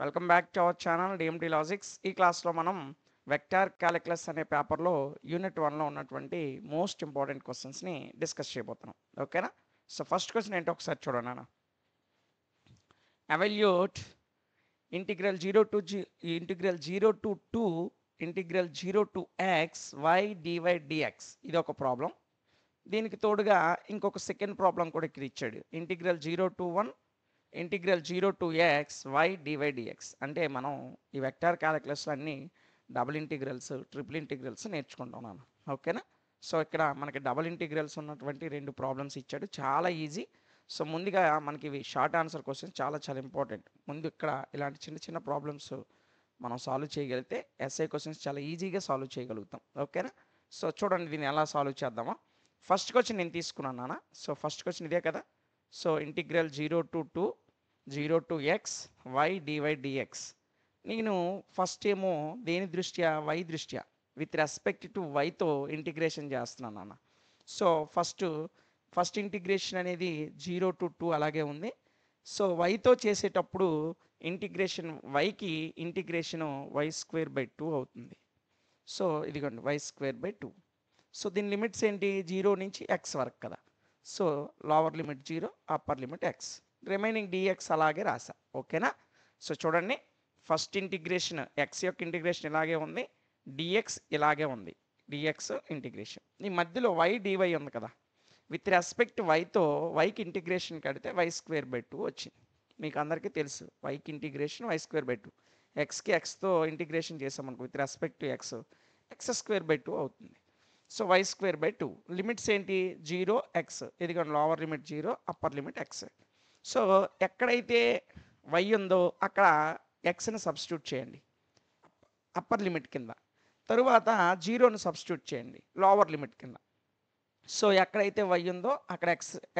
Welcome back to our channel DMT logics. ఈ క్లాస్లో మనం వెక్టార్ క్యాలిక్యులస్ అనే పేపర్లో యూనిట్ 1లో ఉన్నటువంటి మోస్ట్ ఇంపార్టెంట్ క్వశ్చన్స్ని డిస్కస్ చేయబోతున్నాం. ఓకేనా? సో ఫస్ట్ క్వశ్చన్ ఏంటో ఒకసారి చూడండి అన్న. Evaluate integral 0 to 2 integral 0 to x y dy dx. ఇది ఒక ప్రాబ్లం. దీనికి తోడుగా ఇంకొక సెకండ్ ప్రాబ్లం కూడా ఇక్కడ ఇచ్చాడు. Integral 0 to 1 integral 0 to x y dy dx. అంటే మనం ఈ వెక్టార్ క్యాలిక్యులస్లో అన్ని డబుల్ ఇంటిగ్రల్స్, ట్రిపుల్ ఇంటిగ్రల్స్ నేర్చుకుంటున్నాను. ఓకేనా? సో ఇక్కడ మనకి డబుల్ ఇంటిగ్రల్స్ ఉన్నటువంటి రెండు ప్రాబ్లమ్స్ ఇచ్చాడు, చాలా ఈజీ. సో ముందుగా మనకి ఇవి షార్ట్ ఆన్సర్ క్వశ్చన్స్ చాలా చాలా ఇంపార్టెంట్. ముందు ఇక్కడ ఇలాంటి చిన్న చిన్న ప్రాబ్లమ్స్ మనం సాల్వ్ చేయగలిగితే ఎస్ఐ క్వశ్చన్స్ చాలా ఈజీగా సాల్వ్ చేయగలుగుతాం. ఓకేనా? సో చూడండి దీన్ని ఎలా సాల్వ్ చేద్దామా. ఫస్ట్ క్వశ్చన్ నేను తీసుకున్నాను నాన్న. సో ఫస్ట్ క్వశ్చన్ ఇదే కదా. So integral 0 to x y dy dx. నేను ఫస్ట్ ఏమో దేని దృష్ట్యా, వై దృష్ట్యా, విత్ రెస్పెక్ట్ టు వైతో ఇంటిగ్రేషన్ చేస్తున్నాను అన్న. సో ఫస్ట్ ఇంటిగ్రేషన్ అనేది 0 టు 2 అలాగే ఉంది. సో వైతో చేసేటప్పుడు ఇంటిగ్రేషన్ వైకి ఇంటిగ్రేషను y² 2 అవుతుంది. సో ఇదిగోండి y²2. సో దీని లిమిట్స్ ఏంటి, 0 నుంచి x వరకు కదా. So lower limit 0, upper limit x, remaining dx అలాగే రాసా. ఓకేనా? సో చూడండి, ఫస్ట్ ఇంటిగ్రేషన్ x యొక్క ఇంటిగ్రేషన్ ఇలాగే ఉంది, dx ఇలాగే ఉంది, dx ఇంటిగ్రేషన్. ఈ మధ్యలో y dy ఉంది కదా. విత్ రెస్పెక్ట్ వైతో వైకి ఇంటిగ్రేషన్ కడితే y²2 వచ్చింది. మీకు అందరికీ తెలుసు వైకి ఇంటిగ్రేషన్ y²2. ఎక్స్కి ఎక్స్తో ఇంటిగ్రేషన్ చేసామనుకో with respect to x, x²2 అవుతుంది. సో y²2 లిమిట్స్ ఏంటి, 0 x, ఇదిగో lower limit 0, upper limit x. So ఎక్కడైతే y ఉందో అక్కడ xని సబ్స్టిట్యూట్ చేయండి అప్పర్ లిమిట్ కింద, తరువాత 0ను సబ్స్టిట్యూట్ చేయండి లోవర్ లిమిట్ కింద. సో ఎక్కడైతే y ఉందో అక్కడ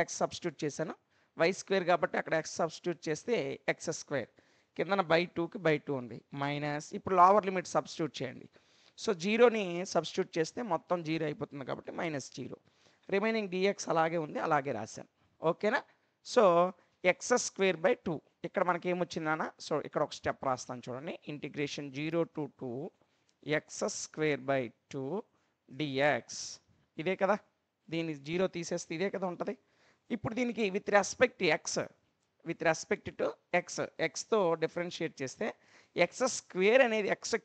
x సబ్స్టిట్యూట్ చేశాను, y² కాబట్టి అక్కడ x సబ్స్టిట్యూట్ చేస్తే x², కిందన /2కి /2 ఉంది, మైనస్ ఇప్పుడు లోవర్ లిమిట్ సబ్స్టిట్యూట్ చేయండి. సో 0ని సబ్స్టిట్యూట్ చేస్తే మొత్తం 0 అయిపోతుంది కాబట్టి -0, రిమైనింగ్ dx అలాగే ఉంది, అలాగే రాశాను. ఓకేనా? సో x²2 ఇక్కడ మనకి ఏమొచ్చిందన్న. సో ఇక్కడ ఒక స్టెప్ రాస్తాను చూడండి. Integration 0 to 2 x²2 dx. ఇదే కదా, దీని 0 తీసేస్తే ఇదే కదా ఉంటుంది. ఇప్పుడు దీనికి విత్ రెస్పెక్ట్ టు ఎక్స్తో డిఫరెన్షియేట్ చేస్తే x² అనేది x³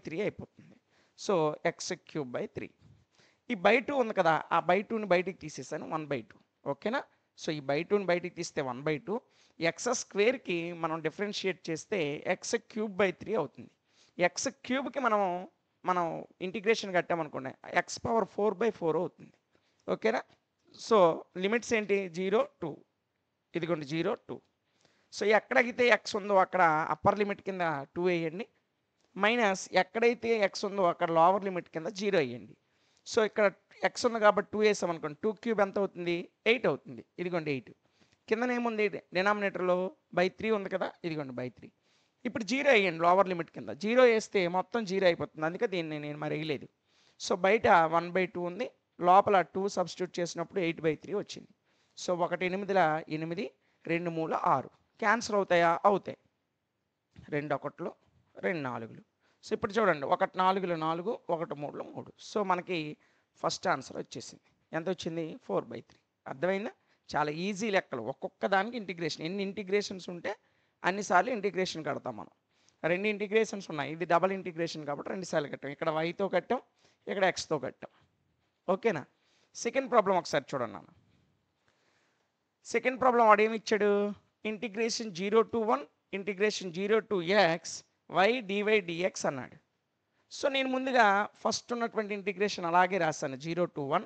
3 అయిపోతుంది. So x³ 3. ఈ /2 ఉంది కదా, ఆ /2ని బయటికి తీసేసాను, 1/2. ఓకేనా? సో ఈ /2ని బయటికి తీస్తే 1/2, x²కి మనం డిఫరెన్షియేట్ చేస్తే x³ 3 అవుతుంది. x³ మనం ఇంటిగ్రేషన్ కట్టామనుకోండి x⁴/4 అవుతుంది. ఓకేనా? సో లిమిట్స్ ఏంటి, 0 2, ఇదిగోండి 0 2. సో ఎక్కడైతే x ఉందో అక్కడ అప్పర్ లిమిట్ కింద 2 వేయండి, మైనస్ ఎక్కడైతే x ఉందో అక్కడ లోవర్ లిమిట్ కింద 0 వేయండి. సో ఇక్కడ x ఉంది కాబట్టి 2 వేసామనుకోండి, 2³ ఎంత అవుతుంది, 8 అవుతుంది. ఇదిగోండి 8. కిందన ఏముంది, డినామినేటర్లో /3 ఉంది కదా, ఇదిగోండి /3. ఇప్పుడు 0 వేయండి లోవర్ లిమిట్ కింద, 0 వేస్తే మొత్తం 0 అయిపోతుంది, అందుకే దీన్ని నేను మరి వేయలేదు. సో బయట 1/2 ఉంది, లోపల 2 సబ్స్టిట్యూట్ చేసినప్పుడు 8/3 వచ్చింది. సో 1 8 8, 2 3 6 క్యాన్సిల్ అవుతాయా, అవుతాయి. 2 1 2 4. సో ఇప్పుడు చూడండి, 1 4 4, 1 3 3. సో మనకి ఫస్ట్ ఆన్సర్ వచ్చేసింది. ఎంత వచ్చింది, 4/3. అర్థమైందా? చాలా ఈజీ లెక్కలు. ఒక్కొక్క దానికి ఇంటిగ్రేషన్, ఎన్ని ఇంటిగ్రేషన్స్ ఉంటే అన్నిసార్లు ఇంటిగ్రేషన్ కడతాం మనం. 2 ఇంటిగ్రేషన్స్ ఉన్నాయి, ఇది డబల్ ఇంటిగ్రేషన్ కాబట్టి 2 సార్లు కట్టాం. ఇక్కడ వైతో కట్టాం, ఇక్కడ ఎక్స్తో కట్టాం. ఓకేనా? సెకండ్ ప్రాబ్లం ఒకసారి చూడండి నాన్న. సెకండ్ ప్రాబ్లం వాడు ఏమి ఇచ్చాడు, integration 0 to 1 integration 0 to x y dy dx అన్నాడు. సో నేను ముందుగా ఫస్ట్ ఉన్నటువంటి ఇంటిగ్రేషన్ అలాగే రాశాను 0 టు 1.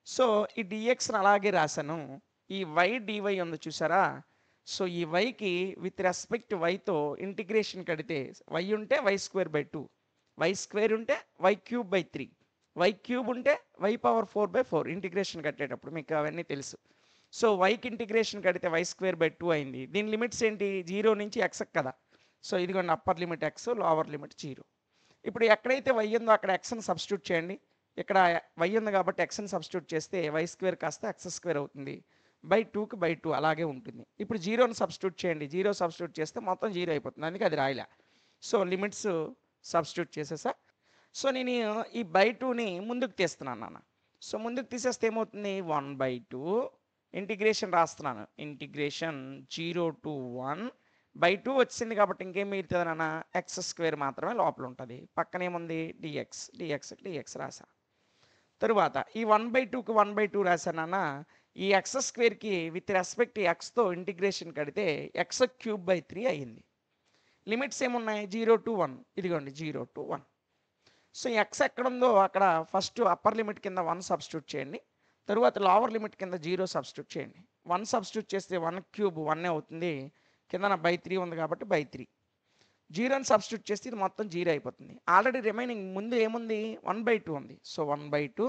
సో ఈ డిఎక్స్ని అలాగే రాశాను. ఈ వై డివై ఉంది చూసారా. సో ఈ వైకి విత్ రెస్పెక్ట్ వైతో ఇంటిగ్రేషన్ కడితే వై ఉంటే y²2, y² ఉంటే y³ 3, y³ ఉంటే y⁴/4 ఇంటిగ్రేషన్ కట్టేటప్పుడు మీకు అవన్నీ తెలుసు. సో వైకి ఇంటిగ్రేషన్ కడితే y²2 అయింది. దీని లిమిట్స్ ఏంటి, 0 నుంచి x కదా. సో ఇదిగోండి upper limit x, lower limit 0. ఇప్పుడు ఎక్కడైతే y ఉందో అక్కడ xని సబ్స్టిట్యూట్ చేయండి. ఇక్కడ y ఉంది కాబట్టి xని సబ్స్టిట్యూట్ చేస్తే y² కాస్త x² అవుతుంది, బై టూకి బై టూ అలాగే ఉంటుంది. ఇప్పుడు జీరోని సబ్స్టిట్యూట్ చేయండి, జీరో సబ్స్టిట్యూట్ చేస్తే మొత్తం జీరో అయిపోతుంది, అందుకే అది రాయలే. సో లిమిట్స్ సబ్స్టిట్యూట్ చేసేసా. సో నేను ఈ బై టూని ముందుకు తీస్తున్నాను నాన్న. సో ముందుకు తీసేస్తే ఏమవుతుంది, 1/2 ఇంటిగ్రేషన్ రాస్తున్నాను, ఇంటిగ్రేషన్ 0 to 1 బై 2 వచ్చింది కాబట్టి ఇంకేం మిగులుతుంది నాన్న, ఎక్స్ స్క్వేర్ మాత్రమే లోపల ఉంటుంది. పక్కన ఏముంది, డిఎక్స్, డిఎక్స్ రాసా. తరువాత ఈ 1/2కి 1/2 రాశానన్న, ఈ ఎక్స్ స్క్వేర్కి విత్ రెస్పెక్ట్ ఎక్స్తో ఇంటిగ్రేషన్ కడితే ఎక్స్ క్యూబ్ బై 3 అయ్యింది. లిమిట్స్ ఏమున్నాయి, 0 to 1, ఇదిగోండి 0 to 1. సో ఎక్స్ ఎక్కడుందో అక్కడ ఫస్ట్ అప్పర్ లిమిట్ కింద 1 సబ్స్టిట్యూట్ చేయండి, తరువాత లోవర్ లిమిట్ కింద 0 సబ్స్టిట్యూట్ చేయండి. 1 సబ్స్టిట్యూట్ చేస్తే 1 క్యూబ్ 1 అవుతుంది, కింద బై 3 ఉంది కాబట్టి బై 3. 0ని సబ్స్టిట్యూట్ చేస్తే ఇది మొత్తం 0 అయిపోతుంది. ఆల్రెడీ రిమైనింగ్ ముందు ఏముంది, 1/2 ఉంది. సో 1/2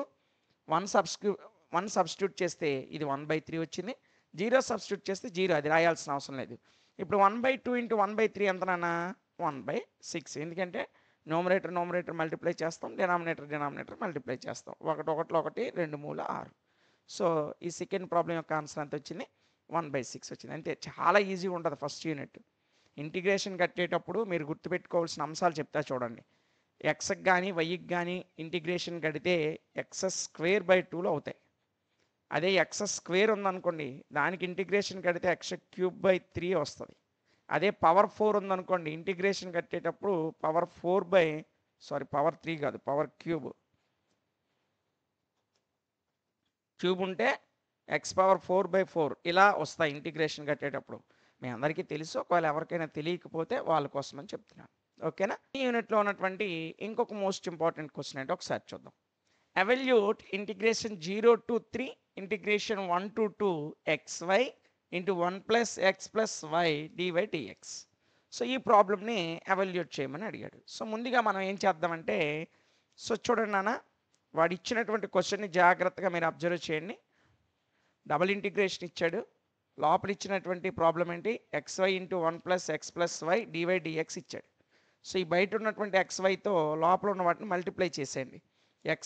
1 సబ్స్టిట్యూట్ చేస్తే ఇది 1/3 వచ్చింది, 0 సబ్స్టిట్యూట్ చేస్తే 0, అది రాయాల్సిన అవసరం లేదు. ఇప్పుడు 1/2 ఇంటూ 1/3 ఎంతనన్నా, 1/6. ఎందుకంటే న్యూమరేటర్ మల్టిప్లై చేస్తాం, డినామినేటర్ మల్టిప్లై చేస్తాం. 1 1 1 2 3 6. సో ఈ సెకండ్ ప్రాబ్లం యొక్క ఆన్సర్ ఎంత వచ్చింది, 1/6 వచ్చింది. అంతే, చాలా ఈజీగా ఉంటుంది ఫస్ట్ యూనిట్. ఇంటిగ్రేషన్ కట్టేటప్పుడు మీరు గుర్తుపెట్టుకోవాల్సిన అంశాలు చెప్తా చూడండి. ఎక్స్కి కానీ వైకి కానీ ఇంటిగ్రేషన్ కడితే ఎక్స్ స్క్వేర్ బై 2లో అవుతాయి. అదే ఎక్స్ స్క్వేర్ ఉందనుకోండి, దానికి ఇంటిగ్రేషన్ కడితే ఎక్స్ క్యూబ్ బై 3 వస్తుంది. అదే పవర్ 4 ఉందనుకోండి, ఇంటిగ్రేషన్ కట్టేటప్పుడు పవర్ 3 కాదు, పవర్ క్యూబ్ ఉంటే ఎక్స్ పవర్ 4/4 ఇలా వస్తాయి ఇంటిగ్రేషన్ కట్టేటప్పుడు. మీ అందరికీ తెలుసు, ఒకవేళ ఎవరికైనా తెలియకపోతే వాళ్ళ కోసం అని చెప్తున్నాను. ఓకేనా. ఈ యూనిట్లో ఉన్నటువంటి ఇంకొక మోస్ట్ ఇంపార్టెంట్ క్వశ్చన్ అంటే ఒకసారి చూద్దాం. Evaluate integration 0 to 3 integration 1 to 2 xy into 1 + x + y dy/dx. So ఈ ప్రాబ్లమ్ని ఎవాల్యూట్ చేయమని అడిగాడు. సో ముందుగా మనం ఏం చేద్దామంటే, సో చూడండి నాన్న, వాడు ఇచ్చినటువంటి క్వశ్చన్ని జాగ్రత్తగా మీరు అబ్జర్వ్ చేయండి. డబుల్ ఇంటిగ్రేషన్ ఇచ్చాడు, లోపల ఇచ్చినటువంటి ప్రాబ్లం ఏంటి, xy into 1 + x + y dy/dx ఇచ్చాడు. సో ఈ బయట ఉన్నటువంటి xyతో లోపల ఉన్న వాటిని మల్టిప్లై చేసేయండి.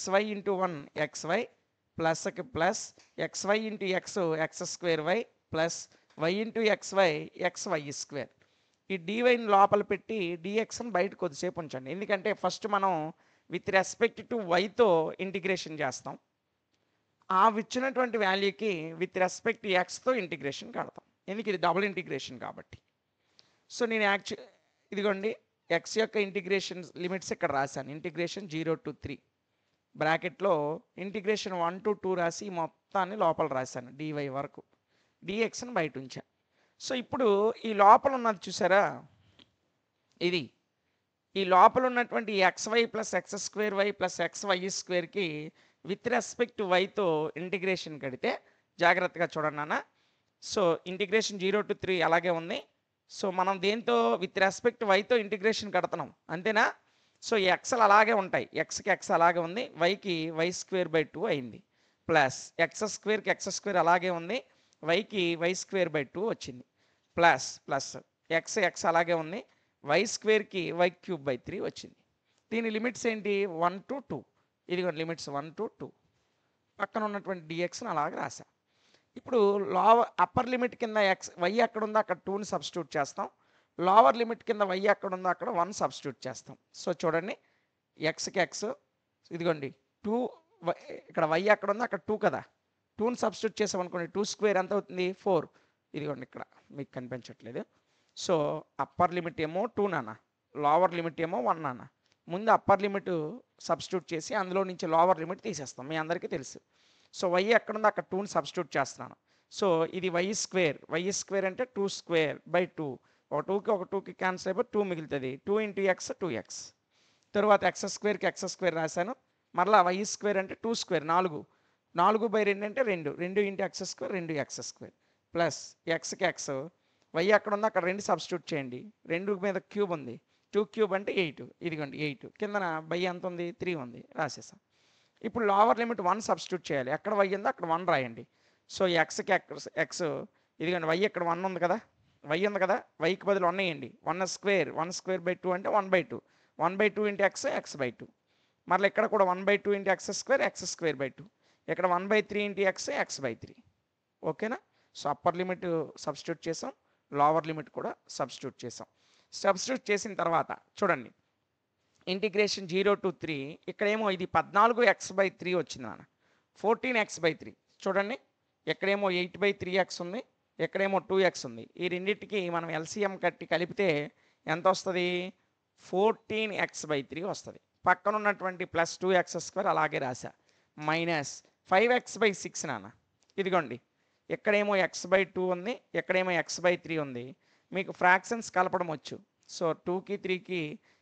xy ఇంటూ 1 xy ప్లస్కి ప్లస్, xy into x square y plus y into xy xy². ఈ dyని లోపల పెట్టి dxని బయట కొద్దిసేపు ఉంచండి. ఎందుకంటే ఫస్ట్ మనం విత్ రెస్పెక్ట్ టు వైతో ఇంటిగ్రేషన్ చేస్తాం, ఆ ఇచ్చినటువంటి వాల్యూకి విత్ రెస్పెక్ట్ టు ఎక్స్తో ఇంటిగ్రేషన్ కడతాం. ఎందుకు, ఇది డబుల్ ఇంటిగ్రేషన్ కాబట్టి. సో నేను ఇదిగోండి ఎక్స్ యొక్క ఇంటిగ్రేషన్ లిమిట్స్ ఇక్కడ రాశాను. ఇంటిగ్రేషన్ 0 to 3 బ్రాకెట్లో ఇంటిగ్రేషన్ 1 to 2 రాసి మొత్తాన్ని లోపల రాశాను, dy వరకు, dxని బయట ఉంచా. సో ఇప్పుడు ఈ లోపల ఉన్నది చూసారా, ఇది ఈ లోపల ఉన్నటువంటి xy + x² y + xy²కి విత్ రెస్పెక్ట్ వైతో ఇంటిగ్రేషన్ కడితే జాగ్రత్తగా చూడండి నాన్న. సో ఇంటిగ్రేషన్ 0 to 3 అలాగే ఉంది. సో మనం దేంతో విత్ రెస్పెక్ట్ వైతో ఇంటిగ్రేషన్ కడుతున్నాం, అంతేనా. సో ఎక్స్లు అలాగే ఉంటాయి, ఎక్స్కి ఎక్స్ అలాగే ఉంది, వైకి y²/2 అయింది, ప్లస్ x²కి x² అలాగే ఉంది, వైకి y²/2 వచ్చింది, ప్లస్ ఎక్స్ అలాగే ఉంది, y²కి y³ వచ్చింది. దీని లిమిట్స్ ఏంటి, 1 to 2. ఇదిగో లిమిట్స్ 1 to 2. పక్కన ఉన్నటువంటి dxని అలాగే రాసా. ఇప్పుడు అప్పర్ లిమిట్ కింద y ఎక్కడ ఉందో అక్కడ 2ని సబ్స్టిట్యూట్ చేస్తాం, లోవర్ లిమిట్ కింద y ఎక్కడ ఉందో అక్కడ 1 సబ్స్టిట్యూట్ చేస్తాం. సో చూడండి, ఎక్స్కి ఎక్స్, ఇదిగోండి 2, ఇక్కడ y ఎక్కడ ఉందో అక్కడ 2 కదా, 2ని సబ్స్టిట్యూట్ చేసామనుకోండి, 2² ఎంత అవుతుంది, 4. ఇదిగోండి ఇక్కడ మీకు కనిపించట్లేదు. సో అప్పర్ లిమిట్ ఏమో 2 నాన్న, లోవర్ లిమిట్ ఏమో 1 నాన్న. ముందు అప్పర్ లిమిట్ సబ్స్టిట్యూట్ చేసి అందులో నుంచి లోవర్ లిమిట్ తీసేస్తాం, మీ అందరికీ తెలుసు. సో y ఎక్కడుందో అక్కడ 2ని సబ్స్టిట్యూట్ చేస్తున్నాను. సో ఇది y² అంటే 2²/2, ఒక 2కి క్యాన్సిల్ అయిపోయి 2 మిగులుతుంది, 2 ఇంటూ x 2x. తరువాత x²కి x² రాశాను, మరలా y² అంటే 2², 4/2 అంటే 2 ఇంటూ x² 2x² ప్లస్ ఎక్స్కి ఎక్స్, y ఎక్కడ ఉందో అక్కడ 2 సబ్స్టిట్యూట్ చేయండి, 2 మీద క్యూబ్ ఉంది, 2³ అంటే 8, ఇదిగోండి 8, కిందన y ఎంత ఉంది, 3 ఉంది, రాసేసాం. ఇప్పుడు లోవర్ లిమిట్ 1 సబ్స్టిట్యూట్ చేయాలి, ఎక్కడ y ఉందో అక్కడ 1 రాయండి. సో ఎక్స్కి ఎక్స్, ఇదిగోండి y ఇక్కడ 1 ఉంది కదా, y ఉంది కదా, yకి బదులు 1 వేయండి, 1² అంటే 1/2, 1/2 ఇంటూ x/2. మరలా ఇక్కడ కూడా 1/2 ఇంటూ x² x²/2, ఇక్కడ 1/3 ఇంటూ x x/3. ఓకేనా. సో అప్పర్ లిమిట్ సబ్స్టిట్యూట్ చేసాం, లోవర్ లిమిట్ కూడా సబ్స్టిట్యూట్ చేసాం. సబ్స్టిట్యూట్ చేసిన తర్వాత చూడండి ఇంటిగ్రేషన్ 0 to 3 ఇక్కడేమో ఇది 14x/3 వచ్చింది నాన్న, 14x/3 చూడండి, ఎక్కడేమో 8/3x ఉంది, ఎక్కడేమో 2x ఉంది. ఈ రెండింటికి మనం ఎల్సిఎం కట్టి కలిపితే ఎంత వస్తుంది? 14x/3 వస్తుంది. పక్కన ఉన్నటువంటి ప్లస్ 2x² అలాగే రాసా, మైనస్ 5x/6 నాన్న. ఇదిగోండి ఎక్కడేమో x/2 ఉంది, ఎక్కడేమో x/3 ఉంది. మీకు ఫ్రాక్షన్స్ కలపడం వచ్చు. సో 2కి 3కి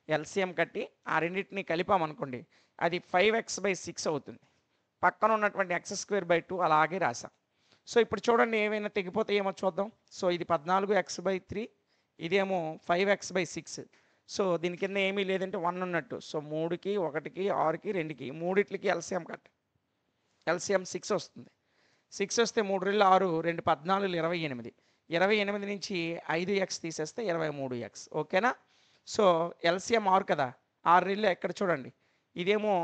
ఎల్సిఎం కట్టి ఆ రెండింటిని కలిపామనుకోండి, అది 5x/6 అవుతుంది. పక్కన ఉన్నటువంటి x²/2 అలాగే రాసాం. సో ఇప్పుడు చూడండి ఏమైనా తెగిపోతే ఏమో చూద్దాం. సో ఇది 14x/3, ఇదేమో 5x/6. సో దీని కింద ఏమీ లేదంటే 1 ఉన్నట్టు. సో 3కి 1కి 6కి 2కి మూడిట్లకి ఎల్సిఎం కట్, ఎల్సిఎం 6 వస్తుంది. 6 వస్తే 3 రెళ్ళు 6, 2 14, 28. 28 నుంచి 5x తీసేస్తే 23x. ఓకేనా? సో ఎల్సిఎం 6 కదా, 6 రెళ్ళు ఎక్కడ చూడండి, ఇదేమో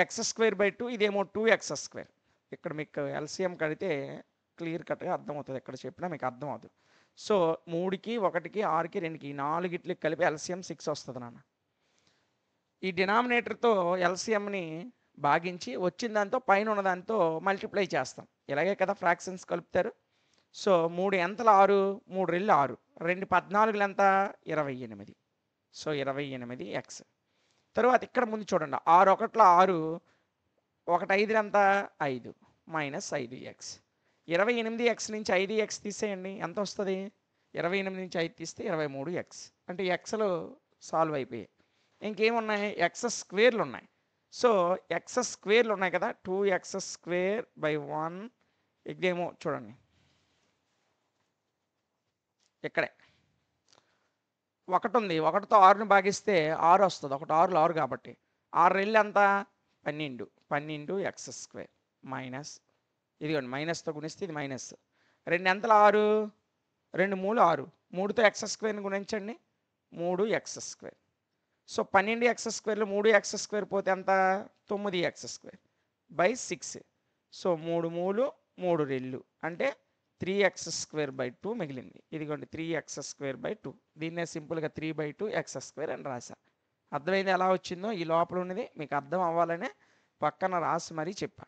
x²/2, ఇదేమో 2x². ఇక్కడ మీకు ఎల్సిఎం కడితే క్లియర్ కట్గా అర్థమవుతుంది, ఎక్కడ చెప్పినా మీకు అర్థం అవుతుంది. సో 3కి 1కి 6కి 2కి 4గిట్లకి కలిపి ఎల్సిఎం 6 వస్తుంది నాన్న. ఈ డినామినేటర్తో ఎల్సిఎంని భాగించి వచ్చిన దాంతో పైన ఉన్న దాంతో మల్టిప్లై చేస్తాం. ఇలాగే కదా ఫ్రాక్షన్స్ కలుపుతారు. సో 3 ఎంతలు 6, 3 రెళ్ళు 6, 2 14 ఎంత 28. So 28x. తర్వాత ఇక్కడ ముందు చూడండి 6 1 6, 1 5 ఎంత 5, మైనస్ 5x. 28x నుంచి 5x తీసేయండి, ఎంత వస్తుంది? 28 నుంచి 5 తీస్తే 23x. అంటే ఎక్స్లు సాల్వ్ అయిపోయాయి. ఇంకేమున్నాయి? x² ఉన్నాయి. సో x² ఉన్నాయి కదా, 2x²/1. ఇదేమో చూడండి ఇక్కడే 1 ఉంది, 1తో 6ని భాగిస్తే 6 వస్తుంది. 1 6 6 కాబట్టి 6 రెళ్ళు ఎంత 12, 12x² మైనస్, ఇదిగోండి మైనస్తో గుణిస్తే ఇది minus. 2 ఎంతలు 6, 2 3 6, 3తో x² గుణించండి 3x². So 12x²లో 3x² పోతే ఎంత 9x²/6. సో 3 3 3 రెళ్ళు అంటే 3x²/2 మిగిలింది. ఇదిగోండి 3x²/2. దీన్నే సింపుల్గా 3/2x² అని రాసా. అర్థమైంది ఎలా వచ్చిందో? ఈ లోపల ఉన్నది మీకు అర్థం అవ్వాలనే పక్కన రాసి మరీ చెప్పా.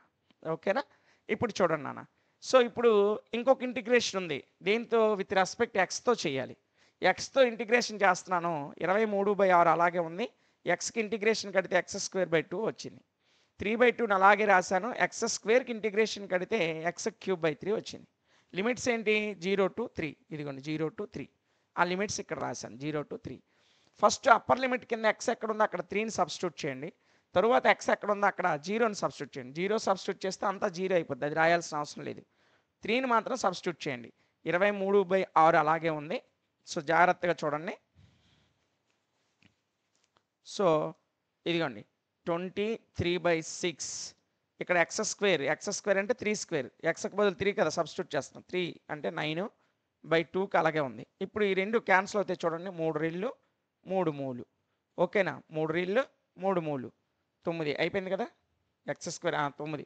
ఓకేనా? ఇప్పుడు చూడండి నాన్న. సో ఇప్పుడు ఇంకొక ఇంటిగ్రేషన్ ఉంది, దేంతో? విత్ రెస్పెక్ట్ ఎక్స్తో చేయాలి. ఎక్స్తో ఇంటిగ్రేషన్ చేస్తున్నాను, 23/6 అలాగే ఉంది. ఎక్స్కి ఇంటిగ్రేషన్ కడితే x²/2 వచ్చింది. 3/2ని అలాగే రాశాను, x²కి ఇంటిగ్రేషన్ కడితే x³/3 వచ్చింది. లిమిట్స్ ఏంటి? 0 to 3. ఇదిగోండి 0 to 3. ఆ లిమిట్స్ ఇక్కడ రాశాను 0 to 3. ఫస్ట్ అప్పర్ లిమిట్ కింద x ఎక్కడ ఉందో అక్కడ 3ని సబ్స్టిట్యూట్ చేయండి. తరువాత x ఎక్కడ ఉందో అక్కడ 0ని సబ్స్టిట్యూట్ చేయండి. 0 సబ్స్టిట్యూట్ చేస్తే అంతా 0 అయిపోద్ది, అది రాయాల్సిన అవసరం లేదు. 3ని మాత్రం సబ్స్టిట్యూట్ చేయండి. 23/6 అలాగే ఉంది. సో జాగ్రత్తగా చూడండి. సో ఇదిగోండి 23/6. ఇక్కడ x² అంటే 3² ఎక్స్కి బదులు 3 కదా సబ్స్టిట్యూట్ చేస్తాం. 3 అంటే 9/2కి అలాగే ఉంది. ఇప్పుడు ఈ రెండు క్యాన్సిల్ అవుతాయి చూడండి. 3 రెళ్ళు 3 3. ఓకేనా? 3 రెళ్ళు 3 3 9 అయిపోయింది కదా. x² 9.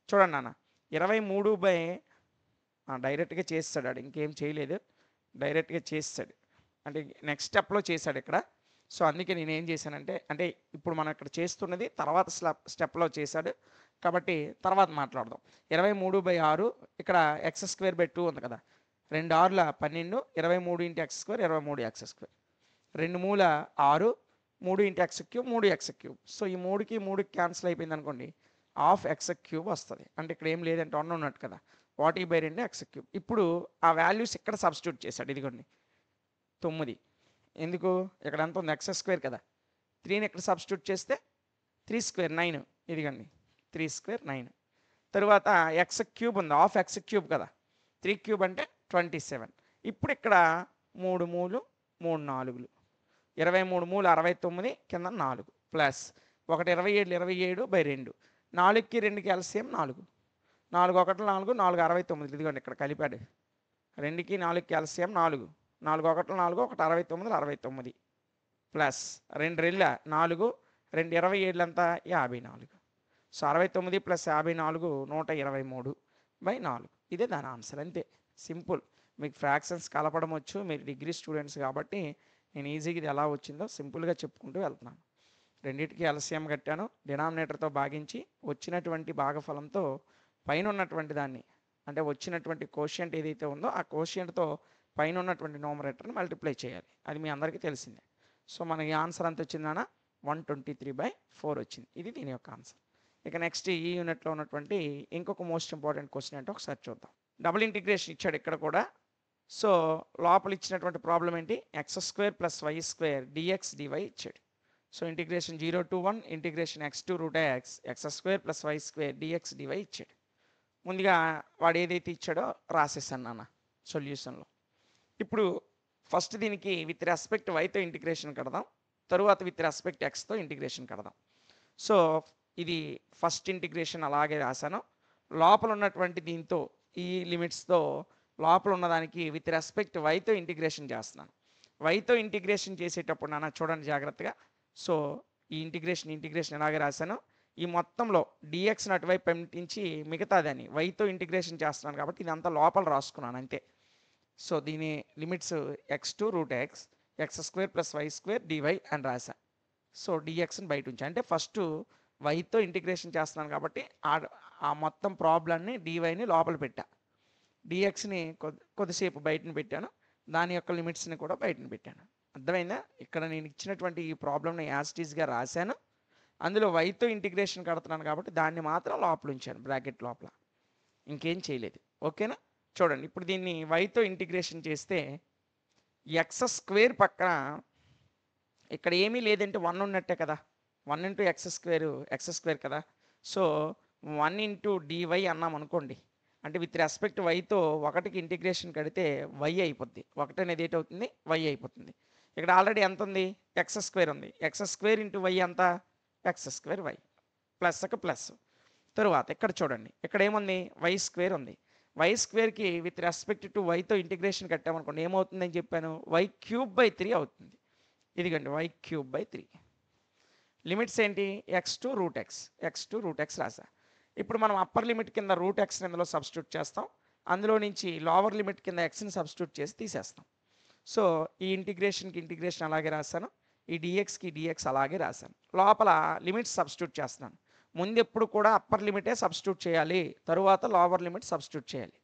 చూడండి నాన్న 23 డైరెక్ట్గా చేస్తాడు, ఆడు ఇంకేం చేయలేదు, డైరెక్ట్గా చేస్తాడు. అంటే నెక్స్ట్ స్టెప్లో చేశాడు ఇక్కడ. సో అందుకే నేను ఏం చేశానంటే, అంటే ఇప్పుడు మనం ఇక్కడ చేస్తున్నది తర్వాత స్టెప్లో చేశాడు కాబట్టి తర్వాత మాట్లాడదాం. 23/6 ఇక్కడ x²/2 ఉంది కదా, 2 6ల 12, 23 × x², 23x². 2 మూల 6, 3 × x³ 3x³. సో ఈ 3కి 3కి క్యాన్సిల్ అయిపోయింది అనుకోండి, ½ x³ వస్తుంది. అంటే ఇక్కడ ఏం లేదంటే 1 ఉన్నట్టు కదా, 1/2 x³. ఇప్పుడు ఆ వాల్యూస్ ఇక్కడ సబ్స్టిట్యూట్ చేశాడు. ఇదిగోండి 9. ఎందుకు? ఇక్కడ ఎంత ఉంది? x² కదా. 3ని ఇక్కడ సబ్స్టిట్యూట్ చేస్తే 3² 9. ఇదిగోండి 3² 9. తరువాత x³ ఉంది, ½ x³ కదా, 3³ అంటే 27. ఇప్పుడు ఇక్కడ 3 3 3 4, 23 3 69 కింద 4 ప్లస్ 1 27 27/2. 4కి 2కి ఎల్సిఎం 4. 4 1 4 4 69. ఇదిగోండి ఇక్కడ కలిపాడు. 2కి 4కి ఎల్సిఎం 4. 4 1 4 1 69 69 ప్లస్ 2 రెళ్ళ 4, 2 27 అంతా 54. సో 69 + 54 123/4. ఇదే దాని ఆన్సర్. అంతే, సింపుల్. మీకు ఫ్రాక్షన్స్ కలపడం వచ్చు, మీరు డిగ్రీ స్టూడెంట్స్ కాబట్టి నేను ఈజీగా ఇది ఎలా వచ్చిందో సింపుల్గా చెప్పుకుంటూ వెళ్తున్నాను. రెండింటికి ఎల్సిఎం కట్టాను, డినామినేటర్తో భాగించి వచ్చినటువంటి భాగఫలంతో పైన ఉన్నటువంటి దాన్ని, అంటే వచ్చినటువంటి కోషియంట్ ఏదైతే ఉందో ఆ కోషియంట్తో పైన ఉన్నటువంటి న్యూమరేటర్ని మల్టిప్లై చేయాలి. అది మీ అందరికీ తెలిసిందే. సో మనకి ఆన్సర్ ఎంత వచ్చిందన్న 123/4 వచ్చింది. ఇది దీని యొక్క ఆన్సర్. ఇక నెక్స్ట్ ఈ యూనిట్లో ఉన్నటువంటి ఇంకొక మోస్ట్ ఇంపార్టెంట్ క్వశ్చన్ ఏంటో ఒకసారి చూద్దాం. డబుల్ ఇంటిగ్రేషన్ ఇచ్చాడు ఇక్కడ కూడా. సో లోపల ఇచ్చినటువంటి ప్రాబ్లం ఏంటి, x² + y² dx dy ఇచ్చాడు. So integration 0 to 1 integration x2 √x x² + y² dx dy ఇచ్చాడు. ముందుగా వాడు ఏదైతే ఇచ్చాడో రాసేసాను నాన్న సొల్యూషన్లో. ఇప్పుడు ఫస్ట్ దీనికి విత్ రెస్పెక్ట్ వైతో ఇంటిగ్రేషన్ కడదాం, తరువాత విత్ రెస్పెక్ట్ ఎక్స్తో ఇంటిగ్రేషన్ కడదాం. సో ఇది ఫస్ట్ ఇంటిగ్రేషన్ అలాగే రాశాను. లోపల ఉన్నటువంటి దీంతో ఈ లిమిట్స్తో లోపల ఉన్నదానికి విత్ రెస్పెక్ట్ వైతో ఇంటిగ్రేషన్ చేస్తున్నాను. వైతో ఇంటిగ్రేషన్ చేసేటప్పుడు నాన్న చూడండి జాగ్రత్తగా. సో ఈ ఇంటిగ్రేషన్ ఎలాగే రాశాను, ఈ మొత్తంలో డిఎక్స్ని అటువైపు పంపించి మిగతాదని వైతో ఇంటిగ్రేషన్ చేస్తున్నాను కాబట్టి ఇదంతా లోపల రాసుకున్నాను అంతే. సో దీని limits x2 √x x² + y² dy అని రాశా. సో డిఎక్స్ని బయట ఉంచా, అంటే ఫస్ట్ వైతో ఇంటిగ్రేషన్ చేస్తున్నాను కాబట్టి ఆ మొత్తం ప్రాబ్లమ్ని డివైని లోపల పెట్టా, డిఎక్స్ని కొద్దిసేపు బయటని పెట్టాను, దాని యొక్క లిమిట్స్ని కూడా బయటని పెట్టాను. అర్థమైందా? ఇక్కడ నేను ఇచ్చినటువంటి ఈ ప్రాబ్లమ్ని యాస్టీస్గా రాశాను, అందులో వైతో ఇంటిగ్రేషన్ కడుతున్నాను కాబట్టి దాన్ని మాత్రం లోపల ఉంచాను బ్రాకెట్ లోపల, ఇంకేం చేయలేదు. ఓకేనా? చూడండి ఇప్పుడు దీన్ని వైతో ఇంటిగ్రేషన్ చేస్తే x² పక్కన ఇక్కడ ఏమీ లేదంటే 1 ఉన్నట్టే కదా, 1 × x² కదా. సో 1 × dy అన్నాం అనుకోండి, అంటే విత్ రెస్పెక్ట్ వైతో 1కి ఇంటిగ్రేషన్ కడితే y అయిపోద్ది, 1 అనేది ఏంటవుతుంది y అయిపోతుంది. ఇక్కడ ఆల్రెడీ ఎంత ఉంది, x² ఉంది, x² × y ఎంత x²y ప్లస్కి ప్లస్. తరువాత ఇక్కడ చూడండి ఇక్కడ ఏముంది y² ఉంది, y²కి విత్ రెస్పెక్ట్ టు వైతో ఇంటిగ్రేషన్ కట్టామనుకోండి ఏమవుతుందని చెప్పాను, y³/3 అవుతుంది. ఇదిగండి y³/3. లిమిట్స్ ఏంటి, x2 √x రాసా. ఇప్పుడు మనం అప్పర్ లిమిట్ కింద √x ఇందులో సబ్స్టిట్యూట్ చేస్తాం, అందులో నుంచి లోవర్ లిమిట్ కింద xని సబ్స్టిట్యూట్ చేసి తీసేస్తాం. సో ఈ ఇంటిగ్రేషన్ అలాగే రాశాను, ఈ dxకి dx అలాగే రాశాను. లోపల లిమిట్స్ సబ్స్టిట్యూట్ చేస్తున్నాను. ముందు ఎప్పుడు కూడా అప్పర్ లిమిటే సబ్స్టిట్యూట్ చేయాలి, తరువాత లోవర్ లిమిట్ సబ్స్టిట్యూట్ చేయాలి.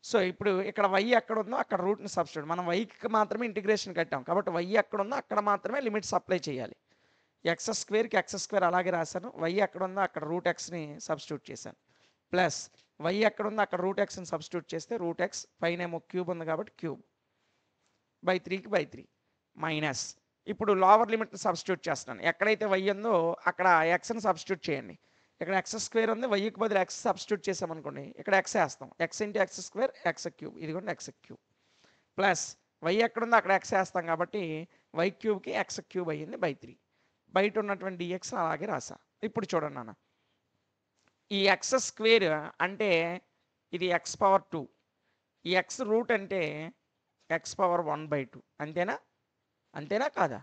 సో ఇప్పుడు ఇక్కడ y ఎక్కడ ఉందో అక్కడ రూట్ని సబ్స్టిట్యూట్, మనం వైకి మాత్రమే ఇంటిగ్రేషన్ కట్టాం కాబట్టి y ఎక్కడ ఉందో అక్కడ మాత్రమే లిమిట్స్ అప్లై చేయాలి. x²కి x² అలాగే రాశాను, y ఎక్కడ ఉందో అక్కడ √xని సబ్స్టిట్యూట్ చేశాను, ప్లస్ y ఎక్కడ ఉందో అక్కడ √xని సబ్స్టిట్యూట్ చేస్తే √x పైన ఏమో క్యూబ్ ఉంది కాబట్టి క్యూబ్/3 మైనస్. ఇప్పుడు లోవర్ లిమిట్ని సబ్స్టిట్యూట్ చేస్తున్నాను, ఎక్కడైతే y ఉందో అక్కడ xని సబ్స్టిట్యూట్ చేయండి. ఇక్కడ x² ఉంది, yకి బదులు x సబ్స్టిట్యూట్ చేసామనుకోండి ఇక్కడ x వేస్తాం, x × x² x³ ఇదిగోండి x³ ప్లస్ y ఎక్కడ ఉందో అక్కడ x వేస్తాం కాబట్టి y³ x³ అయ్యింది/3. బయట ఉన్నటువంటి dx అలాగే రాసా. ఇప్పుడు చూడండి నాన్న, ఈ x² అంటే ఇది x⁻², ఈ x రూట్ అంటే x⁻1/2 అంతేనా కాదా?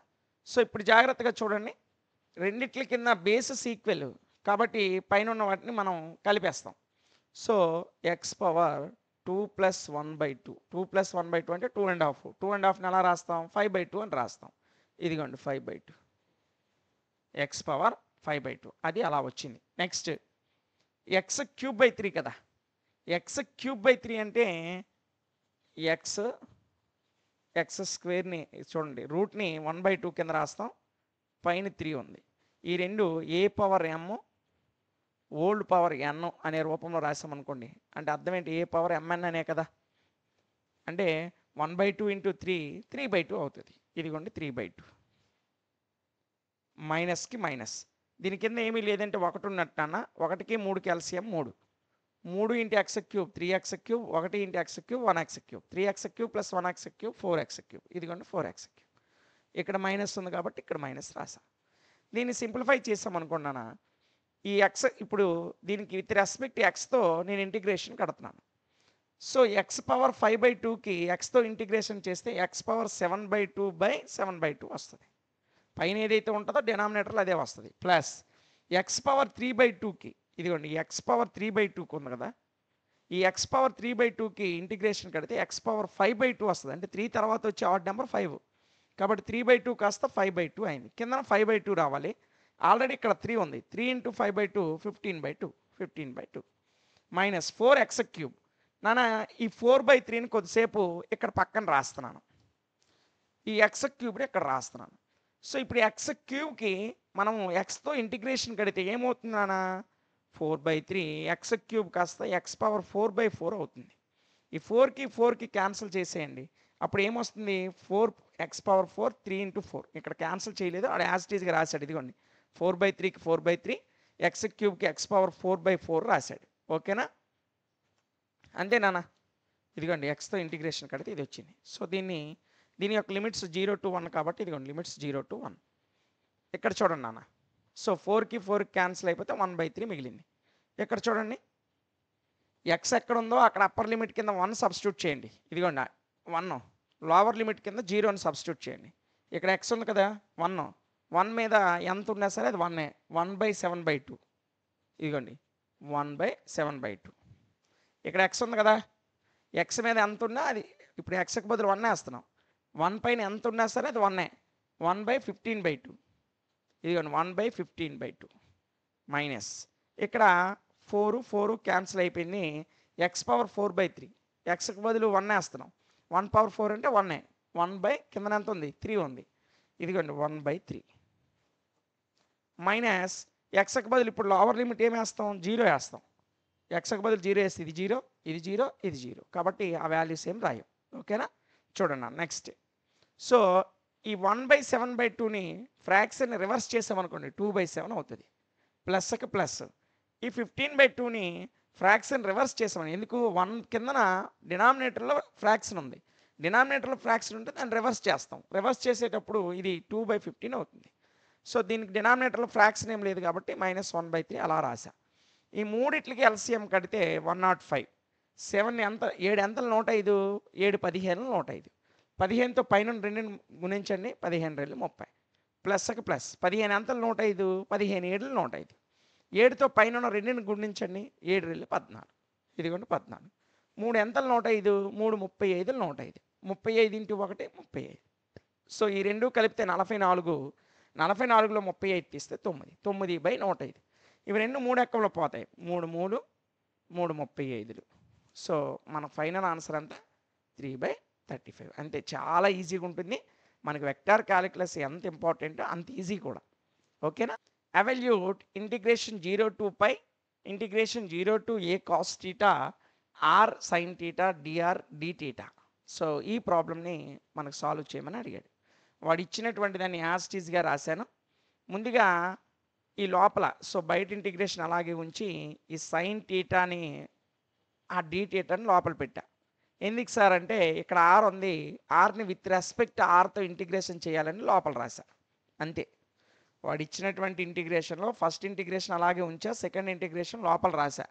సో ఇప్పుడు జాగ్రత్తగా చూడండి, రెండిట్ల కింద బేసిస్ ఈక్వల్ కాబట్టి పైన ఉన్న వాటిని మనం కలిపేస్తాం. సో x⁻2 + 1/2 2 + 1/2 అంటే 2.5 2.5ని ఎలా రాస్తాం, 5/2 అని రాస్తాం. ఇదిగోండి 5/2 x⁻5/2 అది అలా వచ్చింది. నెక్స్ట్ x³ కదా, x³ అంటే x²ని చూడండి రూట్ని 1/2 కింద రాస్తాం, పైన 3 ఉంది. ఈ రెండు a⁻m n అనే రూపంలో రాసామనుకోండి, అంటే అర్థం ఏంటి, a⁻mn అనే కదా, అంటే 1/2 × 3 3/2 అవుతుంది. ఇదిగోండి 3/2 మైనస్కి మైనస్. దీని కింద ఏమీ లేదంటే 1 ఉన్నట్టు అన్న, 1కి 3కి LCM 3 × x³ 3x³, 1 × x³ 1x³, 3x³ + 1x³ 4x³, ఇదిగోండి 4x³. ఇక్కడ మైనస్ ఉంది కాబట్టి ఇక్కడ మైనస్ రాసా. దీన్ని సింప్లిఫై చేసామనుకున్నాను, ఈ x ఇప్పుడు దీనికి విత్ రెస్పెక్ట్ xతో నేను ఇంటిగ్రేషన్ కడుతున్నాను. సో x⁻5/2కి xతో ఇంటిగ్రేషన్ చేస్తే x⁻7/2/7/2 వస్తుంది. పైన ఏదైతే ఉంటుందో డినామినేటర్లో అదే వస్తుంది, ప్లస్ x⁻3/2కి ఇదిగోండి x⁻3/2కి ఉంది కదా, ఈ ఎక్స్ పవర్ 3/2కి ఇంటిగ్రేషన్ కడితే ఎక్స్ పవర్ 5/2 వస్తుంది. అంటే 3 తర్వాత వచ్చే ఆడ్ నెంబర్ 5. కాబట్టి 3/2 కాస్త 5/2 అయింది. కింద 5/2 రావాలి. ఆల్రెడీ ఇక్కడ 3 ఉంది. 3 × 5/2 15/2 15/2 మైనస్ 4x³ నాన్న ఈ 4/3ని కొద్దిసేపు ఇక్కడ పక్కన రాస్తున్నాను. ఈ x³ ఇక్కడ రాస్తున్నాను. సో ఇప్పుడు x³ మనం xతో ఇంటిగ్రేషన్ కడితే ఏమవుతుంది నాన్న 4/3 x³ కాస్త x పవర్ 4/4 అవుతుంది. ఈ 4కి క్యాన్సిల్ చేసేయండి. అప్పుడు ఏమొస్తుంది 4x పవర్ 4 3 × 4 ఇక్కడ క్యాన్సిల్ చేయలేదు, అది యాజ్ ఇట్ ఈస్గా రాశాడు. ఇదిగోండి 4/3కి 4/3 x³ x పవర్ 4/4 రాశాడు. ఓకేనా? అంతేనా? ఇదిగోండి ఎక్స్తో ఇంటిగ్రేషన్ కడితే ఇది వచ్చింది. సో దీని యొక్క లిమిట్స్ 0 to 1 కాబట్టి ఇదిగోండి లిమిట్స్ 0 to 1. ఇక్కడ చూడండి నాన్న. సో 4కి 4కి క్యాన్సిల్ అయిపోతే 1/3 మిగిలింది. ఇక్కడ చూడండి ఎక్స్ ఎక్కడ ఉందో అక్కడ అప్పర్ లిమిట్ కింద 1 సబ్స్టిట్యూట్ చేయండి. ఇదిగోండి 1 లోవర్ లిమిట్ కింద 0ని సబ్స్టిట్యూట్ చేయండి. ఇక్కడ ఎక్స్ ఉంది కదా 1 మీద ఎంత ఉన్నా సరే అది 1 1/7/2. ఇదిగోండి 1/7/2. ఇక్కడ ఎక్స్ ఉంది కదా ఎక్స్ మీద ఎంత ఉన్నా అది ఇప్పుడు ఎక్స్కి బదులు 1 వేస్తున్నాం. 1 పైన ఎంత ఉన్నా సరే అది 1 1/15/2. ఇదిగోండి 1/15/2 మైనస్ ఇక్కడ 4 క్యాన్సిల్ అయిపోయింది. ఎక్స్ పవర్ 4/3 ఎక్స్కి బదులు 1 వేస్తున్నాం. 1 పవర్ 4 అంటే 1 1 కింద ఎంత ఉంది 3 ఉంది. ఇదిగోండి 1/3 మైనస్ ఎక్స్కి బదులు ఇప్పుడు లోవర్ లిమిట్ ఏం వేస్తాం 0 వేస్తాం. ఎక్స్కి బదులు 0 వేస్తే ఇది 0 ఇది 0 ఇది 0 కాబట్టి ఆ వాల్యూస్ ఏం రాయం. ఓకేనా? చూడండి నెక్స్ట్. సో ఈ 1/7/2ని ఫ్రాక్షన్ రివర్స్ చేసామనుకోండి 2/7 అవుతుంది. ప్లస్కి ప్లస్. ఈ 15/2ని ఫ్రాక్షన్ రివర్స్ చేసామని ఎందుకు 1 కిందన డినామినేటర్లో ఫ్రాక్షన్ ఉంది. డినామినేటర్లో ఫ్రాక్షన్ ఉంటే దాన్ని రివర్స్ చేస్తాం. రివర్స్ చేసేటప్పుడు ఇది 2/15 అవుతుంది. సో దీనికి డినామినేటర్లో ఫ్రాక్షన్ ఏం లేదు కాబట్టి -1/3 అలా రాసా. ఈ మూడిట్లకి ఎల్సిఎం కడితే 105. 7 ఎంత 7 ఎంతలు 105 7 15 105. 15తో పైన 2ని గుణించండి 15 2 30 ప్లస్కి ప్లస్. 15 ఎంతలు 105 15 7 105. 7తో పైన 2ని గుణించండి 7 2 14. ఇదిగోండి 14. 3 ఎంతలు 105 3 35 105. 35 × 1 35. సో ఈ రెండు కలిపితే 44. 44లో 35 తీస్తే 9 9/105. ఇవి రెండు 3 ఎక్కలో పోతాయి 3 3 3 35. సో మన ఫైనల్ ఆన్సర్ అంతా 3/35. అంతే, చాలా ఈజీగా ఉంటుంది. మనకి వెక్టార్ క్యాలిక్యులస్ ఎంత ఇంపార్టెంటో అంత ఈజీ కూడా. ఓకేనా? Evaluate integration 0 to π integration 0 to a cos θ r sin θ dr dθ. So ఈ ప్రాబ్లమ్ని మనకు సాల్వ్ చేయమని అడిగాడు. వాడు ఇచ్చినటువంటి దాన్ని యాజ్ ఇట్ ఈస్గా రాశాను. ముందుగా ఈ లోపల సో బయట ఇంటిగ్రేషన్ అలాగే ఉంచి ఈ సైన్ థీటాని ఆ dθని లోపల పెట్టా. ఎందుకు సార్ అంటే ఇక్కడ ఆర్ ఉంది, ఆర్ని విత్ రెస్పెక్ట్ ఆర్తో ఇంటిగ్రేషన్ చేయాలని లోపల రాశా. అంతే. వాడు ఇచ్చినటువంటి ఇంటిగ్రేషన్లో ఫస్ట్ ఇంటిగ్రేషన్ అలాగే ఉంచా, సెకండ్ ఇంటిగ్రేషన్ లోపల రాశా.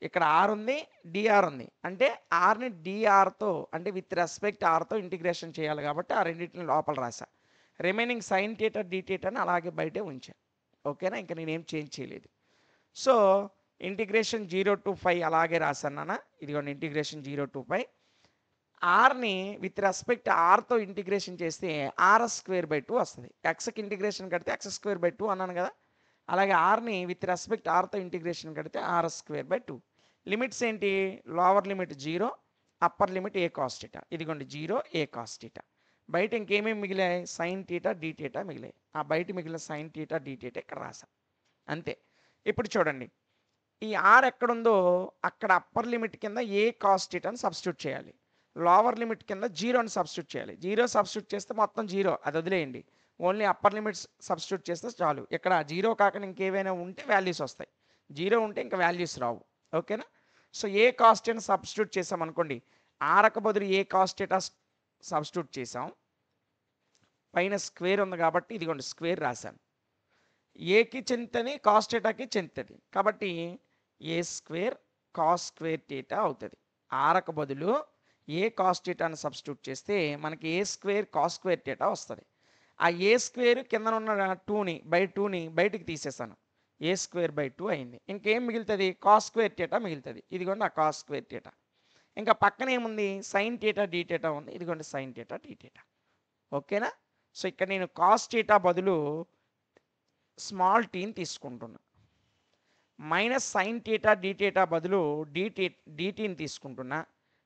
ఇక్కడ ఆర్ ఉంది, డిఆర్ ఉంది. అంటే ఆర్ని డిఆర్తో అంటే విత్ రెస్పెక్ట్ ఆర్తో ఇంటిగ్రేషన్ చేయాలి కాబట్టి ఆ రెండింటిని లోపల రాశా. రిమైనింగ్ సైన్ థీటా dθని అలాగే బయటే ఉంచా. ఓకేనా? ఇంకా నేనేం చేంజ్ చేయలేదు. సో ఇంటిగ్రేషన్ 0 to π అలాగే రాశాను నాన్న. ఇదిగోండి ఇంటిగ్రేషన్ 0 to π. ఆర్ని విత్ రెస్పెక్ట్ ఆర్తో ఇంటిగ్రేషన్ చేస్తే r²/2 వస్తుంది. ఎక్స్కి ఇంటిగ్రేషన్ కడితే x²/2 అన్నాను కదా. అలాగే ఆర్ని విత్ రెస్పెక్ట్ ఆర్తో ఇంటిగ్రేషన్ కడితే r²/2. లిమిట్స్ ఏంటి? Lower limit 0, upper limit a cos θ. ఇదిగోండి 0 a cos θ. బయట ఇంకేమేమి మిగిలాయి? సైన్ థీటా dθ మిగిలాయి. ఆ బయట మిగిలిన సైన్ థీటా dθ ఇక్కడ రాసా. అంతే. ఇప్పుడు చూడండి ఈ ఆర్ ఎక్కడుందో అక్కడ అప్పర్ లిమిట్ కింద ఏ కాస్ థీటాని సబ్స్టిట్యూట్ చేయాలి. లోవర్ లిమిట్ కింద 0ని సబ్స్టిట్యూట్ చేయాలి. 0 సబ్స్టిట్యూట్ చేస్తే మొత్తం 0, అది వదిలేయండి. ఓన్లీ అప్పర్ లిమిట్స్ సబ్స్టిట్యూట్ చేస్తే చాలు. ఇక్కడ 0 కాకుండా ఇంకేవైనా ఉంటే వాల్యూస్ వస్తాయి. 0 ఉంటే ఇంకా వాల్యూస్ రావు. ఓకేనా? సో ఏ కాస్ థీటాని సబ్స్టిట్యూట్ చేసాం అనుకోండి, ఆర్కు బదులు ఏ కాస్ థీటా సబ్స్టిట్యూట్ చేసాం. పైన స్క్వేర్ ఉంది కాబట్టి ఇదిగోండి స్క్వేర్ రాశాను. ఏకి చెందుతుంది కాస్ థీటాకి చెందుతుంది కాబట్టి a² cos² θ అవుతుంది. ఆర్కు బదులు ఏ కాస్ థీటాని సబ్స్టిట్యూట్ చేస్తే మనకి a² cos² θ వస్తుంది. ఆ a² కింద ఉన్న 2ని బయటికి తీసేసాను. ఏ స్క్వేర్ బై 2 అయింది. ఇంకేం మిగులుతుంది? కాస్ స్క్వేర్ థీటా మిగులుతుంది. ఇదిగోండి ఆ కాస్ స్క్వేర్ థీటా. ఇంకా పక్కన ఏముంది? సైన్ థీటా డి థీటా ఉంది. ఇదిగోండి సైన్ థీటా డి థీటా. ఓకేనా? సో ఇక్కడ నేను కాస్ థీటా బదులు స్మాల్ టీని తీసుకుంటున్నా. Minus sine theta d theta బదులు డిటీని తీసుకుంటున్నా.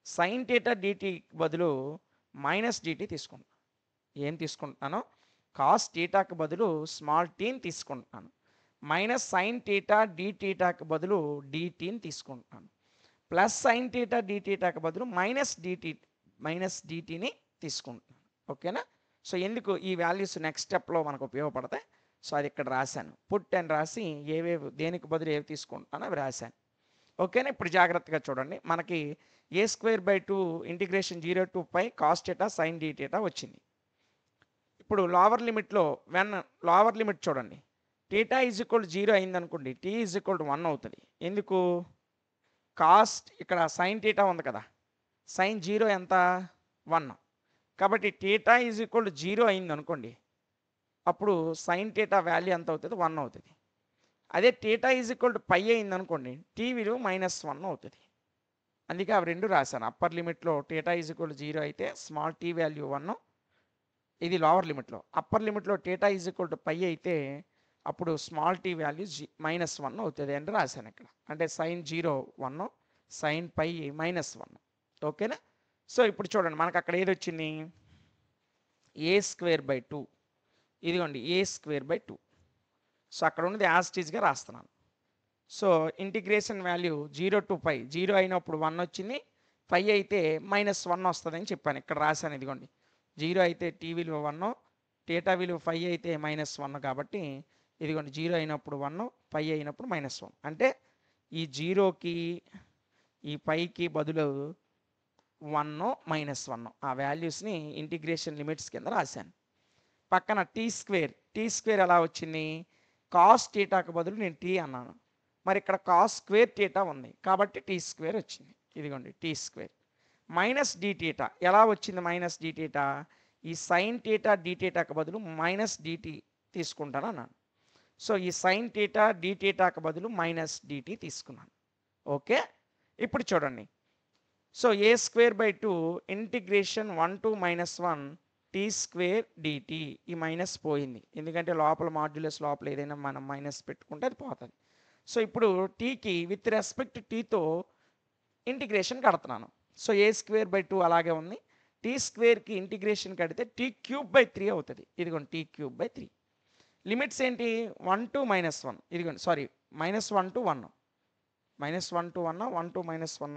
సైన్ థీటా డిటీ బదులు మైనస్ డిటీ తీసుకుంటున్నా. ఏం తీసుకుంటున్నాను? కాస్ థీటాకి బదులు స్మాల్ టీని తీసుకుంటున్నాను. మైనస్ సైన్ థీటా డి థీటాకి బదులు డిటీని తీసుకుంటున్నాను. ప్లస్ సైన్ థీటా డి థీటాకి బదులు మైనస్ డిటీని తీసుకుంటున్నాను. ఓకేనా? సో ఎందుకు ఈ వాల్యూస్ నెక్స్ట్ స్టెప్లో మనకు ఉపయోగపడతాయి. సో అది ఇక్కడ రాశాను. పుట్ అని రాసి ఏవేవి దేనికి బదులు ఏవి తీసుకుంటానో అవి రాశాను. ఓకేనా? ఇప్పుడు జాగ్రత్తగా చూడండి. మనకి a square by 2 integration 0 to π cos theta sine d theta వచ్చింది. ఇప్పుడు లోవర్ లిమిట్లో లోవర్ లిమిట్ చూడండి. థీటా ఈజ్ ఈక్వల్ 0 అయిందనుకోండి, టీ ఈజ్ ఈక్వల్ 1 అవుతుంది. ఎందుకు? కాస్ట్ ఇక్కడ సైన్ థీటా ఉంది కదా, సైన్ 0 ఎంత? 1. కాబట్టి థీటా ఈజ్ ఈక్వల్ 0 అయింది అనుకోండి, అప్పుడు సైన్ థీటా వాల్యూ ఎంత అవుతుంది? 1 అవుతుంది. అదే theta is equal to pi అయింది అనుకోండి, టీ విలువ -1 అవుతుంది. అందుకే అవి రెండు రాశాను. అప్పర్ లిమిట్లో థీటా ఈజ్ ఈక్వల్ 0 అయితే స్మాల్ టీ వాల్యూ 1, ఇది లోవర్ లిమిట్లో. అప్పర్ లిమిట్లో theta is equal to pi అయితే అప్పుడు స్మాల్ టీ వాల్యూ -1 అవుతుంది అని రాశాను ఇక్కడ. అంటే సైన్ 0 1, సైన్ పై -1. ఓకేనా? సో ఇప్పుడు చూడండి, మనకు అక్కడ ఏది వచ్చింది? ఏ స్క్వేర్ బై 2. ఇదిగోండి ఏ స్క్వేర్ బై 2. సో అక్కడ ఉన్నది యాస్టీజ్గా రాస్తున్నాను. సో ఇంటిగ్రేషన్ వాల్యూ 0 to π, 0 అయినప్పుడు 1 వచ్చింది, పై అయితే -1 వస్తుందని చెప్పాను. ఇక్కడ రాశాను. ఇదిగోండి 0 అయితే టీ విలువ 1, థీటా విలువ 5 అయితే -1 కాబట్టి ఇదిగోండి 0 అయినప్పుడు 1, పై అయినప్పుడు -1. అంటే ఈ 0కి ఈ పైకి బదులు 1 -1 ఆ వాల్యూస్ని ఇంటిగ్రేషన్ లిమిట్స్ కింద రాశాను. పక్కన టీ స్క్వేర్ ఎలా వచ్చింది? కాస్ థీటాకు బదులు నేను టీ అన్నాను. మరి ఇక్కడ కాస్ స్క్వేర్ థీటా ఉంది కాబట్టి టీ స్క్వేర్ వచ్చింది. ఇదిగోండి t square. Minus d theta ఎలా వచ్చింది? మైనస్ డి థీటా ఈ సైన్ థీటా డి థీటాకు బదులు మైనస్ డిటీ తీసుకుంటాను అన్నాను. సో ఈ సైన్ థీటా డి థీటాకు బదులు మైనస్ డిటీ తీసుకున్నాను. ఓకే, ఇప్పుడు చూడండి. So a square by 2 integration 1 to -1 t square dt. ఈ మైనస్ పోయింది, ఎందుకంటే లోపల మాడ్యులస్ లోపల ఏదైనా మనం మైనస్ పెట్టుకుంటే అది పోతుంది. సో ఇప్పుడు టీకి విత్ రెస్పెక్ట్ టీతో ఇంటిగ్రేషన్ కడుతున్నాను. సో ఏ స్క్వేర్ బై 2 అలాగే ఉంది. టీ స్క్వేర్కి ఇంటిగ్రేషన్ కడితే టీ క్యూబ్ బై 3 అవుతుంది. ఇదిగోండి టీ క్యూబ్ బై 3. లిమిట్స్ ఏంటి? 1 to -1. ఇదిగోండి sorry -1 to 1, -1 to 1, 1 to -1,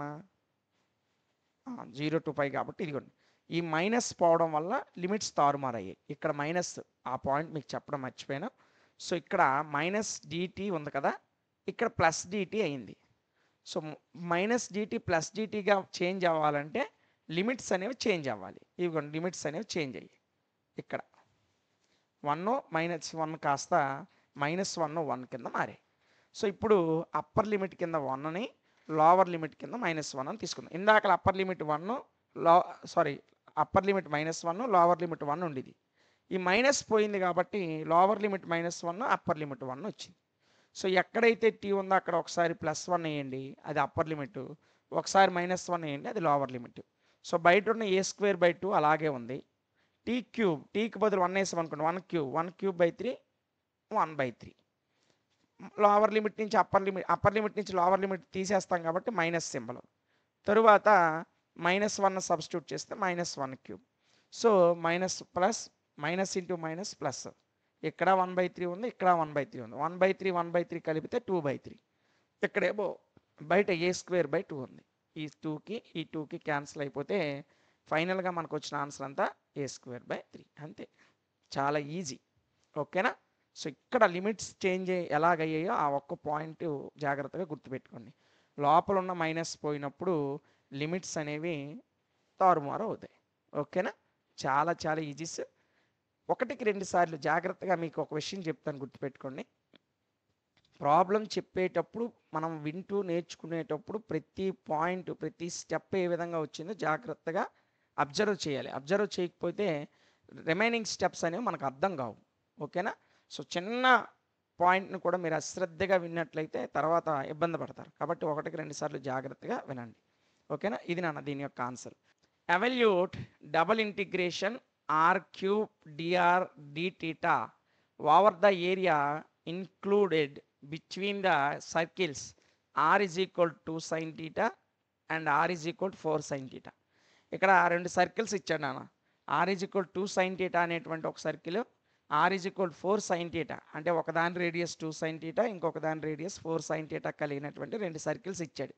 0 to π కాబట్టి ఇదిగోండి ఈ మైనస్ పోవడం వల్ల లిమిట్స్ తారుమారయ్యాయి. ఇక్కడ మైనస్, ఆ పాయింట్ మీకు చెప్పడం మర్చిపోయాను. సో ఇక్కడ మైనస్ డిటీ ఉంది కదా, ఇక్కడ ప్లస్ డిటీ అయింది. సో మైనస్ డిటీ ప్లస్ డిటీగా చేంజ్ అవ్వాలంటే లిమిట్స్ అనేవి చేంజ్ అవ్వాలి. ఇదిగోండి లిమిట్స్ అనేవి చేంజ్ అయ్యాయి. ఇక్కడ 1 -1 కాస్త -1 1 కింద మారాయి. సో ఇప్పుడు అప్పర్ లిమిట్ కింద 1ని, లోవర్ లిమిట్ కింద -1 అని తీసుకుందాం. ఇందాక upper limit 1, upper limit -1, lower limit 1 ఉండేది. ఈ మైనస్ పోయింది కాబట్టి లోవర్ లిమిట్ -1, అప్పర్ లిమిట్ 1 వచ్చింది. సో ఎక్కడైతే టీ ఉందో అక్కడ ఒకసారి +1 వేయండి, అది అప్పర్ లిమిట్. ఒకసారి -1 వేయండి, అది లోవర్ లిమిట్. సో బయట ఉన్న ఏ స్క్వేర్ బై 2 అలాగే ఉంది. టీ క్యూబ్, టీకి బదులు 1 వేసాం అనుకోండి, 1 క్యూబ్ బై 3, 1/3. లోవర్ లిమిట్ నుంచి అప్పర్ లిమిట్ నుంచి లోవర్ లిమిట్ తీసేస్తాం కాబట్టి మైనస్ సింబల్. తరువాత -1 సబ్స్టిట్యూట్ చేస్తే -1 cube. So minus into minus plus. ఇక్కడ 1/3 ఉంది, ఇక్కడ 1/3 ఉంది. 1/3 కలిపితే 2/3. ఇక్కడేమో బయట ఏ స్క్వేర్ బై 2 ఉంది. ఈ 2కి క్యాన్సిల్ అయిపోతే ఫైనల్గా మనకు వచ్చిన ఆన్సర్ అంతా ఏ స్క్వేర్ బై 3. అంతే, చాలా ఈజీ. ఓకేనా? సో ఇక్కడ లిమిట్స్ చేంజ్ ఎలాగయ్యాయో ఆ ఒక్క పాయింట్ జాగ్రత్తగా గుర్తుపెట్టుకోండి. లోపల ఉన్న మైనస్ పోయినప్పుడు లిమిట్స్ అనేవి తారుమారు అవుతాయి. ఓకేనా? చాలా చాలా ఈజీస్. 1కి 2 సార్లు జాగ్రత్తగా మీకు ఒక విషయం చెప్తాను, గుర్తుపెట్టుకోండి. ప్రాబ్లం చెప్పేటప్పుడు మనం వింటూ నేర్చుకునేటప్పుడు ప్రతి పాయింట్, ప్రతి స్టెప్ ఏ విధంగా వచ్చిందో జాగ్రత్తగా అబ్జర్వ్ చేయాలి. అబ్జర్వ్ చేయకపోతే రిమైనింగ్ స్టెప్స్ అనేవి మనకు అర్థం కావు. ఓకేనా? సో చిన్న పాయింట్‌ని కూడా మీరు అశ్రద్ధగా విన్నట్లయితే తర్వాత ఇబ్బంది పడతారు. కాబట్టి ఒకటికి 2 సార్లు జాగ్రత్తగా వినండి. ఓకేనా? ఇది నాన్న దీని యొక్క answer. Evaluate double integration r cube dr d theta over the area included between the circles r is equal to sine theta and r is equal to 4 sine theta. ఇక్కడ 2 సర్కిల్స్ ఇచ్చాడు నాన్న. R is equal 2 sine theta అనేటువంటి ఒక circle, r is equal 4 sine theta అంటే ఒకదాని radius 2 sine theta, ఇంకొక దాని radius 4 sine theta కలిగినటువంటి 2 సర్కిల్స్ ఇచ్చాడు.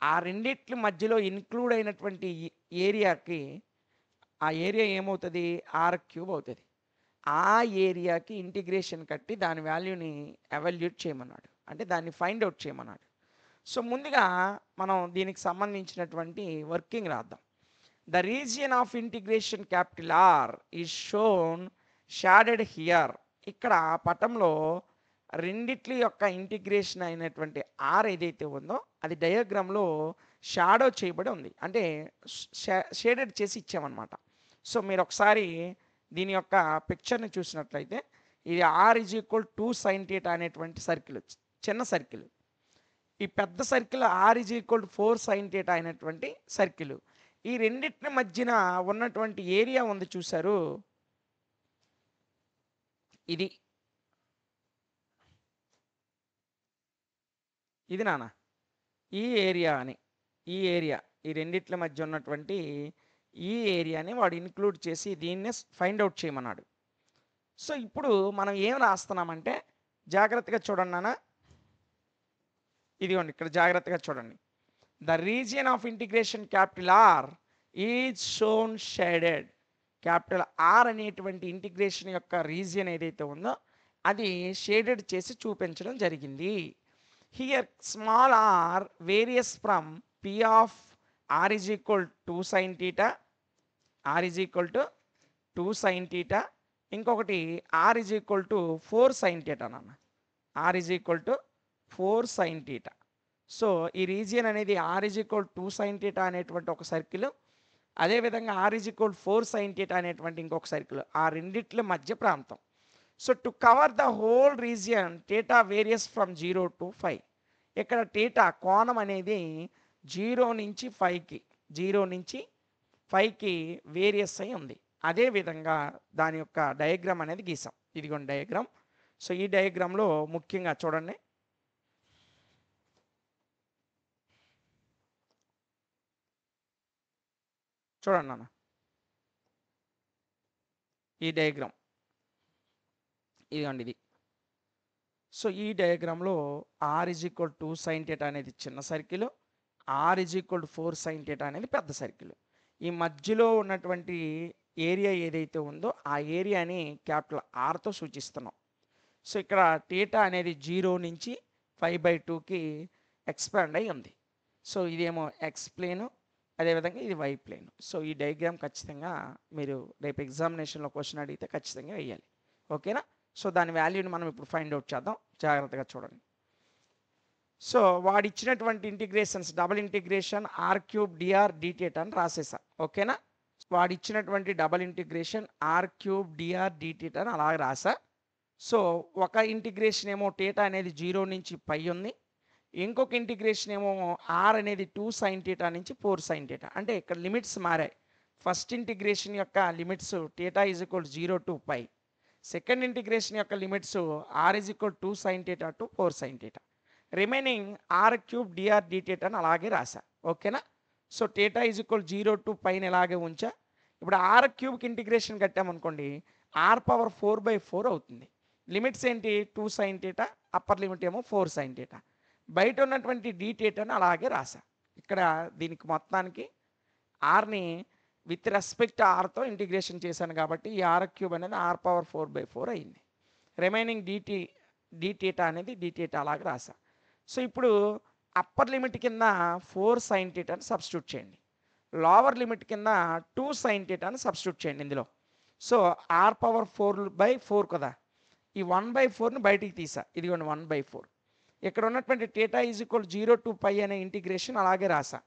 ఆ రెండిట్ల మధ్యలో ఇన్క్లూడ్ అయినటువంటి ఏరియాకి ఆ ఏరియా ఏమవుతుంది? ఆర్ క్యూబ్ అవుతుంది. ఆ ఏరియాకి ఇంటిగ్రేషన్ కట్టి దాని వాల్యూని ఎవాల్యూట్ చేయమన్నాడు, అంటే దాన్ని ఫైండ్ అవుట్ చేయమన్నాడు. సో ముందుగా మనం దీనికి సంబంధించినటువంటి వర్కింగ్ రాద్దాం. The region of integration capital r is shown shaded here. ఇక్కడ పటంలో రెండిట్ల యొక్క ఇంటిగ్రేషన్ అయినటువంటి ఆర్ ఏదైతే ఉందో అది డయాగ్రామ్లో షాడో చేయబడి ఉంది, అంటే షేడెడ్ చేసి ఇచ్చామన్నమాట. సో మీరు ఒకసారి దీని యొక్క పిక్చర్ని చూసినట్లయితే ఇది r is equal 2 sine theta అనేటువంటి సర్కిల్, చిన్న సర్కిల్. ఈ పెద్ద circle r is equal 4 sine theta అయినటువంటి సర్కిల్. ఈ రెండింటి మధ్యన ఉన్నటువంటి ఏరియా ఉంది చూసారు, ఇది నాన్న ఈ ఏరియా అని, ఈ రెండిట్ల మధ్య ఉన్నటువంటి ఈ ఏరియాని వాడు ఇన్క్లూడ్ చేసి దీన్నే ఫైండ్ అవుట్ చేయమన్నాడు. సో ఇప్పుడు మనం ఏం రాస్తున్నామంటే జాగ్రత్తగా చూడండి నాన్న, ఇదిగోండి ఇక్కడ జాగ్రత్తగా చూడండి. The region of integration capital r is shown shaded. Capital r అనేటువంటి ఇంటిగ్రేషన్ యొక్క రీజియన్ ఏదైతే ఉందో అది షేడెడ్ చేసి చూపించడం జరిగింది. Here small r varies from p of r is equal 2 sine theta, r is equal to 2 sine theta, ఇంకొకటి r is equal to 4 sine theta నాన్న, r is equal to 4 sine theta. So ఈ region అనేది r is equal 2 sine theta అనేటువంటి ఒక circle, అదేవిధంగా r is equal 4 sine theta అనేటువంటి ఇంకొక circle, ఆ రెండిట్ల మధ్య ప్రాంతం. So to cover the whole region theta varies from 0 to 5. ఇక్కడ థీటా కోణం అనేది 0 నుంచి 5కి వేరియస్ అయి ఉంది. అదేవిధంగా దాని యొక్క డయాగ్రామ్ అనేది గీసాం, ఇదిగోండి డయాగ్రామ్. సో ఈ డయాగ్రామ్లో ముఖ్యంగా చూడండి, చూడండి అన్న ఈ డయాగ్రామ్, ఇదిగోండి ఇది. సో ఈ డయాగ్రామ్లో r is equal 2 sine theta అనేది చిన్న circle, r is equal 4 sine theta అనేది పెద్ద సర్కిల్. ఈ మధ్యలో ఉన్నటువంటి ఏరియా ఏదైతే ఉందో ఆ ఏరియాని క్యాపిటల్ ఆర్తో సూచిస్తున్నాం. సో ఇక్కడ థీటా అనేది 0 నుంచి 5/2కి ఎక్స్పాండ్ అయి ఉంది. సో ఇదేమో ఎక్స్ ప్లేను, అదేవిధంగా ఇది వై ప్లేన్. సో ఈ డయాగ్రామ్ ఖచ్చితంగా మీరు రేపు ఎగ్జామినేషన్లో క్వశ్చన్ అడిగితే ఖచ్చితంగా వేయాలి. ఓకేనా? సో దాని వాల్యూని మనం ఇప్పుడు ఫైండ్ అవుట్ చేద్దాం, జాగ్రత్తగా చూడండి. సో వాడు ఇచ్చినటువంటి integrations double integration r cube dr d theta అని రాసేసా. ఓకేనా? వాడు ఇచ్చినటువంటి double integration r cube dr d theta అని అలాగే రాసా. సో ఒక ఇంటిగ్రేషన్ ఏమో థీటా అనేది 0 నుంచి పై ఉంది, ఇంకొక ఇంటిగ్రేషన్ ఏమో ఆర్ అనేది 2 సైన్ థీటా నుంచి 4 సైన్ థీటా. అంటే ఇక్కడ లిమిట్స్ మారాయి. ఫస్ట్ ఇంటిగ్రేషన్ యొక్క limits theta is equal 0 to π, second integration యొక్క limits r is equal 2 sine theta to 4 sine theta. Remaining r cube dr d theta అని అలాగే రాసా. ఓకేనా? So theta is equal 0 to πని ఇలాగే ఉంచా. ఇప్పుడు ఆర్ క్యూబ్కి ఇంటిగ్రేషన్ కట్టామనుకోండి ఆర్ పవర్ 4/4 అవుతుంది. లిమిట్స్ ఏంటి? 2 సైన్ థీటా, అప్పర్ లిమిట్ ఏమో 4 సైన్ థీటా. బయట ఉన్నటువంటి డి థీటాని అలాగే రాసా. ఇక్కడ దీనికి మొత్తానికి ఆర్ని విత్ రెస్పెక్ట్ ఆర్తో ఇంటిగ్రేషన్ చేశాను కాబట్టి ఈ ఆర్ క్యూబ్ అనేది ఆర్ పవర్ 4/4 అయింది. రిమైనింగ్ డి థీటా అనేది డి థీటా అలాగే రాసా. సో ఇప్పుడు అప్పర్ లిమిట్ కింద 4 సైన్ థీటాని సబ్స్టిట్యూట్ చేయండి, లోవర్ లిమిట్ కింద 2 సైన్ థీటాని సబ్స్టిట్యూట్ చేయండి ఇందులో. సో ఆర్ పవర్ 4/4 కదా, ఈ 1/4ని బయటికి తీసా, ఇదిగోండి 1/4. ఇక్కడ ఉన్నటువంటి థీటా ఈజ్ ఈక్వల్ 0 to π అనే ఇంటిగ్రేషన్ అలాగే రాసా.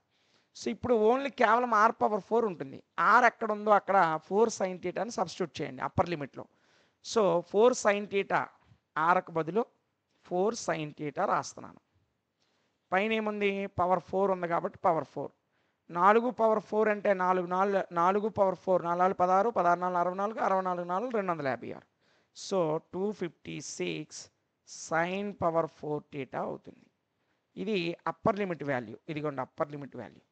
సో ఇప్పుడు ఓన్లీ కేవలం ఆర్ పవర్ 4 ఉంటుంది. ఆర్ ఎక్కడ ఉందో అక్కడ 4 సైన్ థీటాని సబ్స్టిట్యూట్ చేయండి అప్పర్ లిమిట్లో. సో 4 సైన్ థీటా ఆర్కు బదులు 4 sin θ రాస్తున్నాను. పైన ఏముంది పవర్ 4 ఉంది కాబట్టి పవర్ 4. 4 పవర్ 4 అంటే 4 పవర్ 4 4 16 16 64 64 4 256. సో 256 sin పవర్ 4 θ అవుతుంది. ఇది అప్పర్ లిమిట్ వాల్యూ. ఇదిగోండి అప్పర్ లిమిట్ వాల్యూ.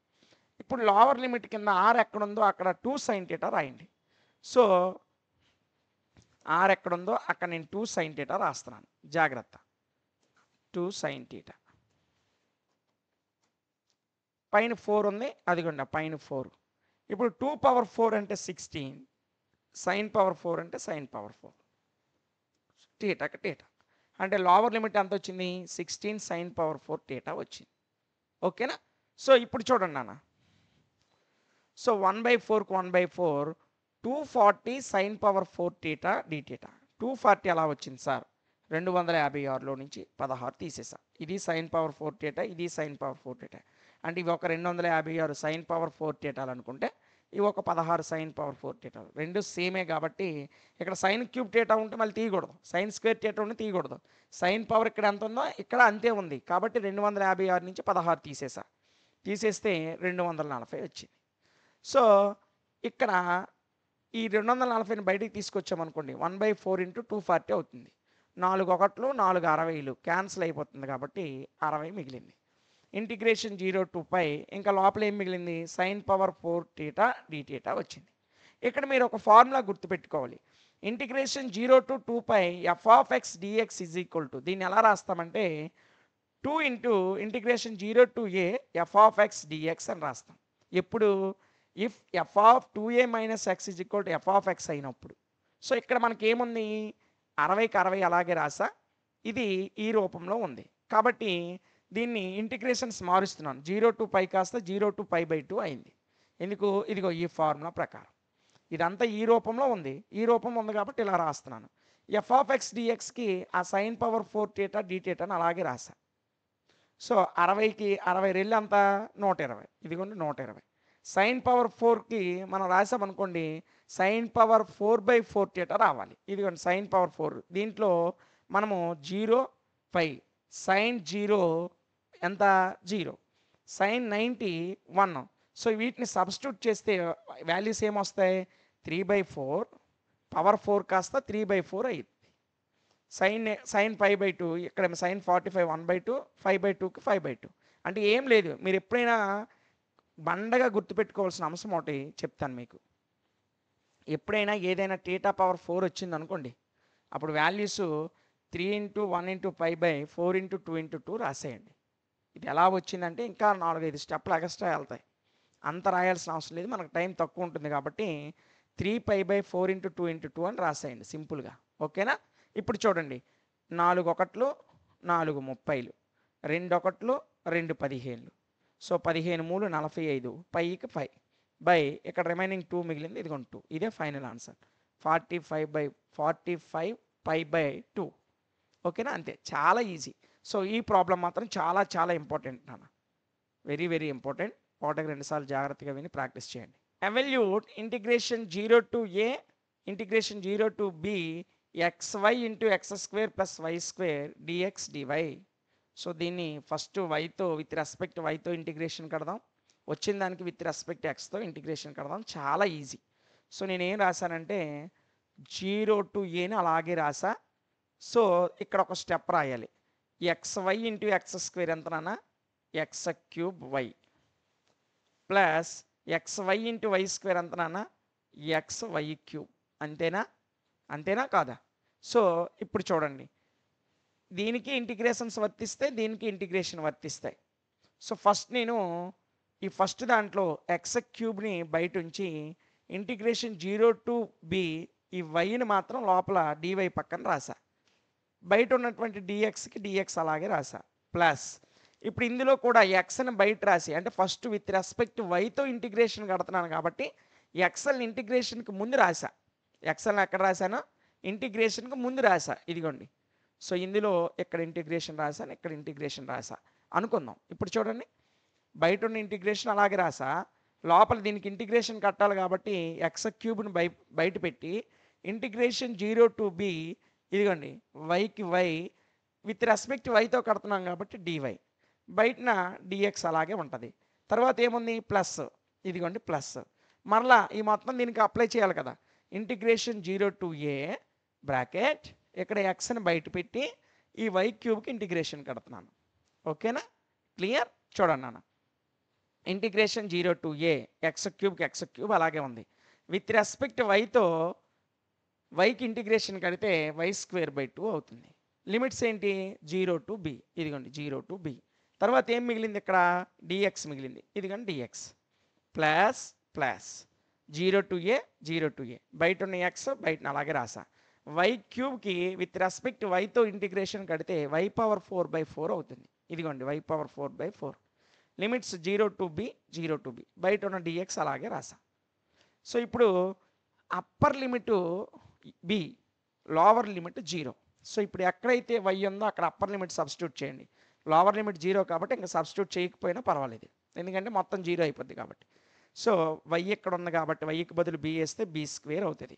ఇప్పుడు లోవర్ లిమిట్ కింద ఆర్ ఎక్కడ ఉందో అక్కడ 2 sin θ రాయండి. సో ఆర్ ఎక్కడ ఉందో అక్కడ నేను 2 sin θ రాస్తున్నాను. జాగ్రత్త, 2 sin θ. పైన 4 ఉంది, అదిగోండి పైన 4. ఇప్పుడు 2 పవర్ 4 అంటే 16, sin పవర్ 4 అంటే sin పవర్ 4, θకి θ. అంటే లోవర్ లిమిట్ ఎంత వచ్చింది 16 sin పవర్ 4 θ వచ్చింది. ఓకేనా? సో ఇప్పుడు చూడండి నాన్న. So 1/4కు 1/4 240 sin power 4 θ dθ. 240 ఎలా వచ్చింది సార్? 256లో నుంచి 16 తీసేసా. ఇది sin పవర్ 4 θ, ఇది sin పవర్ 4 θ. అంటే ఇవి ఒక 256 sin పవర్ 4 θ అనుకుంటే ఇవి ఒక 16 sin పవర్ 4 θ. రెండు సేమే కాబట్టి ఇక్కడ sin క్యూబ్ θ ఉంటే మళ్ళీ తీయకూడదు, sin స్క్వేర్ θ ఉంటే తీయకూడదు. sin పవర్ ఇక్కడ ఎంత ఉందో ఇక్కడ అంతే ఉంది కాబట్టి 256 నుంచి 16 తీసేసా. తీసేస్తే 240 వచ్చింది. సో ఇక్కడ ఈ 240ని బయటికి తీసుకొచ్చామనుకోండి 1/4 × 240 అవుతుంది. 4 1లు 4 60లు క్యాన్సిల్ అయిపోతుంది కాబట్టి 60 మిగిలింది. ఇంటిగ్రేషన్ 0 to π, ఇంకా లోపల ఏం మిగిలింది sin పవర్ 4 θ dθ వచ్చింది. ఇక్కడ మీరు ఒక ఫార్ములా గుర్తుపెట్టుకోవాలి. Integration 0 to 2π f(x) dx is equal to, దీన్ని ఎలా రాస్తామంటే 2 × integration 0 to a f(x) dx అని రాస్తాం. ఎప్పుడు if f(2a - x) is equal to f(x) అయినప్పుడు. సో ఇక్కడ మనకి ఏముంది 60కి 60 అలాగే రాసా, ఇది ఈ రూపంలో ఉంది కాబట్టి దీన్ని ఇంటిగ్రేషన్స్ మారుస్తున్నాను. 0 to π కాస్త 0 to π/2 అయింది. ఎందుకు? ఇదిగో ఈ ఫార్ములా ప్రకారం. ఇదంతా ఈ రూపంలో ఉంది, ఈ రూపంలో ఉంది కాబట్టి ఇలా రాస్తున్నాను. f(x) dxకి ఆ sin పవర్ 4 θ dθ అని అలాగే రాసా. సో 60కి 60 రెళ్ళు అంతా 120, ఇదిగోండి 120. sin పవర్ 4కి మనం రాసామనుకోండి sin పవర్ 4/4 θ రావాలి. ఇదిగోండి sin పవర్ 4. దీంట్లో మనము 0 π, sin 0 ఎంత 0, sin 90 1. సో వీటిని సబ్స్టిట్యూట్ చేస్తే వాల్యూస్ ఏమొస్తాయి 3/4, పవర్ 4 కాస్త 3/4 అయ్యింది. sin π/2, ఇక్కడ sin 45 1/2, 5/2కి 5/2. అంటే ఏం లేదు, మీరు ఎప్పుడైనా బండగా గుర్తుపెట్టుకోవాల్సిన అంశం ఒకటి చెప్తాను మీకు. ఎప్పుడైనా ఏదైనా θ పవర్ 4 వచ్చింది అనుకోండి, అప్పుడు వాల్యూస్ 3 × 1 × π/4 × 2 × 2 రాసేయండి. ఇది ఎలా వచ్చిందంటే ఇంకా 4-5 స్టెప్లు ఎక్స్ట్రా వెళ్తాయి, అంత రాయాల్సిన అవసరం లేదు, మనకు టైం తక్కువ ఉంటుంది కాబట్టి 3π/4 × 2 × 2 అని రాసేయండి సింపుల్గా. ఓకేనా? ఇప్పుడు చూడండి 4 1లు 4 30లు, 2 1లు 2 15లు. సో 15 3 45, πకి 5 బై ఇక్కడ రిమైనింగ్ 2 మిగిలింది, ఇదిగోండి 2. ఇదే ఫైనల్ ఆన్సర్ 45 π/2. ఓకేనా? అంతే, చాలా ఈజీ. సో ఈ ప్రాబ్లం మాత్రం చాలా చాలా ఇంపార్టెంట్ నాన్న, వెరీ వెరీ ఇంపార్టెంట్. ఒకటికి 2 సార్లు జాగ్రత్తగా విని ప్రాక్టీస్ చేయండి. Evaluate integration 0 to a integration 0 to b xy × x² + y² dx dy. So దీన్ని ఫస్ట్ వైతో విత్ రెస్పెక్ట్ వైతో ఇంటిగ్రేషన్ కడదాం, వచ్చిన దానికి విత్ రెస్పెక్ట్ ఎక్స్తో ఇంటిగ్రేషన్ కడదాం. చాలా ఈజీ. సో నేనేం రాశానంటే 0 to aని అలాగే రాసా. సో ఇక్కడ ఒక స్టెప్ రాయాలి. xy × x² ఎంతనా x³ ప్లస్ xy × y² ఎంతనా xy³. అంతేనా? అంతేనా కాదా? సో ఇప్పుడు చూడండి, దీనికి ఇంటిగ్రేషన్స్ వర్తిస్తే దీనికి ఇంటిగ్రేషన్ వర్తిస్తాయి. సో ఫస్ట్ నేను ఈ ఫస్ట్ దాంట్లో x³ బయట ఉంచి ఇంటిగ్రేషన్ 0 to b ఈ వైని మాత్రం లోపల dy పక్కన రాసా, బయట ఉన్నటువంటి dxకి dx అలాగే రాసా. ప్లస్ ఇప్పుడు ఇందులో కూడా xని బయట రాసి, అంటే ఫస్ట్ విత్ రెస్పెక్ట్ వైతో ఇంటిగ్రేషన్ కడుతున్నాను కాబట్టి ఎక్స్ఎల్ ఇంటిగ్రేషన్కి ముందు రాసా. ఎక్స్ఎల్ని ఎక్కడ రాశాను? ఇంటిగ్రేషన్కి ముందు రాసా, ఇదిగోండి. సో ఇందులో ఇక్కడ ఇంటిగ్రేషన్ రాశాను, ఇక్కడ ఇంటిగ్రేషన్ రాసా అనుకుందాం. ఇప్పుడు చూడండి, బయట ఉన్న ఇంటిగ్రేషన్ అలాగే రాసా, లోపల దీనికి ఇంటిగ్రేషన్ కట్టాలి కాబట్టి x³ బయట పెట్టి ఇంటిగ్రేషన్ 0 to b ఇదిగోండి వైకి వై విత్ రెస్పెక్ట్ వైతో కడుతున్నాం కాబట్టి డివై, బయటన డిఎక్స్ అలాగే ఉంటుంది. తర్వాత ఏముంది ప్లస్, ఇదిగోండి ప్లస్. మరలా ఈ మొత్తం దీనికి అప్లై చేయాలి కదా. ఇంటిగ్రేషన్ 0 to a బ్రాకెట్ ఇక్కడ ఎక్స్ని బయట పెట్టి ఈ వై క్యూబ్కి ఇంటిగ్రేషన్ కడుతున్నాను. ఓకేనా, క్లియర్? చూడండి నాన్న, integration 0 to a X cube అలాగే ఉంది. విత్ రెస్పెక్ట్ వైతో వైకి ఇంటిగ్రేషన్ కడితే y²/2 అవుతుంది. లిమిట్స్ ఏంటి 0 to b, ఇదిగోండి 0 to b. తర్వాత ఏం మిగిలింది ఇక్కడ డిఎక్స్ మిగిలింది, ఇదిగోండి dx plus plus 0 to a బయట ఉన్న ఎక్స్ బయటన అలాగే రాసా. వై క్యూబ్కి విత్ రెస్పెక్ట్ వైతో ఇంటిగ్రేషన్ కడితే y⁴/4 అవుతుంది. ఇదిగోండి y⁴/4. లిమిట్స్ 0 to b బయట ఉన్న డిఎక్స్ అలాగే రాసా. సో ఇప్పుడు upper limit b, lower limit 0. So ఇప్పుడు ఎక్కడైతే y ఉందో అక్కడ అప్పర్ లిమిట్ సబ్స్టిట్యూట్ చేయండి. లోవర్ లిమిట్ 0 కాబట్టి ఇంకా సబ్స్టిట్యూట్ చేయకపోయినా పర్వాలేదు, ఎందుకంటే మొత్తం 0 అయిపోద్ది కాబట్టి. సో y ఇక్కడ ఉంది కాబట్టి వైకి బదులు b వేస్తే b² అవుతుంది.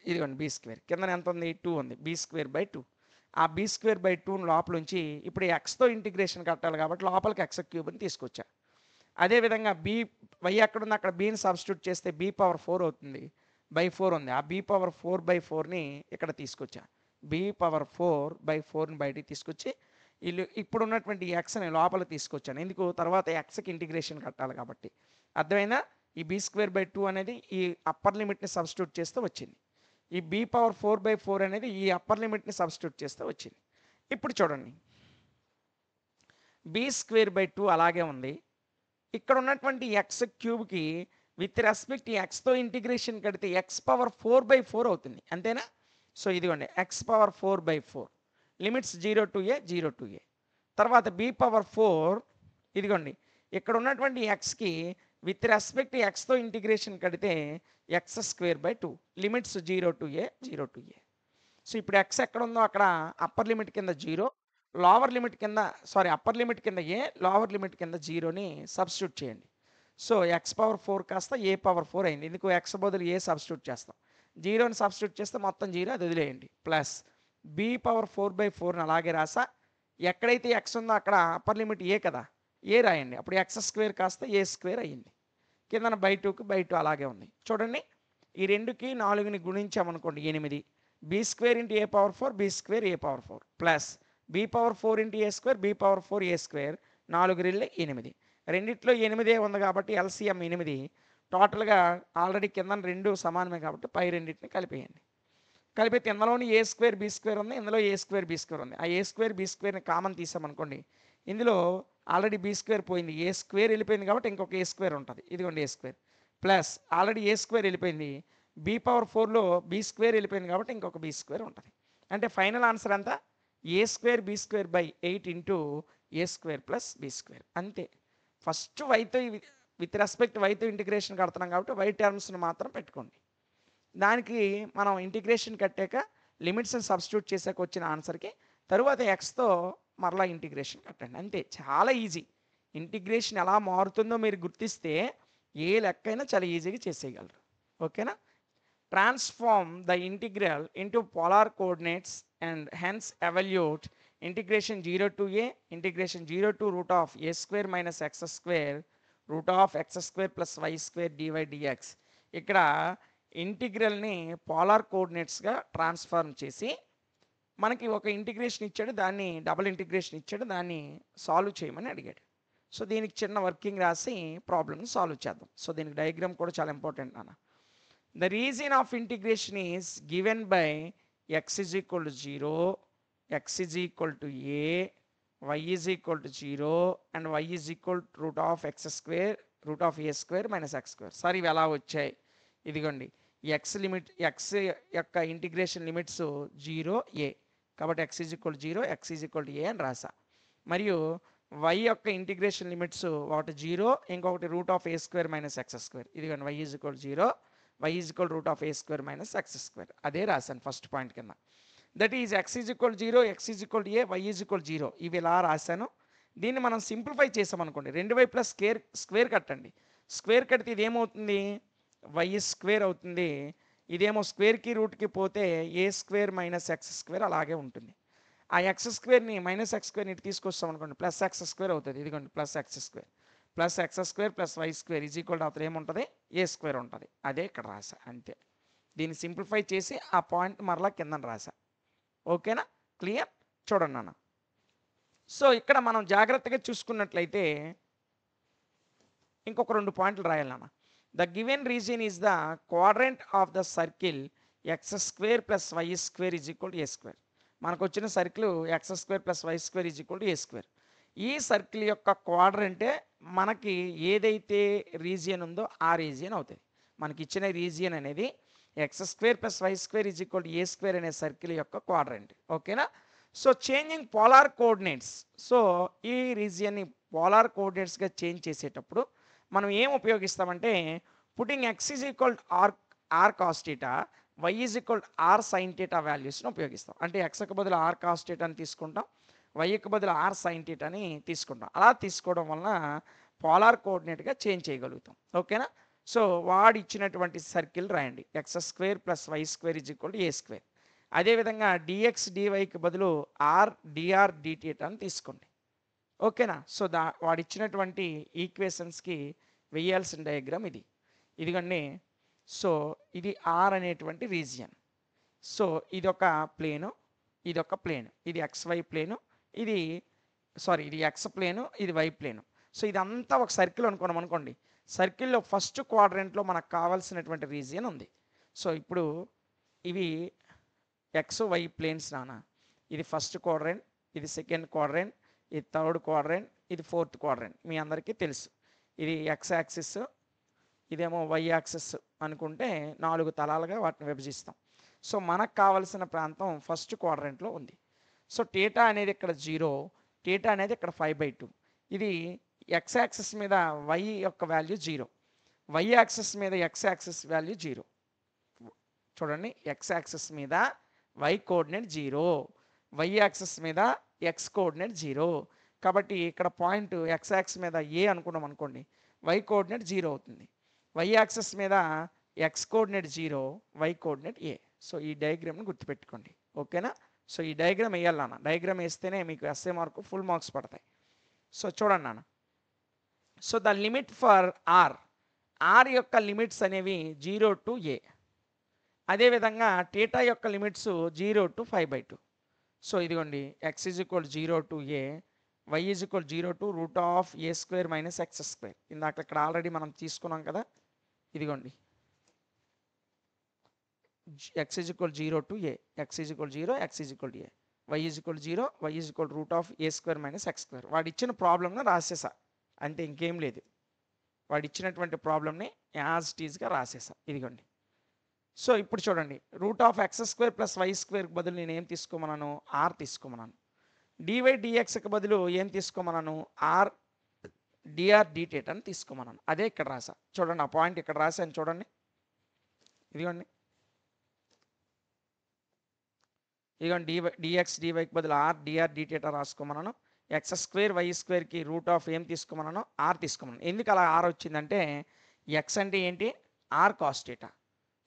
ఇదిగోండి b², కింద ఎంత ఉంది 2 ఉంది, b²/2. ఆ b²/2 లోపల నుంచి ఇప్పుడు ఎక్స్తో ఇంటిగ్రేషన్ కట్టాలి కాబట్టి లోపలికి x³ తీసుకొచ్చా. అదేవిధంగా వై ఎక్కడ ఉంది అక్కడ బీని సబ్స్టిట్యూట్ చేస్తే b⁴ అవుతుంది, /4 ఉంది. ఆ b⁴/4ని ఇక్కడ తీసుకొచ్చా, b⁴/4ని బయటికి తీసుకొచ్చి ఇప్పుడు ఉన్నటువంటి ఎక్స్ని లోపల తీసుకొచ్చాను. ఎందుకు, తర్వాత ఎక్స్కి ఇంటిగ్రేషన్ కట్టాలి కాబట్టి. అర్థమైనా? ఈ b²/2 అనేది ఈ అప్పర్ లిమిట్ని సబ్స్టిట్యూట్ చేస్తే వచ్చింది. ఈ b⁴/4 అనేది ఈ అప్పర్ లిమిట్ని సబ్స్టిట్యూట్ చేస్తే వచ్చింది. ఇప్పుడు చూడండి, b²/2 అలాగే ఉంది. ఇక్కడ ఉన్నటువంటి x³ విత్ రెస్పెక్ట్ ఎక్స్తో ఇంటిగ్రేషన్ కడితే x⁴/4 అవుతుంది, అంతేనా? సో ఇదిగోండి x⁴/4. Limits 0 to a. తర్వాత b⁴, ఇదిగోండి ఇక్కడ ఉన్నటువంటి ఎక్స్కి విత్ రెస్పెక్ట్ ఎక్స్తో ఇంటిగ్రేషన్ కడితే x²/2. Limits 0 to a. So ఇప్పుడు ఎక్స్ ఎక్కడ ఉందో అక్కడ అప్పర్ లిమిట్ కింద 0, లోవర్ లిమిట్ కింద అప్పర్ లిమిట్ కింద a, లోవర్ లిమిట్ కింద 0ని సబ్స్టిట్యూట్ చేయండి. సో x⁴ కాస్త a⁴ అయింది. ఎందుకు, ఎక్స్ బదులు a సబ్స్టిట్యూట్ చేస్తాం. 0ని సబ్స్టిట్యూట్ చేస్తే మొత్తం 0, అది వదిలేయండి. ప్లస్ b⁴/4ని అలాగే రాసా. ఎక్కడైతే ఎక్స్ ఉందో అక్కడ అప్పర్ లిమిట్ a కదా, a రాయండి. అప్పుడు x² కాస్త a² అయ్యింది. కిందన /2 అలాగే ఉంది. చూడండి, ఈ 2కి 4ని గుణించామనుకోండి 8. b² × a⁴, b² a⁴ plus b⁴ × a², b⁴ a², 4 8. రెండిట్లో 8 ఉంది కాబట్టి LCM 8. టోటల్గా ఆల్రెడీ కింద 2 సమానమే కాబట్టి పై రెండింటిని కలిపేయండి. కలిపితే ఇందులోని a² b² ఉంది, ఇందులో a² b² ఉంది. ఆ a² b²ని కామన్ తీసామనుకోండి, ఇందులో ఆల్రెడీ b² పోయింది, a² వెళ్ళిపోయింది కాబట్టి ఇంకొక a² ఉంటుంది. ఇదిగోండి a² ప్లస్ ఆల్రెడీ a² వెళ్ళిపోయింది, b⁴లో b² వెళ్ళిపోయింది కాబట్టి ఇంకొక b² ఉంటుంది. అంటే ఫైనల్ ఆన్సర్ అంతా a² b²/8 × a² + b². అంతే. ఫస్ట్ వైతో విత్ రెస్పెక్ట్ వైతో ఇంటిగ్రేషన్ కడుతున్నాం కాబట్టి వై టర్మ్స్ని మాత్రం పెట్టుకోండి. దానికి మనం ఇంటిగ్రేషన్ కట్టాక లిమిట్స్ని సబ్స్టిట్యూట్ చేసాక వచ్చిన ఆన్సర్కి తరువాత ఎక్స్తో మరలా ఇంటిగ్రేషన్ కట్టండి. అంతే, చాలా ఈజీ. ఇంటిగ్రేషన్ ఎలా మారుతుందో మీరు గుర్తిస్తే ఏ లెక్కైనా చాలా ఈజీగా చేసేయగలరు. ఓకేనా? Transform the integral into polar coordinates and hence evaluate integration 0 to a, integration 0 to √a² - x² √x² + y² dy dx. ఇక్కడ ఇంటిగ్రల్ని పోలార్ కోఆర్డినేట్స్గా ట్రాన్స్ఫార్మ్ చేసి మనకి ఒక ఇంటిగ్రేషన్ ఇచ్చాడు, దాన్ని డబుల్ ఇంటిగ్రేషన్ ఇచ్చాడు, దాన్ని సాల్వ్ చేయమని అడిగాడు. సో దీనికి చిన్న వర్కింగ్ రాసి ప్రాబ్లమ్ని సాల్వ్ చేద్దాం. సో దీనికి డయాగ్రామ్ కూడా చాలా ఇంపార్టెంట్ నాన్న. The reason of integration is given by x = 0, x = a, y = 0 and y = √x² √a² - x². Sir ఇవి ఎలా వచ్చాయి? ఇదిగోండి, ఎక్స్ యొక్క ఇంటిగ్రేషన్ లిమిట్స్ 0 a కాబట్టి x = 0, x = a అని రాసా. మరియు y యొక్క ఇంటిగ్రేషన్ లిమిట్స్ ఒకటి 0, ఇంకొకటి √a² - x². ఇదిగోండి y = 0, y = √a² - x². అదే రాశాను ఫస్ట్ పాయింట్ కింద. That is x = 0, x = a, y = 0. ఇవి ఇలా రాశాను. దీన్ని మనం సింప్లిఫై చేసామనుకోండి, రెండు వైపులా స్క్వేర్ కట్టండి. స్క్వేర్ కడితే ఇది ఏమవుతుంది, y² అవుతుంది. ఇదేమో స్క్వేర్కి రూట్కి పోతే a square minus x square అలాగే ఉంటుంది. ఆ ఎక్స్ స్క్వేర్ని మైనస్ ఎక్స్ స్క్వేర్ని ఇటు తీసుకొస్తాం అనుకోండి, ప్లస్ ఎక్స్ స్క్వేర్ అవుతుంది. ఇదిగోండి plus x square plus y square is equal to అవుతుంది ఏముంటుంది, ఏ స్క్వేర్ ఉంటుంది. అదే ఇక్కడ రాసా అంతే. దీన్ని సింప్లిఫై చేసి ఆ పాయింట్ మరలా కింద రాసా. ఓకేనా, క్లియర్? చూడండి అన్న. సో ఇక్కడ మనం జాగ్రత్తగా చూసుకున్నట్లయితే ఇంకొక 2 పాయింట్లు రాయాలన్న. The given region is the quadrant of the circle x square plus y square is equal to a square. మనకు వచ్చిన circle x square plus y square is equal to a square. ఈ సర్కిల్ యొక్క క్వాడ్రంటే మనకి ఏదైతే region ఉందో ఆ region అవుతుంది. మనకి ఇచ్చిన రీజియన్ అనేది x square plus y square is equal to a square అనే సర్కిల్ యొక్క క్వాడ్రంట్. ఓకేనా? So changing polar coordinates. So ఈ రీజియన్ని పోలార్ కోఆర్డినేట్స్గా చేంజ్ చేసేటప్పుడు మనం ఏం ఉపయోగిస్తామంటే putting x is equal r cos theta, y is equal r sine theta వాల్యూస్ని ఉపయోగిస్తాం. అంటే ఎక్స్కి బదులు ఆర్ కాస్ థీటాని తీసుకుంటాం, వైకి బదులు ఆర్ సైన్ థీటాని తీసుకుంటాం. అలా తీసుకోవడం వలన పోలార్ కోఆర్డినేట్గా చేంజ్ చేయగలుగుతాం. ఓకేనా? సో వాడు ఇచ్చినటువంటి సర్కిల్ రాయండి, x square plus y square is equal to a square. అదేవిధంగా డిఎక్స్ డివైకి బదులు ఆర్ డిఆర్ డిథీటాని తీసుకోండి. ఓకేనా? సో వాడు ఇచ్చినటువంటి ఈక్వేషన్స్కి వేయాల్సిన డయాగ్రామ్ ఇది. ఇదిగండి. సో ఇది ఆర్ అనేటువంటి రీజియన్. సో ఇదొక ప్లేను, ఇదొక ప్లేను, ఇది XY ప్లేను, ఇది ఎక్స్ ప్లేను, ఇది వై ప్లేను. సో ఇదంతా ఒక సర్కిల్ అనుకున్నాం అనుకోండి. సర్కిల్లో ఫస్ట్ క్వాడ్రెంట్లో మనకు కావాల్సినటువంటి రీజియన్ ఉంది. సో ఇప్పుడు ఇవి XY ప్లేన్స్ నానా. ఇది ఫస్ట్ క్వాడ్రెంట్, ఇది సెకండ్ క్వాడ్రెంట్, ఇది థర్డ్ క్వాడ్రెంట్, ఇది ఫోర్త్ క్వాడ్రెంట్. మీ అందరికీ తెలుసు. ఇది ఎక్స్ యాక్సిస్, ఇదేమో వై యాక్సిస్ అనుకుంటే 4 తలాలుగా వాటిని విభజిస్తాం. సో మనకు కావలసిన ప్రాంతం ఫస్ట్ క్వాడ్రెంట్లో ఉంది. సో టీటా అనేది ఇక్కడ 0, టీటా అనేది ఇక్కడ 5/2. ఇది ఎక్స్ యాక్సిస్ మీద వై యొక్క వాల్యూ 0, వై యాక్సిస్ మీద ఎక్స్ యాక్సిస్ వాల్యూ 0. చూడండి, ఎక్స్ యాక్సిస్ మీద వై కోఆర్డినేట్ 0, వై యాక్సిస్ మీద ఎక్స్ కోఆర్డినేట్ 0. కాబట్టి ఇక్కడ పాయింట్ ఎక్స్ యాక్సిస్ మీద ఏ అనుకున్నాం అనుకోండి, వై కోఆర్డినేట్ 0 అవుతుంది. వై యాక్సిస్ మీద x coordinate 0, y coordinate a. So ఈ డయాగ్రామ్ని గుర్తుపెట్టుకోండి. ఓకేనా? సో ఈ డయాగ్రామ్ వేయాలి నాన్న. డయాగ్రామ్ వేస్తేనే మీకు ఎస్ఏ మార్కు ఫుల్ మార్క్స్ పడతాయి. సో చూడండి నాన్న. So the limit for r యొక్క లిమిట్స్ అనేవి 0 to a. అదేవిధంగా టీటా యొక్క లిమిట్స్ 0 to 5/2. సో ఇదిగోండి, x is equal 0 to a, y is equal 0 to root of a square minus x square. ఇందాక ఇక్కడ ఆల్రెడీ మనం తీసుకున్నాం కదా. ఇదిగోండి, x is equal 0 to a, x is equal 0, x is equal a, y is equal 0, y is equal root of a square minus x square. వాడు ఇచ్చిన ప్రాబ్లమ్ను రాసేసా, అంతే, ఇంకేం లేదు. వాడు ఇచ్చినటువంటి ప్రాబ్లమ్ని యాజ్ ఇట్ ఈజ్గా రాసేసా. ఇదిగోండి. సో ఇప్పుడు చూడండి, root of x square plus y స్క్వేర్కి బదులు నేను ఏం తీసుకోమన్నాను, ఆర్ తీసుకోమన్నాను. డివై డిఎక్స్కి బదులు ఏం తీసుకోమన్నాను, ఆర్ డిఆర్ డిథీటా అని తీసుకోమన్నాను. అదే ఇక్కడ రాసా. చూడండి, ఆ పాయింట్ ఇక్కడ రాశాను చూడండి. ఇదిగోండి, డిఎక్స్ డివైకి బదులు ఆర్ డిఆర్ డిథీటా రాసుకోమన్నాను. ఎక్స్ స్క్వేర్ వై స్క్వేర్కి రూట్ ఆఫ్ ఏం తీసుకోమన్నాను, ఆర్ తీసుకోమన్నాను. ఎందుకు అలా ఆర్ వచ్చిందంటే ఎక్స్ అంటే ఏంటి, r cos theta.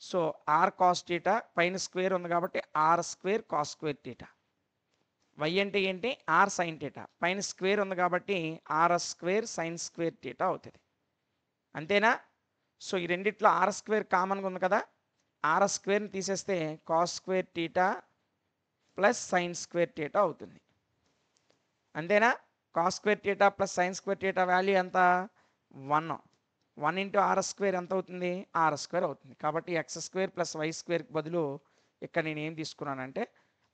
So r cos theta పైన స్క్వేర్ ఉంది కాబట్టి r square cos square theta. Y అంటే ఏంటి, ఆర్ సైన్ థీటా, పైన స్క్వేర్ ఉంది కాబట్టి r square sine square theta అవుతుంది. అంతేనా? సో ఈ రెండిట్లో ఆర్ స్క్వేర్ కామన్గా ఉంది కదా, ఆర్ స్క్వేర్ని తీసేస్తే cos square theta plus sine square theta అవుతుంది. అంతేనా? Cos square theta plus sine square theta value ఎంత, 1 ఇంటూ ఆర్ స్క్వేర్ ఎంత అవుతుంది, ఆర్ స్క్వేర్ అవుతుంది. కాబట్టి ఎక్స్ స్క్వేర్ ప్లస్ వై స్క్వేర్కి బదులు ఇక్కడ నేను ఏం తీసుకున్నానంటే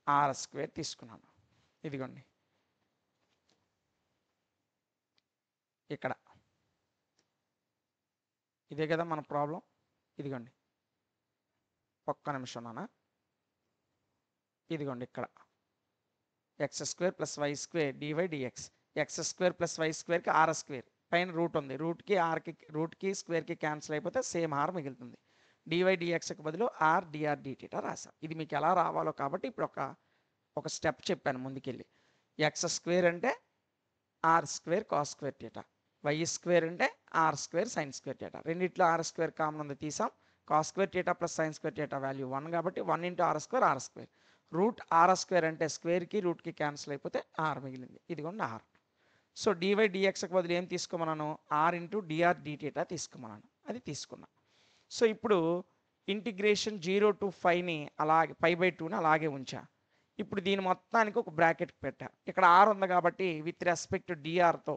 ఆర్ స్క్వేర్ తీసుకున్నాను. ఇదిగోండి, ఇక్కడ ఇదే కదా మన ప్రాబ్లం. ఇదిగోండి, ఒక్క నిమిషం నాన్న. ఇదిగోండి, ఇక్కడ x square plus y square dy dx, x square plus y స్క్వేర్కి ఆర్ స్క్వేర్, పైన రూట్ ఉంది, రూట్కి స్క్వేర్కి క్యాన్సిల్ అయిపోతే సేమ్ ఆర్ మిగులుతుంది. డివై డిఎక్స్కి బదులు ఆర్ డిఆర్ డిథీటా రాసా. ఇది మీకు ఎలా రావాలో కాబట్టి ఇప్పుడు ఒక స్టెప్ చెప్పాను ముందుకెళ్ళి. ఎక్స్ స్క్వేర్ అంటే r square cos square theta, y square అంటే r square sine square theta. రెండిట్లో ఆర్ స్క్వేర్ కామన్ ఉంది తీసాం, cos square theta plus sine square theta value 1 కాబట్టి 1 into r square r square. Root r square అంటే స్క్వేర్కి రూట్కి cancel అయిపోతే are మిగిలింది. ఇదిగోండి ఆర్. సో డివై డిఎక్స్కి బదులు ఏం తీసుకోమన్నాను, ఆర్ ఇంటూ డిఆర్ డిటీటా తీసుకోమన్నాను, అది తీసుకున్నా. సో ఇప్పుడు ఇంటిగ్రేషన్ 0 to 5ని అలాగే 5/2ని అలాగే ఉంచా. ఇప్పుడు దీని మొత్తానికి ఒక బ్రాకెట్ పెట్టా. ఇక్కడ ఆర్ ఉంది కాబట్టి విత్ రెస్పెక్ట్ డిఆర్తో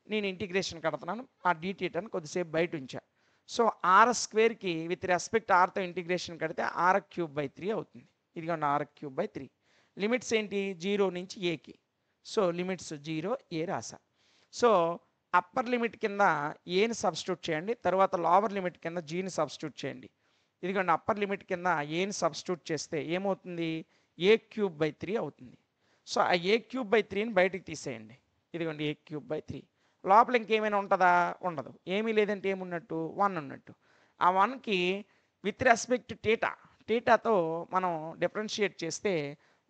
నేను ఇంటిగ్రేషన్ కడుతున్నాను. ఆ డిటీటాను కొద్దిసేపు బయట ఉంచా. సో ఆర్ స్క్వేర్కి విత్ రెస్పెక్ట్ ఆర్తో ఇంటిగ్రేషన్ కడితే r³/3 అవుతుంది. ఇదిగోండి r³/3. లిమిట్స్ ఏంటి, 0 నుంచి ఏకి. సో లిమిట్స్ 0 ఏ రాసా. సో అప్పర్ లిమిట్ కింద ఏని సబ్స్టిట్యూట్ చేయండి, తర్వాత లోవర్ లిమిట్ కింద జీని సబ్స్టిట్యూట్ చేయండి. ఇదిగోండి అప్పర్ లిమిట్ కింద ఏని సబ్స్టిట్యూట్ చేస్తే ఏమవుతుంది, a³/3 అవుతుంది. సో ఆ a³/3ని బయటికి తీసేయండి. ఇదిగోండి a³/3. లోపల ఇంకేమైనా ఉంటుందా, ఉండదు. ఏమీ లేదంటే ఏమున్నట్టు, 1 ఉన్నట్టు. ఆ 1కి విత్ రెస్పెక్ట్ టీటాతో మనం డిఫరెన్షియేట్ చేస్తే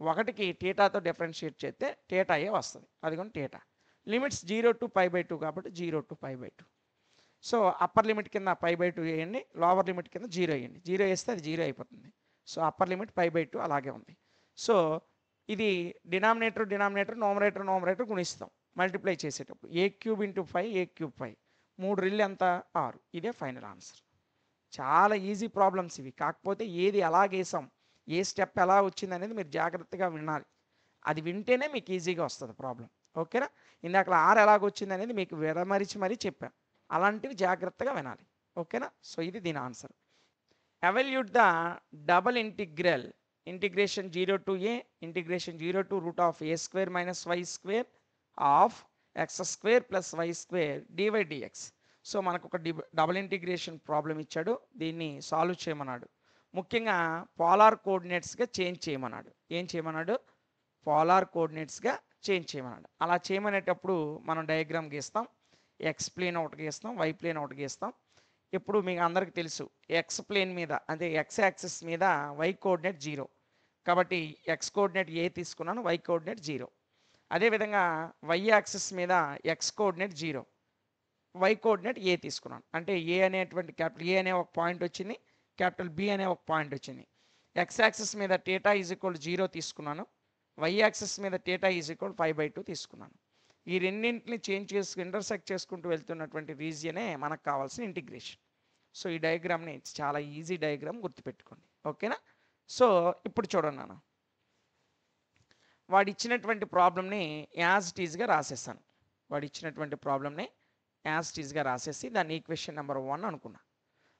1కి టీటాతో డిఫరెన్షియేట్ చేస్తే టీటాయే వస్తుంది. అదిగోండి టీటా. లిమిట్స్ 0 to π/2 కాబట్టి 0 to π/2. సో అప్పర్ లిమిట్ కింద π/2 వేయండి, లోవర్ లిమిట్ కింద 0 వేయండి. 0 వేస్తే అది 0 అయిపోతుంది. సో అప్పర్ లిమిట్ π/2 అలాగే ఉంది. సో ఇది డినామినేటర్ నోమరేటర్ గుణిస్తాం మల్టిప్లై చేసేటప్పుడు. a³ ఇంటూ 5 a³/5 3 రెళ్ళు ఎంత 6. ఇదే ఫైనల్ ఆన్సర్. చాలా ఈజీ ప్రాబ్లమ్స్ ఇవి. కాకపోతే ఏది ఎలాగేసాం, ఏ స్టెప్ ఎలా వచ్చింది అనేది మీరు జాగ్రత్తగా వినాలి. అది వింటేనే మీకు ఈజీగా వస్తుంది ప్రాబ్లం. ఓకేనా. ఇందాక ఆర్ ఎలాగొచ్చింది అనేది మీకు విడమరిచి మరీ చెప్పాను. అలాంటివి జాగ్రత్తగా వినాలి. ఓకేనా. సో ఇది దీని answer. Evaluate the double integration 0 to a integration 0 to √a² - y² of x² + y² dy/dx. So మనకు ఒక డబుల్ ఇంటిగ్రేషన్ ప్రాబ్లం ఇచ్చాడు, దీన్ని సాల్వ్ చేయమన్నాడు. ముఖ్యంగా పోలార్ కోఆర్డినేట్స్గా చేంజ్ చేయమన్నాడు. ఏం చేయమన్నాడు, పోలార్ కోఆర్డినేట్స్గా చేంజ్ చేయమన్నాడు. అలా చేయమనేటప్పుడు మనం డయాగ్రామ్ గీస్తాం. ఎక్స్ ప్లేన్ ఒకటి గీస్తాం, వై ప్లేన్ ఒకటి గీస్తాం. ఇప్పుడు మీకు అందరికీ తెలుసు, ఎక్స్ ప్లేన్ మీద అంటే ఎక్స్ యాక్సిస్ మీద వై కోఆర్డినేట్ 0 కాబట్టి ఎక్స్ కోఆర్డినేట్ ఏ తీసుకున్నాను, వై కోఆర్డినేట్ 0. అదేవిధంగా వై యాక్సిస్ మీద x coordinate 0, y coordinate a తీసుకున్నాను. అంటే ఏ అనేటువంటి క్యాపిటల్ ఏ అనే ఒక పాయింట్ వచ్చింది, క్యాపిటల్ బి అనే ఒక పాయింట్ వచ్చింది. ఎక్స్ యాక్సిస్ మీద టీటా = 0 తీసుకున్నాను, వై యాక్సిస్ మీద టీటా = 5/2 తీసుకున్నాను. ఈ రెండింటిని ఇంటర్సెక్ట్ చేసుకుంటూ వెళ్తున్నటువంటి రీజియనే మనకు కావాల్సిన ఇంటిగ్రేషన్. సో ఈ డయాగ్రామ్ని చాలా ఈజీ డయాగ్రామ్ గుర్తుపెట్టుకోండి. ఓకేనా. సో ఇప్పుడు చూడండి నాన్న, వాడు ఇచ్చినటువంటి ప్రాబ్లమ్ని యాజ్ ఇట్ ఈజ్గా రాసేసాను. రాసేసి దాన్ని ఈక్వేషన్ నెంబర్ 1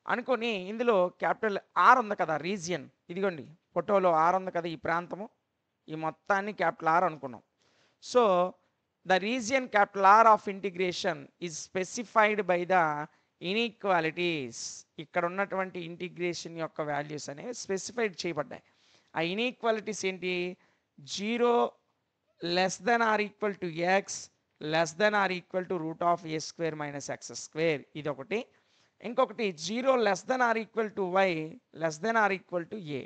అనుకొని ఇందులో క్యాపిటల్ ఆర్ ఉంది కదా, రీజియన్ ఇదిగోండి ఫోటోలో ఆర్ ఉంది కదా, ఈ ప్రాంతము ఈ మొత్తాన్ని క్యాపిటల్ ఆర్ అనుకున్నాం. So the region capital r of integration is specified by the inequalities. ఇక్కడ ఉన్నటువంటి ఇంటిగ్రేషన్ యొక్క వాల్యూస్ అనేవి స్పెసిఫైడ్ చేయబడ్డాయి. ఆ ఇన్ఈక్వాలిటీస్ ఏంటి, 0 less than or equal to x less than or equal to √a² - x². ఇది ఒకటి. ఇంకొకటి 0 less than or equal to y less than or equal to a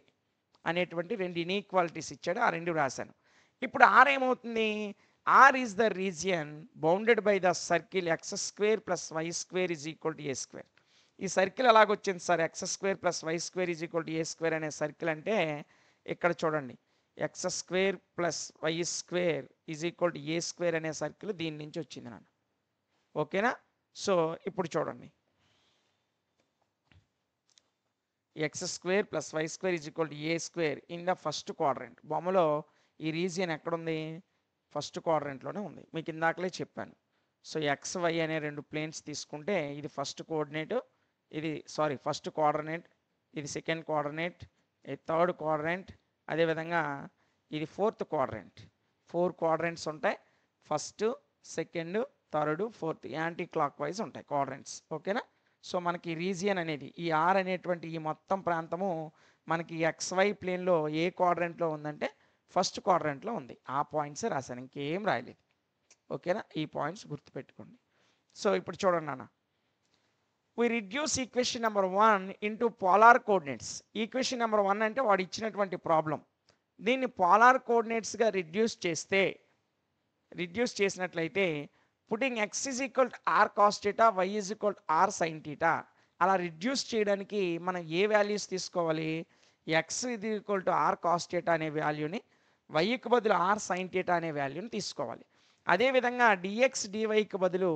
అనేటువంటి 2 ఇన్ఈక్వాలిటీస్ ఇచ్చాడు. ఆ 2 రాశాను. ఇప్పుడు ఆర్ ఏమవుతుంది, r is the region bounded by the circle x² + y² = a². ఈ circle ఎలాగొచ్చింది sir, x² + y² = a² అనే సర్కిల్ అంటే ఇక్కడ చూడండి, x² + y² = a² అనే సర్కిల్ దీని నుంచి వచ్చింది నాన్న. ఓకేనా. సో ఇప్పుడు చూడండి, x² + y² = a² in the first quadrant. బొమ్మలో ఈ రీజియన్ ఎక్కడుంది, ఫస్ట్ క్వాడ్రంట్లోనే ఉంది. మీకు ఇందాకలే చెప్పాను. సో ఎక్స్ వై అనే 2 ప్లేన్స్ తీసుకుంటే ఇది ఫస్ట్ కోఆర్డినేట్, ఫస్ట్ క్వాడ్రనేట్, ఇది సెకండ్ క్వాడ్రనేట్, ఇది థర్డ్ క్వాడ్రంట్, అదేవిధంగా ఇది ఫోర్త్ క్వాడ్రంట్. 4 క్వాడ్రంట్స్ ఉంటాయి. First, second, third, fourth anti clock wise ఉంటాయి క్వాడ్రంట్స్. ఓకేనా. సో మనకి రీజియన్ అనేది ఈ ఆర్ అనేటువంటి ఈ మొత్తం ప్రాంతము మనకి XY ప్లేన్లో ఏ క్వాడ్రంట్లో ఉందంటే ఫస్ట్ క్వాడ్రంట్లో ఉంది. ఆ పాయింట్స్ రాశాను, ఇంకేం రాయలేదు. ఓకేనా. ఈ పాయింట్స్ గుర్తుపెట్టుకోండి. సో ఇప్పుడు చూడండి నాన్న, we reduce equation number 1 into polar coordinates. Equation number 1 అంటే వాడు ఇచ్చినటువంటి ప్రాబ్లం. దీన్ని పోలార్ కోఆర్డినేట్స్గా రిడ్యూస్ చేసినట్లయితే putting x = r cos θ, y = r sin θ, అలా రిడ్యూస్ చేయడానికి మనం ఏ వాల్యూస్ తీసుకోవాలి? ఎక్స్ ఇది equal to r cos theta అనే వాల్యూని, వైకి బదులు ఆర్ సైన్ థీటా అనే వాల్యూని తీసుకోవాలి. అదేవిధంగా డిఎక్స్ డివైకి బదులు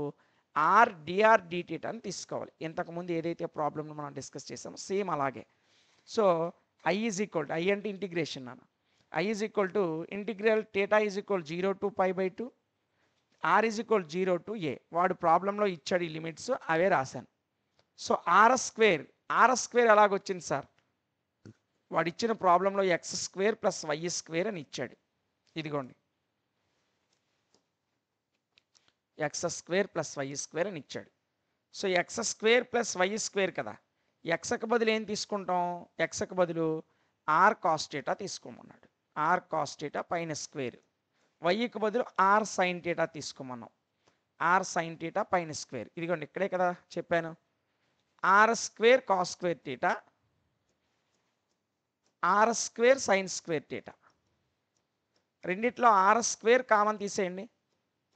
ఆర్ డిఆర్ డిథీటా అని తీసుకోవాలి. ఇంతకుముందు ఏదైతే ప్రాబ్లమ్ను మనం డిస్కస్ చేసామో సేమ్ అలాగే. So I is equal to, I అంటే ఇంటిగ్రేషన్ అన్న, I is equal to integral theta is equal 0 to π/2, r is equal 0 to a. వాడు ప్రాబ్లంలో ఇచ్చాడు ఈ లిమిట్స్, అవే రాశాను. సో ఆర్ స్క్వేర్ ఎలాగొచ్చింది సార్? వాడు ఇచ్చిన ప్రాబ్లంలో x square plus y square అని ఇచ్చాడు. ఇదిగోండి, x square plus y square అని ఇచ్చాడు. So x square plus y square కదా, ఎక్స్కి బదులు ఏం తీసుకుంటాం? ఎక్స్కి బదులు ఆర్ కాస్ థీటా తీసుకోమన్నాడు. ఆర్ కాస్ థీటా పైన స్క్వేర్. వైకి బదులు ఆర్ సైన్ థీటా తీసుకోమన్నాం. ఆర్ సైన్ థీటా పైన స్క్వేర్. ఇదిగోండి ఇక్కడే కదా చెప్పాను, r square cos square theta, are square sine square theta. రెండిట్లో ఆర్ స్క్వేర్ కామన్ తీసేయండి.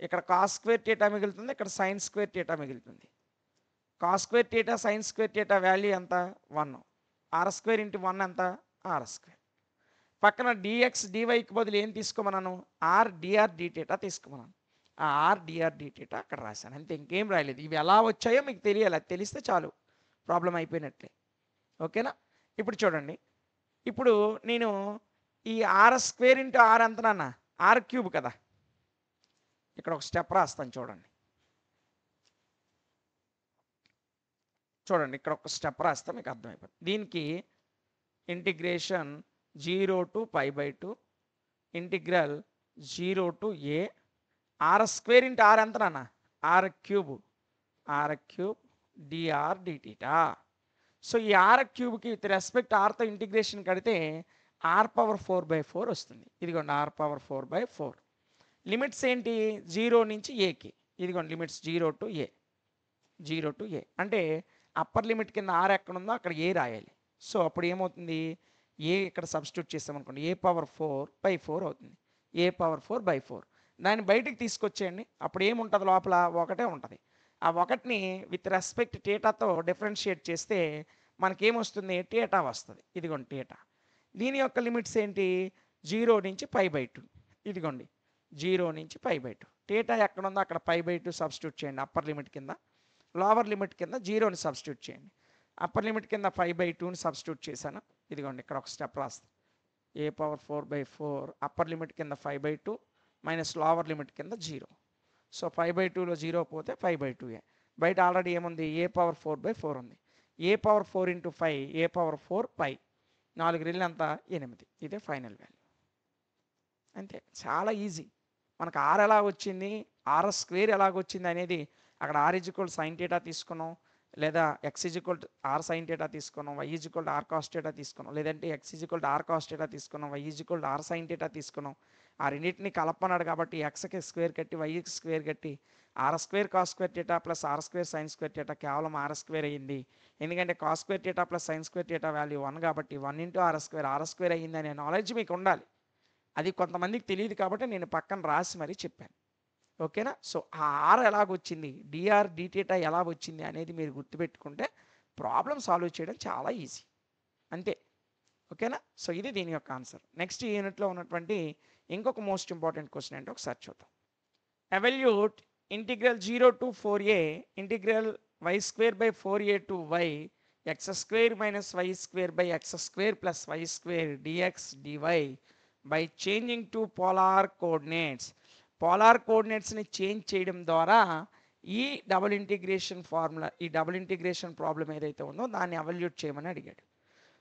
ఇక్కడ కాస్ స్క్వేర్ థీటా మిగులుతుంది, ఇక్కడ సైన్ స్క్వేర్ థీటా మిగులుతుంది. Cos square theta sine square theta value ఎంత? 1. ఆర్ స్క్వేర్ ఇంటూ 1 ఎంత? R square. పక్కన dx డివైకి బదులు ఏం తీసుకోమన్నాను? Are dr డిథీటా తీసుకోమన్నాను. ఆ ఆర్ డిఆర్ డిథీటా అక్కడ రాశాను, అంతే, ఇంకేం రాయలేదు. ఇవి ఎలా వచ్చాయో మీకు తెలియాలి, అది తెలిస్తే చాలు, ప్రాబ్లం అయిపోయినట్లే. ఓకేనా? ఇప్పుడు చూడండి, ఇప్పుడు నేను ఈ ఆర్ స్క్వేర్ ఇంటూ ఆర్ ఎంత నాన్న? ఆర్ క్యూబ్ కదా. ఇక్కడ ఒక స్టెప్ రాస్తాను చూడండి. ఇక్కడ ఒక స్టెప్ రాస్తే మీకు అర్థమైపోతుంది. దీనికి integration 0 to π/2 integral 0 to a r square into r ఎంత నాన్న? R cube dr d theta. So ఈ ఆర్ క్యూబ్కి విత్ రెస్పెక్ట్ ఆర్తో ఇంటిగ్రేషన్ కడితే ఆర్ పవర్ 4/4 వస్తుంది. ఇదిగోండి ఆర్ పవర్ 4/4. లిమిట్స్ ఏంటి? 0 నుంచి ఏకి. ఇదిగోండి లిమిట్స్ 0 to a. అంటే అప్పర్ లిమిట్ కింద ఆర్ ఎక్కడ ఉందో అక్కడ ఏ రాయాలి. సో అప్పుడు ఏమవుతుంది? ఏ ఇక్కడ సబ్స్టిట్యూట్ చేసామనుకోండి, ఏ పవర్ 4/4 అవుతుంది. ఏ పవర్ 4/4 దాన్ని బయటికి తీసుకొచ్చేయండి. అప్పుడు ఏముంటుంది? లోపల ఒకటే ఉంటుంది. ఆ ఒకటిని విత్ రెస్పెక్ట్ థీటాతో డిఫరెన్షియేట్ చేస్తే మనకేమొస్తుంది? థీటా వస్తుంది. ఇదిగోండి థీటా. దీని యొక్క లిమిట్స్ ఏంటి? 0 నుంచి π/2. ఇదిగోండి 0 నుంచి π/2. థీటా ఎక్కడ ఉందో అక్కడ π/2 సబ్స్టిట్యూట్ చేయండి అప్పర్ లిమిట్ కింద. లోవర్ లిమిట్ కింద 0ని సబ్స్టిట్యూట్ చేయండి. అప్పర్ లిమిట్ కింద 5/2ని సబ్స్టిట్యూట్ చేశాను. ఇదిగోండి ఇక్కడ ఒక స్టెప్ రాస్తాను. ఏ పవర్ 4/4 అప్పర్ లిమిట్ కింద 5/2 మైనస్ లోవర్ లిమిట్ కింద 0. సో 5/2లో 0 పోతే 5/2. బయట ఆల్రెడీ ఏముంది? ఏ పవర్ 4/4 ఉంది. ఏ పవర్ 4 ఇంటూ 5 ఏ పవర్ 4 π. 4 రెళ్ళు ఎంత? 8. ఇదే ఫైనల్ వాల్యూ. అంతే, చాలా ఈజీ. మనకు ఆర్ ఎలా వచ్చింది, ఆర్ స్క్వేర్ ఎలాగొచ్చింది అనేది అక్కడ ఆర్ ఈజ్ఈక్వల్ సైన్ థీటా తీసుకున్నాం, లేదా x is equal r sine theta తీసుకున్నాం, y is equal r cos theta తీసుకున్నాం, లేదంటే x is equal r cos theta తీసుకున్నాం, y is equal r sine theta తీసుకున్నాం. ఆ రెండింటిని కలపన్నాడు కాబట్టి ఎక్స్కి స్క్వేర్ కట్టి వైకి స్క్వేర్ కట్టి r square cos square theta plus r square sine square theta కేవలం ఆర్ స్క్వేర్ అయ్యింది. ఎందుకంటే cos square theta plus sine square theta value 1 కాబట్టి 1 ఇంటూ ఆర్ స్క్వేర్ అయ్యింది అనే నాలెడ్జ్ మీకు ఉండాలి. అది కొంతమందికి తెలియదు కాబట్టి నేను పక్కన రాసి మరీ చెప్పాను. ఓకేనా? సో ఆ ఆర్ ఎలాగొచ్చింది, డిఆర్ డిథీటా ఎలా వచ్చింది అనేది మీరు గుర్తుపెట్టుకుంటే ప్రాబ్లం సాల్వ్ చేయడం చాలా ఈజీ, అంతే. ఓకేనా? సో ఇది దీని యొక్క ఆన్సర్. నెక్స్ట్ యూనిట్లో ఉన్నటువంటి ఇంకొక మోస్ట్ ఇంపార్టెంట్ క్వశ్చన్ ఏంటో ఒకసారి చూద్దాం. Evaluate integral 0 to 4a integral y² to y x² minus y² x² plus y² dx dy by changing to polar coordinates. Polar కోఆర్డినేట్స్ని చేంజ్ చేయడం ద్వారా ఈ డబుల్ ఇంటిగ్రేషన్ ప్రాబ్లం ఏదైతే ఉందో దాన్ని అవల్యూట్ చేయమని అడిగాడు.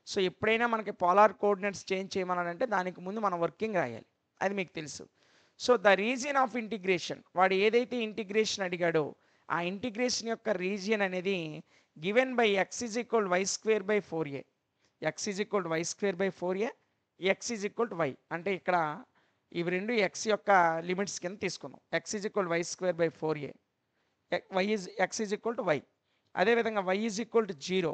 సో ఎప్పుడైనా మనకి పోలార్ కోఆర్డినేట్స్ చేంజ్ చేయమన్నాడంటే దానికి ముందు మనం వర్కింగ్ రాయాలి, అది మీకు తెలుసు. So the region of integration, వాడు ఏదైతే ఇంటిగ్రేషన్ అడిగాడో ఆ ఇంటిగ్రేషన్ యొక్క రీజియన్ అనేది given by x is equal y²/4a, x is equal y²/4a, x is equal y. అంటే ఇక్కడ ఇవి రెండు x యొక్క లిమిట్స్ కింద తీసుకుందాం. x is equal y²/4a, x is equal to y. అదేవిధంగా y is equal to 0,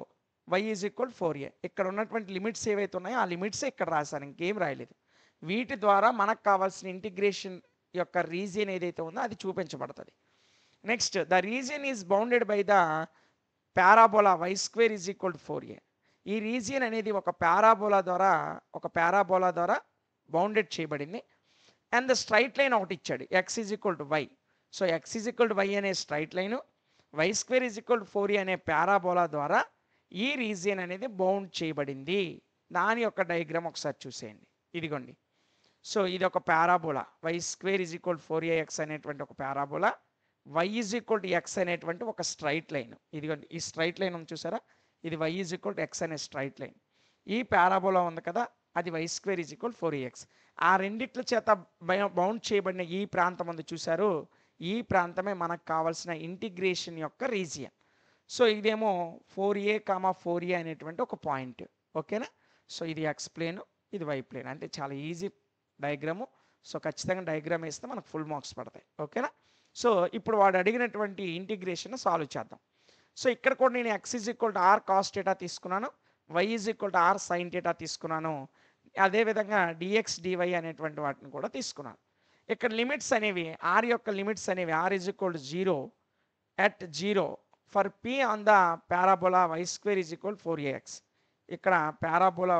y is equal 4a. ఇక్కడ ఉన్నటువంటి లిమిట్స్ ఏవైతే ఉన్నాయో ఆ లిమిట్సే ఇక్కడ రాశాను, ఇంకేం రాయలేదు. వీటి ద్వారా మనకు కావాల్సిన ఇంటిగ్రేషన్ యొక్క రీజియన్ ఏదైతే ఉందో అది చూపించబడుతుంది. Next the region is bounded by the parabola y square is equal to 4a. ఈ రీజియన్ అనేది ఒక పారాబోలా ద్వారా బౌండెడ్ చేయబడింది. అండ్ ద స్ట్రైట్ లైన్ ఒకటి ఇచ్చాడు, x is equal to y. So x is equal to y అనే straight line, y square is equal to 4a అనే parabola ద్వారా ఈ రీజియన్ అనేది బౌండ్ చేయబడింది. దాని యొక్క డయాగ్రామ్ ఒకసారి చూసేయండి. ఇదిగోండి. సో ఇది ఒక parabola, y square is equal 4ax అనేటువంటి ఒక parabola, y is equal to x అనేటువంటి ఒక స్ట్రైట్ లైన్. ఇదిగోండి, ఈ స్ట్రైట్ లైన్ ఉంది చూసారా, ఇది y is equal to x అనే స్ట్రైట్ లైన్. ఈ పారాబోలా ఉంది కదా, అది why square is equal 4ax. ఆ రెండిట్ల చేత బౌండ్ చేయబడిన ఈ ప్రాంతం ఉంది చూసారు, ఈ ప్రాంతమే మనకు కావాల్సిన ఇంటిగ్రేషన్ యొక్క రీజియన్. సో ఇదేమో 4a, 4a అనేటువంటి ఒక పాయింట్. ఓకేనా. సో ఇది ఎక్స్ ప్లేన్, ఇది వై ప్లేన్. అంటే చాలా ఈజీ డయాగ్రాము. సో ఖచ్చితంగా డయాగ్రామ్ వేస్తే మనకు ఫుల్ మార్క్స్ పడతాయి. ఓకేనా. సో ఇప్పుడు వాడు అడిగినటువంటి ఇంటిగ్రేషన్ సాల్వ్ చేద్దాం. సో ఇక్కడ కూడా నేను x is equal to r cos theta తీసుకున్నాను, y is equal to r sine theta తీసుకున్నాను. అదేవిధంగా డిఎక్స్ డివై అనేటువంటి వాటిని కూడా తీసుకున్నాను. ఇక్కడ లిమిట్స్ అనేవి ఆర్ యొక్క లిమిట్స్ అనేవి r is equal to 0 at 0 for p on the parabola y square is equal 4ax. ఇక్కడ parabola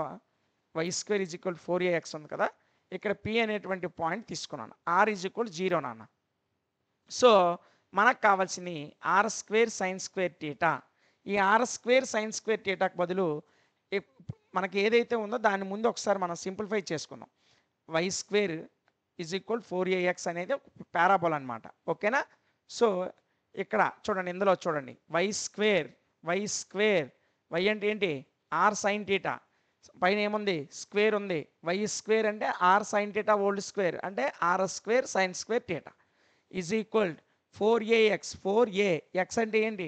y square is equal 4ax ఉంది కదా, ఇక్కడ పి అనేటువంటి పాయింట్ తీసుకున్నాను. ఆర్ ఈజ్ ఈక్వల్ 0 నాన్న. సో మనకు కావాల్సింది r square sine square theta. ఈ ఆర్ స్క్వేర్ సైన్ స్క్వేర్ థీటాకు బదులు మనకి ఏదైతే ఉందో దాని ముందు ఒకసారి మనం సింప్లిఫై చేసుకుందాం. Why square is equal 4ax అనేది పారాబోలా అనమాట. ఓకేనా. సో ఇక్కడ చూడండి, ఇందులో చూడండి, వై స్క్వేర్ వై అంటే ఏంటి, ఆర్ సైన్ థీటా, పైన ఏముంది స్క్వేర్ ఉంది, వై స్క్వేర్ అంటే r sine theta whole square అంటే r square sine square theta is equal 4ax. 4a x అంటే ఏంటి,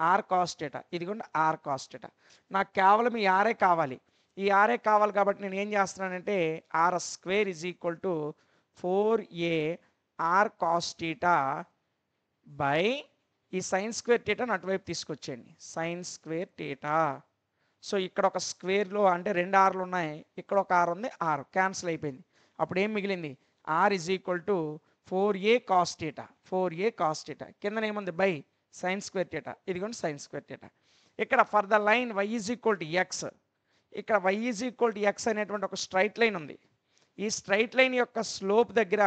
ఆర్ కాస్ థీటా. ఇదిగోండి ఆర్ కాస్ థీటా. నాకు కేవలం ఈ ఆర్ఏ కావాలి. ఈ ఆర్ఏ కావాలి కాబట్టి నేను ఏం చేస్తున్నానంటే r square is equal to 4a r cos theta by ఈ సైన్ స్క్వేర్ థీటాను అటువైపు తీసుకొచ్చేయండి, సైన్ స్క్వేర్ థీటా. సో ఇక్కడ ఒక స్క్వేర్లో అంటే 2 ఆర్లు ఉన్నాయి, ఇక్కడ ఒక ఆర్ ఉంది, ఆర్ క్యాన్సిల్ అయిపోయింది. అప్పుడు ఏం మిగిలింది, r is equal to 4a cos theta. 4a cos theta కింద ఏముంది బై సైన్ స్క్వేర్ థీటా. ఇదిగోండి సైన్ స్క్వేర్ థీటా. ఇక్కడ for the line y is equal to x, ఇక్కడ y is equal to x అనేటువంటి ఒక స్ట్రైట్ లైన్ ఉంది. ఈ straight line యొక్క స్లోప్ దగ్గర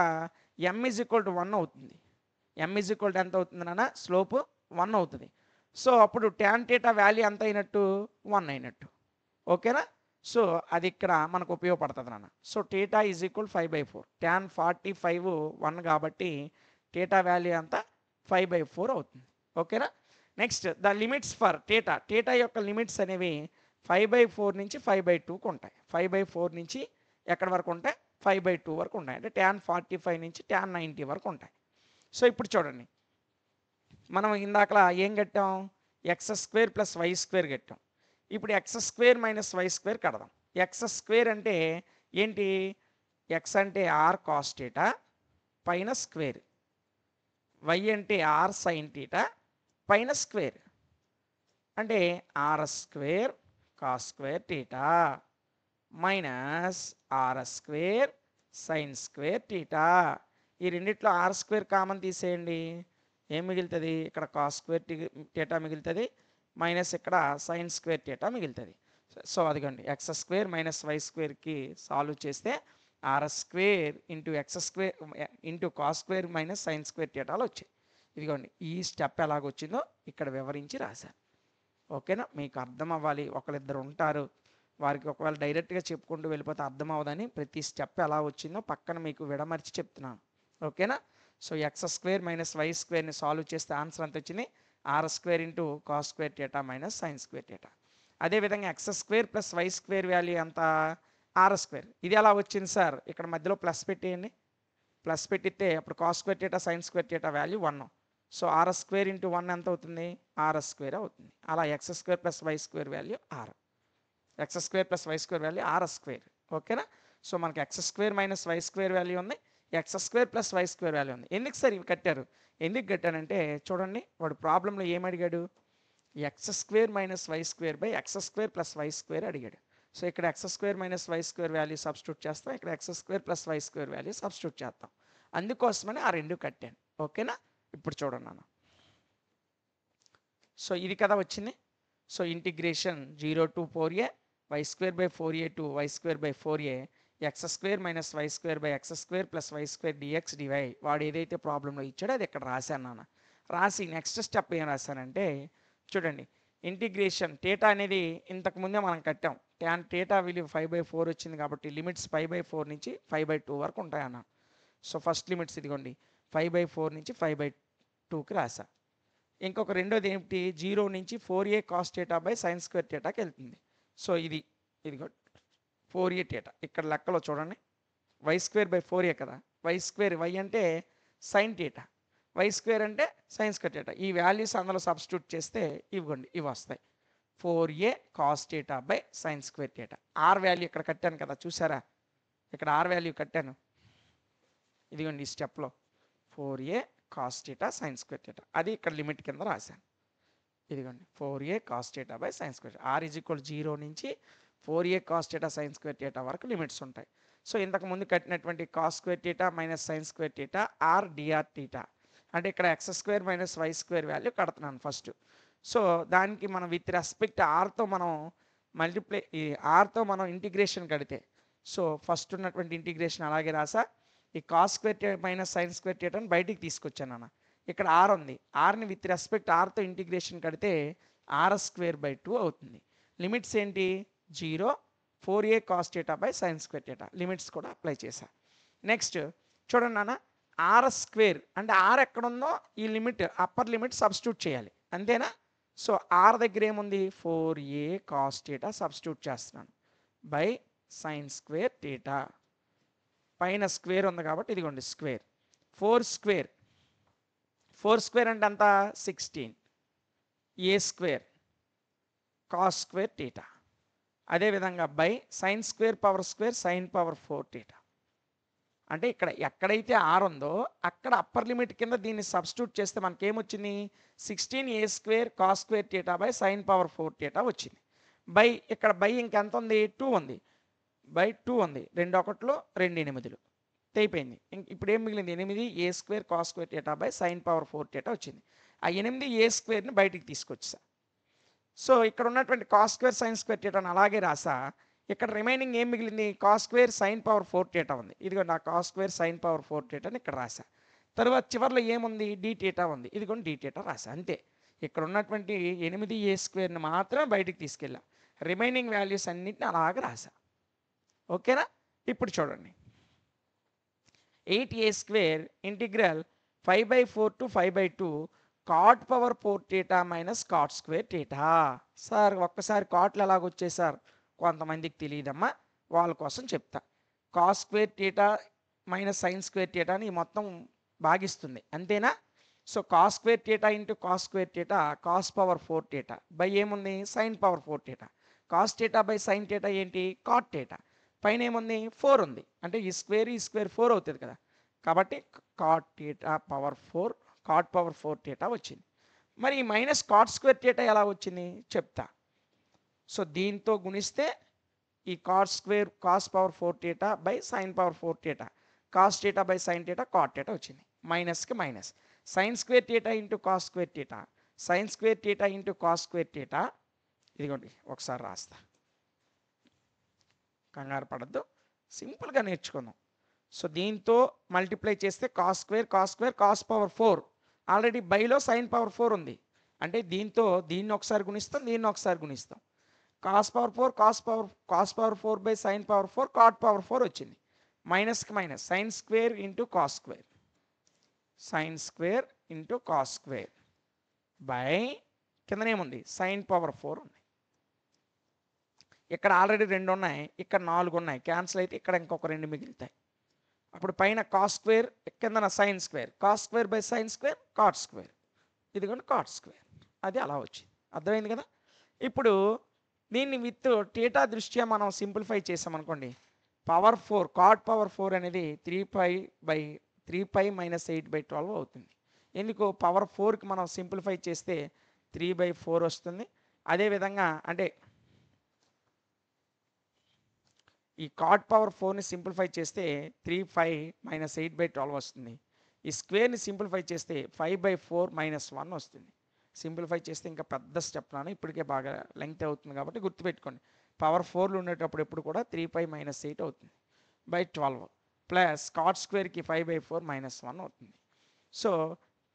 ఎమ్ ఈజ్ ఈక్వల్ టు 1 అవుతుంది. ఎమ్ ఈజ్ ఈక్వల్ టు ఎంత అవుతుంది నాన్న, స్లోప్ 1 అవుతుంది. సో అప్పుడు ట్యాన్ థీటా వాల్యూ ఎంత అయినట్టు, 1 అయినట్టు. ఓకేనా. సో అది ఇక్కడ మనకు ఉపయోగపడుతుంది నాన్న. So theta is equal 5/4, tan 45 1 కాబట్టి థీటా వాల్యూ అంతా 5/4 అవుతుంది. ఓకేనా. Next the limits for theta యొక్క లిమిట్స్ అనేవి 5/4 నుంచి 5/2కు ఉంటాయి. 5/4 నుంచి ఎక్కడి వరకు ఉంటాయి, 5/2 వరకు ఉంటాయి. అంటే ట్యాన్ 45 నుంచి ట్యాన్ 90 వరకు ఉంటాయి. సో ఇప్పుడు చూడండి, మనం ఇందాకలా ఏం కట్టాం, x square plus y square కట్టాం. ఇప్పుడు x square minus y square కడదాం. ఎక్స్ స్క్వేర్ అంటే ఏంటి, ఎక్స్ అంటే ఆర్ కాస్ థీటా పైన స్క్వేర్, వై అంటే ఆర్ సైన్ థీటా పైన స్క్వేర్, అంటే r square cos square theta minus r square sine square theta. ఈ రెండిట్లో ఆర్ స్క్వేర్ కామన్ తీసేయండి, ఏం మిగులుతుంది, ఇక్కడ కాస్ స్క్వేర్ థీటా మిగులుతుంది మైనస్ ఇక్కడ సైన్ స్క్వేర్ థీటా మిగులుతుంది. సో అదిగోండి ఎక్స్ స్క్వేర్ మైనస్ వై స్క్వేర్కి సాల్వ్ చేస్తే r square into x square into cos square minus sine square థీటాలు వచ్చాయి. ఇదిగోండి ఈ స్టెప్ ఎలాగొచ్చిందో ఇక్కడ వివరించి రాశాను. ఓకేనా. మీకు అర్థం అవ్వాలి, ఒకరిద్దరు ఉంటారు వారికి ఒకవేళ డైరెక్ట్గా చెప్పుకుంటూ వెళ్ళిపోతే అర్థం అవ్వదని ప్రతి స్టెప్ ఎలా వచ్చిందో పక్కన మీకు విడమర్చి చెప్తున్నాను. ఓకేనా. So x square minus y స్క్వేర్ని సాల్వ్ చేస్తే ఆన్సర్ ఎంత వచ్చింది, r square into cos square theta minus sine square theta. అదేవిధంగా x square plus y square value ఎంత, ఆర్ స్క్వేర్. ఇది ఎలా వచ్చింది సార్, ఇక్కడ మధ్యలో ప్లస్ పెట్టేయండి, ప్లస్ పెట్టితే అప్పుడు cos square theta sine square theta value 1. So r square into 1 ఎంత అవుతుంది, ఆర్ స్క్వేర్ అవుతుంది. అలా x square plus y square value r, x square plus y square value r square. ఓకేనా. సో మనకి x square minus y square value ఉంది, x square plus y square value ఉంది. ఎందుకు sir ఇవి కట్టారు, ఎందుకు కట్టానంటే చూడండి వాడు ప్రాబ్లంలో ఏం అడిగాడు, x square minus y square by x square plus y square అడిగాడు. సో ఇక్కడ x square minus y square value substitute చేస్తాం, ఇక్కడ x square plus y square value substitute చేస్తాం. అందుకోసమని ఆ రెండు కట్టాను. ఓకేనా. ఇప్పుడు చూడండి నాన్న, సో ఇది కదా వచ్చింది. So integration 0 to 4a y square by 4a to y square by 4a x square minus y square by x square plus y square dx dy. వాడు ఏదైతే ప్రాబ్లంలో ఇచ్చాడో అది ఇక్కడ రాశాను నాన్న. రాసి నెక్స్ట్ స్టెప్ ఏం రాశానంటే చూడండి, ఇంటిగ్రేషన్ థీటా అనేది ఇంతకుముందే మనం కట్టాం. ట్యాన్ థీటా విలువ 5/4 వచ్చింది కాబట్టి లిమిట్స్ 5/4 నుంచి 5/2 వరకు ఉంటాయన్న. సో ఫస్ట్ లిమిట్స్ ఇదిగోండి 5/4 నుంచి 5/2కి రాసా. ఇంకొక రెండోది ఏమిటి, 0 నుంచి 4a cos theta by sine square థీటాకి వెళ్తుంది. సో ఇదిగో 4a థీటా ఇక్కడ లెక్కలో చూడండి, వై స్క్వేర్ బై 4a కదా, వై స్క్వేర్ వై అంటే సైన్ థీటా, వై స్క్వేర్ అంటే సైన్ స్క్వేర్ థీటా. ఈ వాల్యూస్ అందులో సబ్స్టిట్యూట్ చేస్తే ఇవ్వండి ఇవి వస్తాయి. 4a cos theta by sine square theta. R value ఇక్కడ కట్టాను కదా చూసారా, ఇక్కడ ఆర్ వాల్యూ కట్టాను ఇదిగోండి ఈ స్టెప్లో 4a cos theta sine square theta. అది ఇక్కడ లిమిట్ కింద రాశాను. ఇదిగోండి 4a cos theta by sine square. R is equal 0 నుంచి 4a cos theta sine square theta వరకు లిమిట్స్ ఉంటాయి. సో ఇంతకు ముందు కట్టినటువంటి cos square theta minus sine square theta r d r theta అంటే ఇక్కడ x square minus y square value కడుతున్నాను first. So దానికి మనం విత్ రెస్పెక్ట్ ఆర్తో మనం ఆర్తో మనం ఇంటిగ్రేషన్ కడితే సో ఫస్ట్ ఉన్నటువంటి ఇంటిగ్రేషన్ అలాగే రాసా. ఈ cos square minus sine square థీటాని బయటికి తీసుకొచ్చాను అన్న. ఇక్కడ ఆర్ ఉంది, ఆర్ని విత్ రెస్పెక్ట్ ఆర్తో ఇంటిగ్రేషన్ కడితే ఆర్ఎస్ స్క్వేర్ బై 2 అవుతుంది. లిమిట్స్ ఏంటి 0 4a cos theta by sine square theta. Limits కూడా అప్లై చేశా. నెక్స్ట్ చూడండి నాన్న, ఆర్ఎస్ స్క్వేర్ అంటే ఆర్ ఎక్కడుందో ఈ లిమిట్ అప్పర్ లిమిట్ సబ్స్టిట్యూట్ చేయాలి అంతేనా. సో ఆర్ దగ్గర ఏముంది 4a కాస్ థీటా సబ్స్టిట్యూట్ చేస్తున్నాను బై సైన్ స్క్వేర్ థీటా. పైన స్క్వేర్ ఉంది కాబట్టి ఇదిగోండి స్క్వేర్ 4 స్క్వేర్ అంటే అంత 16 a square cos square theta. అదేవిధంగా by sine square power square sine power 4 theta. అంటే ఇక్కడ ఎక్కడైతే ఆర్ ఉందో అక్కడ అప్పర్ లిమిట్ కింద దీన్ని సబ్స్టిట్యూట్ చేస్తే మనకేమొచ్చింది 16 a square cos square theta by sine power 4 theta వచ్చింది. బై ఇక్కడ బై ఇంకెంత ఉంది 2 ఉంది, బై 2 ఉంది, 2 1 2 8 అయిపోయింది. ఇప్పుడు ఏం మిగిలింది 8 a square cos square theta by sine power 4 theta వచ్చింది. ఆ 8 ఏ స్క్వేర్ని బయటికి తీసుకొచ్చా. సో ఇక్కడ ఉన్నటువంటి కాస్ స్క్వేర్ సైన్ స్క్వేర్ థీటాని అలాగే రాసా. ఇక్కడ రిమైనింగ్ ఏం మిగిలింది cos square sign power 4 theta ఉంది. ఇదిగో నా కాస్ స్క్వేర్ సైన్ పవర్ 4 థీటాని ఇక్కడ రాసా. తర్వాత చివరిలో ఏముంది డి థీటా ఉంది, ఇదిగోండి డి థీటా రాసా. అంతే, ఇక్కడ ఉన్నటువంటి 8 ఏ స్క్వేర్ని మాత్రమే బయటికి తీసుకెళ్ళా, రిమైనింగ్ వాల్యూస్ అన్నింటిని అలాగే రాసా. ఓకేనా. ఇప్పుడు చూడండి 8a square integral 5/4 to 5/2 cot power 4 theta minus cot square theta. Sir ఒక్కసారి కాట్లు ఎలాగొచ్చాయి సార్ కొంతమందికి తెలియదమ్మా, వాళ్ళ కోసం చెప్తా. Cos square theta minus sine square థీటాని మొత్తం భాగిస్తుంది అంతేనా. So cos square theta into cos square theta cos power 4 theta by ఏముంది sine power 4 theta. Cos theta by sine theta ఏంటి కాట్ థీటా. పైన ఏముంది 4 ఉంది అంటే ఈ స్క్వేర్ 4 అవుతుంది కదా, కాబట్టి cot theta power 4 cot power 4 theta వచ్చింది. మరి ఈ మైనస్ కాట్ స్క్వేర్ థీటా ఎలా వచ్చింది చెప్తా. సో దీంతో గుణిస్తే ఈ cot square cos power 4 theta by sine power 4 theta cos theta by sine theta cot theta వచ్చింది. మైనస్కి minus sine square theta into cos square theta sine square theta into cos square theta. ఇదిగోండి ఒకసారి రాస్తా, కంగారు పడద్దు, సింపుల్గా నేర్చుకుందాం. So దీంతో మల్టిప్లై చేస్తే cos square cos power 4 already బైలో సైన్ పవర్ 4 ఉంది అంటే దీంతో దీన్ని ఒకసారి గుణిస్తాం, దీన్ని ఒకసారి గుణిస్తాం. Cos power 4 cos power 4 by sine power 4 cot power 4 వచ్చింది. మైనస్కి minus sine square into cos square sine square into cos square by కిందనేముంది సైన్ పవర్ 4 ఉంది. ఇక్కడ ఆల్రెడీ 2 ఉన్నాయి, ఇక్కడ 4 ఉన్నాయి, క్యాన్సిల్ అయితే ఇక్కడ ఇంకొక 2 మిగులుతాయి. అప్పుడు పైన కాస్ స్క్వేర్ కిందన sine square cos square by sine square cot square, ఇదిగోండి కాట్ స్క్వేర్. అది అలా వచ్చింది, అర్థమైంది కదా. ఇప్పుడు దీన్ని విత్ థీటా దృష్ట్యా మనం సింప్లిఫై చేసామనుకోండి పవర్ 4 కాట్ పవర్ 4 అనేది 3π మైనస్ 8/12 అవుతుంది. ఎందుకు పవర్ 4కి మనం సింప్లిఫై చేస్తే 3/4 వస్తుంది. అదేవిధంగా అంటే ఈ కాట్ పవర్ 4ని సింప్లిఫై చేస్తే 3π మైనస్ 8/12 వస్తుంది. ఈ స్క్వేర్ని సింప్లిఫై చేస్తే 5/4 మైనస్ 1 వస్తుంది. సింప్లిఫై చేస్తే ఇంకా పెద్ద స్టెప్ నాన్న, ఇప్పటికే బాగా లెంగ్త్ అవుతుంది కాబట్టి గుర్తుపెట్టుకోండి. పవర్ 4లు ఉండేటప్పుడు ఎప్పుడు కూడా 3π - 8 అవుతుంది బై 12 ప్లస్ కాట్ స్క్వేర్కి 5/4 - 1 అవుతుంది. సో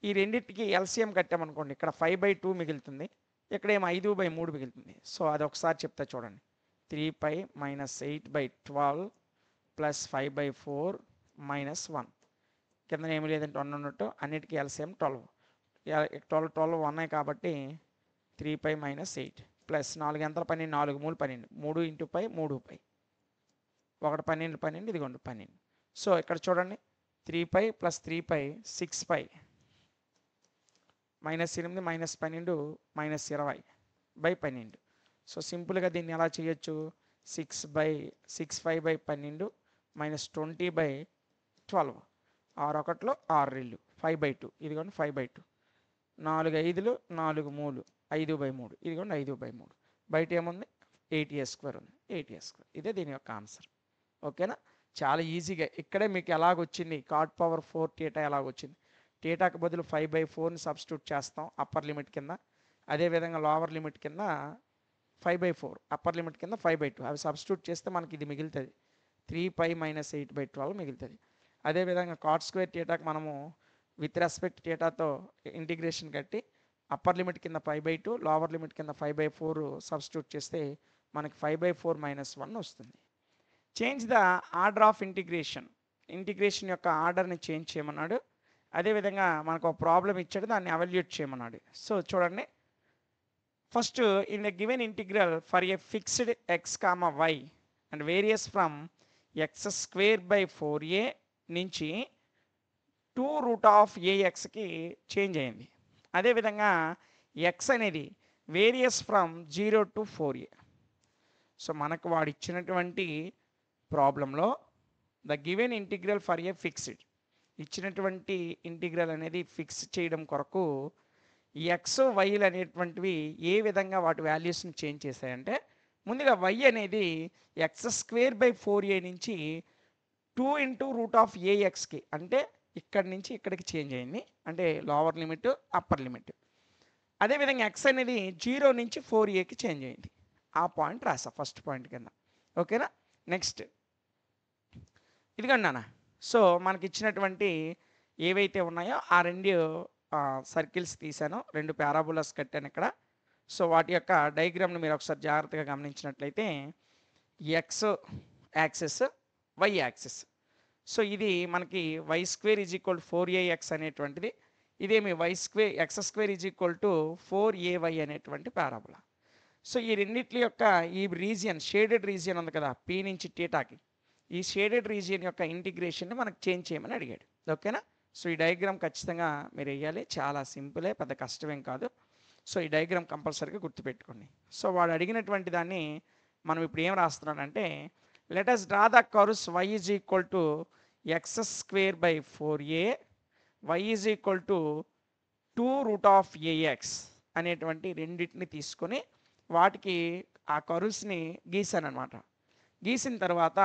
ఈ రెండింటికి ఎల్సిఎం కట్టామనుకోండి, ఇక్కడ 5/2 మిగులుతుంది, ఇక్కడేమో 5/3 మిగులుతుంది. సో అది ఒకసారి చెప్తా చూడండి. 3π - 8/12 ప్లస్ 5/4 - 1 కింద ఏమి లేదంటే 1 ఉన్నట్టు, అన్నిటికీ ఎల్సిఎం 12. 12 12 ఉన్నాయి కాబట్టి 3π - 8 ప్లస్ 4 ఎంత 12, 4 3 12, 3 × π 3π, 1 12 12, ఇదిగోండి 12. సో ఇక్కడ చూడండి 3π + 3π 6π -8 -12 -20/12. సో సింపుల్గా దీన్ని ఎలా చేయొచ్చు, 6/6π/12 -20/12, 6 1 6 2 5/2, ఇదిగోండి 5/2, 4 5 4 3 5/3, ఇదిగోండి 5/3. బయట ఏముంది 8a² ఉంది, 8a². ఇదే దీని యొక్క ఆన్సర్. ఓకేనా, చాలా ఈజీగా ఇక్కడే మీకు ఎలాగొచ్చింది, cot power 4 θ ఎలాగొచ్చింది. థీటాకి బదులు 5/4ని సబ్స్టిట్యూట్ చేస్తాం అప్పర్ లిమిట్ కింద, అదేవిధంగా లోవర్ లిమిట్ కింద 5/4, అప్పర్ లిమిట్ కింద 5/2, అవి సబ్స్టిట్యూట్ చేస్తే మనకి ఇది మిగులుతుంది 3π - 8/12 మిగులుతుంది. అదేవిధంగా కాట్ స్క్వేర్ థీటాకి మనము విత్ రెస్పెక్ట్ థీటాతో ఇంటిగ్రేషన్ కట్టి అప్పర్ లిమిట్ కింద 5/2, లోవర్ లిమిట్ కింద 5/4 సబ్స్టిట్యూట్ చేస్తే మనకి 5/4 - 1 వస్తుంది. Change the order of integration, integration యొక్క ఆర్డర్ని చేంజ్ చేయమన్నాడు. అదేవిధంగా మనకు ఒక ప్రాబ్లం ఇచ్చాడు, దాన్ని అవల్యూట్ చేయమన్నాడు. సో చూడండి, first in the given integral for a fixed x, y and various from x²/4a నుంచి 2√AXకి చేంజ్ అయింది. అదేవిధంగా x అనేది various from 0 to 4a. So మనకు వాడు ఇచ్చినటువంటి ప్రాబ్లంలో the given integral for a fixed, ఇచ్చినటువంటి ఇంటిగ్రల్ అనేది ఫిక్స్ చేయడం కొరకు ఎక్స్ వైలు అనేటువంటివి ఏ విధంగా వాటి వాల్యూస్ని చేంజ్ చేశాయంటే, ముందుగా y అనేది x²/4a నుంచి 2 × √AXకి, అంటే ఇక్కడి నుంచి ఇక్కడికి చేంజ్ అయింది, అంటే లోవర్ లిమిట్ అప్పర్ లిమిట్. అదేవిధంగా x అనేది 0 నుంచి 4aకి చేంజ్ అయింది. ఆ పాయింట్ రాసా ఫస్ట్ పాయింట్ కింద. ఓకేనా, నెక్స్ట్ ఇదిగోండి నాన్న. సో మనకి ఇచ్చినటువంటి ఏవైతే ఉన్నాయో ఆ 2 సర్కిల్స్ తీసాను, 2 పారాబోలాస్ కట్టాను ఇక్కడ. సో వాటి యొక్క డయాగ్రామ్ని మీరు ఒకసారి జాగ్రత్తగా గమనించినట్లయితే x axis, y axis. So ఇది మనకి y² = 4ax అనేటువంటిది, ఇదేమి x² = 4ay అనేటువంటి పారాబోలా. సో ఈ రెండిట్ల యొక్క ఈ రీజియన్, షేడెడ్ రీజియన్ ఉంది కదా P నుంచి థీటాకి, ఈ షేడెడ్ రీజియన్ యొక్క ఇంటిగ్రేషన్ని మనకు చేంజ్ చేయమని అడిగాడు. ఓకేనా, సో ఈ డయాగ్రామ్ ఖచ్చితంగా మీరు వేయాలి, చాలా సింపులే, పెద్ద కష్టమేం కాదు. సో ఈ డయాగ్రామ్ కంపల్సరీగా గుర్తుపెట్టుకోండి. సో వాడు అడిగినటువంటి దాన్ని మనం ఇప్పుడు ఏం రాస్తున్నాడంటే, let us draw the curves y = x²/4a, y = 2√AX అనేటువంటి రెండింటిని తీసుకొని వాటికి ఆ కర్వ్స్ని గీసాను అనమాట. గీసిన తర్వాత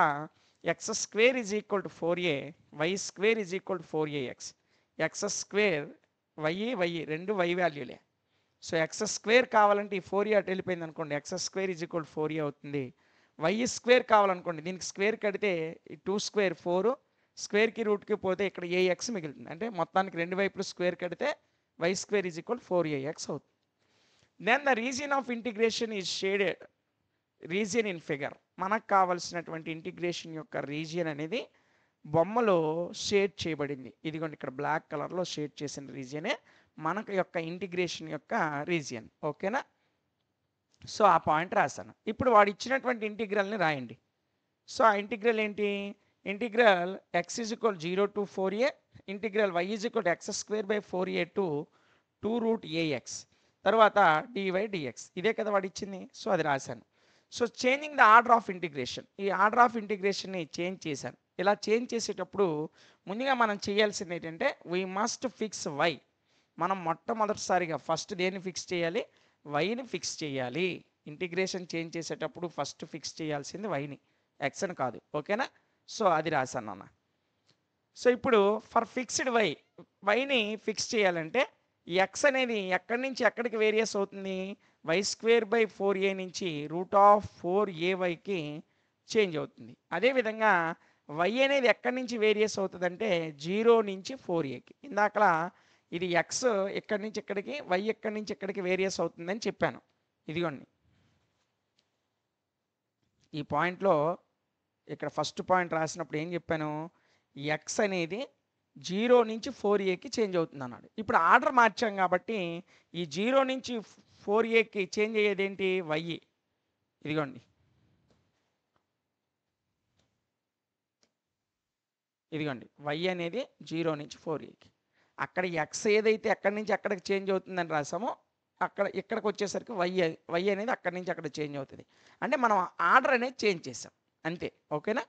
x² = 4a, y² = 4ax, x² y రెండు y వాల్యూలే. సో x² కావాలంటే ఈ 4a అటు వెళ్ళిపోయింది అనుకోండి, x² = 4a అవుతుంది. y² కావాలనుకోండి, దీనికి స్క్వేర్ కడితే 2² 4, స్క్వేర్కి రూట్కి పోతే ఇక్కడ ax మిగులుతుంది, అంటే మొత్తానికి రెండు వైపులు స్క్వేర్ కడితే y² = 4ax అవుతుంది. Then the region of integration is shaded region in figure. మనకు కావాల్సినటువంటి ఇంటిగ్రేషన్ యొక్క రీజియన్ అనేది బొమ్మలో షేడ్ చేయబడింది. ఇదిగోండి ఇక్కడ బ్లాక్ కలర్లో షేడ్ చేసిన రీజియనే మనకు యొక్క ఇంటిగ్రేషన్ యొక్క రీజియన్. ఓకేనా, సో ఆ పాయింట్ రాశాను. ఇప్పుడు వాడు ఇచ్చినటువంటి ఇంటిగ్రల్ని రాయండి. సో ఆ ఇంటిగ్రల్ ఏంటి, integral x = 0 to 4a, integral y = x²/4a to 2√AX, తర్వాత dy/dx. ఇదే కదా వాడు ఇచ్చింది, సో అది రాశాను. So changing the order of integration, ఈ ఆర్డర్ ఆఫ్ ఇంటిగ్రేషన్ని చేంజ్ చేశాను. ఇలా చేంజ్ చేసేటప్పుడు ముందుగా మనం చేయాల్సింది ఏంటంటే, వీ మస్ట్ ఫిక్స్ y. మనం మొట్టమొదటిసారిగా ఫస్ట్ దేన్ని ఫిక్స్ చేయాలి, వైని ఫిక్స్ చేయాలి. ఇంటిగ్రేషన్ చేంజ్ చేసేటప్పుడు ఫస్ట్ ఫిక్స్ చేయాల్సింది వైని, ఎక్స్ని కాదు. ఓకేనా, సో అది రాశాను అన్న. సో ఇప్పుడు ఫర్ ఫిక్స్డ్ వైని ఫిక్స్ చేయాలంటే ఈ ఎక్స్ అనేది ఎక్కడి నుంచి ఎక్కడికి వేరియస్ అవుతుంది, y² / 4a నుంచి √4ay చేంజ్ అవుతుంది. అదేవిధంగా y అనేది ఎక్కడి నుంచి వేరియస్ అవుతుందంటే 0 నుంచి 4aకి. ఇందాకలా ఇది ఎక్స్ ఎక్కడి నుంచి ఎక్కడికి, y ఎక్కడి నుంచి ఎక్కడికి వేరియస్ అవుతుందని చెప్పాను. ఇదిగోండి ఈ పాయింట్లో ఇక్కడ ఫస్ట్ పాయింట్ రాసినప్పుడు ఏం చెప్పాను, ఎక్స్ అనేది 0 నుంచి 4aకి చేంజ్ అవుతుంది అన్నాడు. ఇప్పుడు ఆర్డర్ మార్చాం కాబట్టి ఈ 0 నుంచి 4aకి చేంజ్ అయ్యేది ఏంటి, y. ఇదిగోండి ఇదిగోండి y అనేది 0 నుంచి 4aకి. అక్కడ ఎక్స్ ఏదైతే ఎక్కడి నుంచి ఎక్కడికి చేంజ్ అవుతుందని రాసామో అక్కడ ఇక్కడికి వచ్చేసరికి y అనేది అక్కడి నుంచి అక్కడ చేంజ్ అవుతుంది. అంటే మనం ఆర్డర్ అనేది చేంజ్ చేసాం అంతే. ఓకేనా.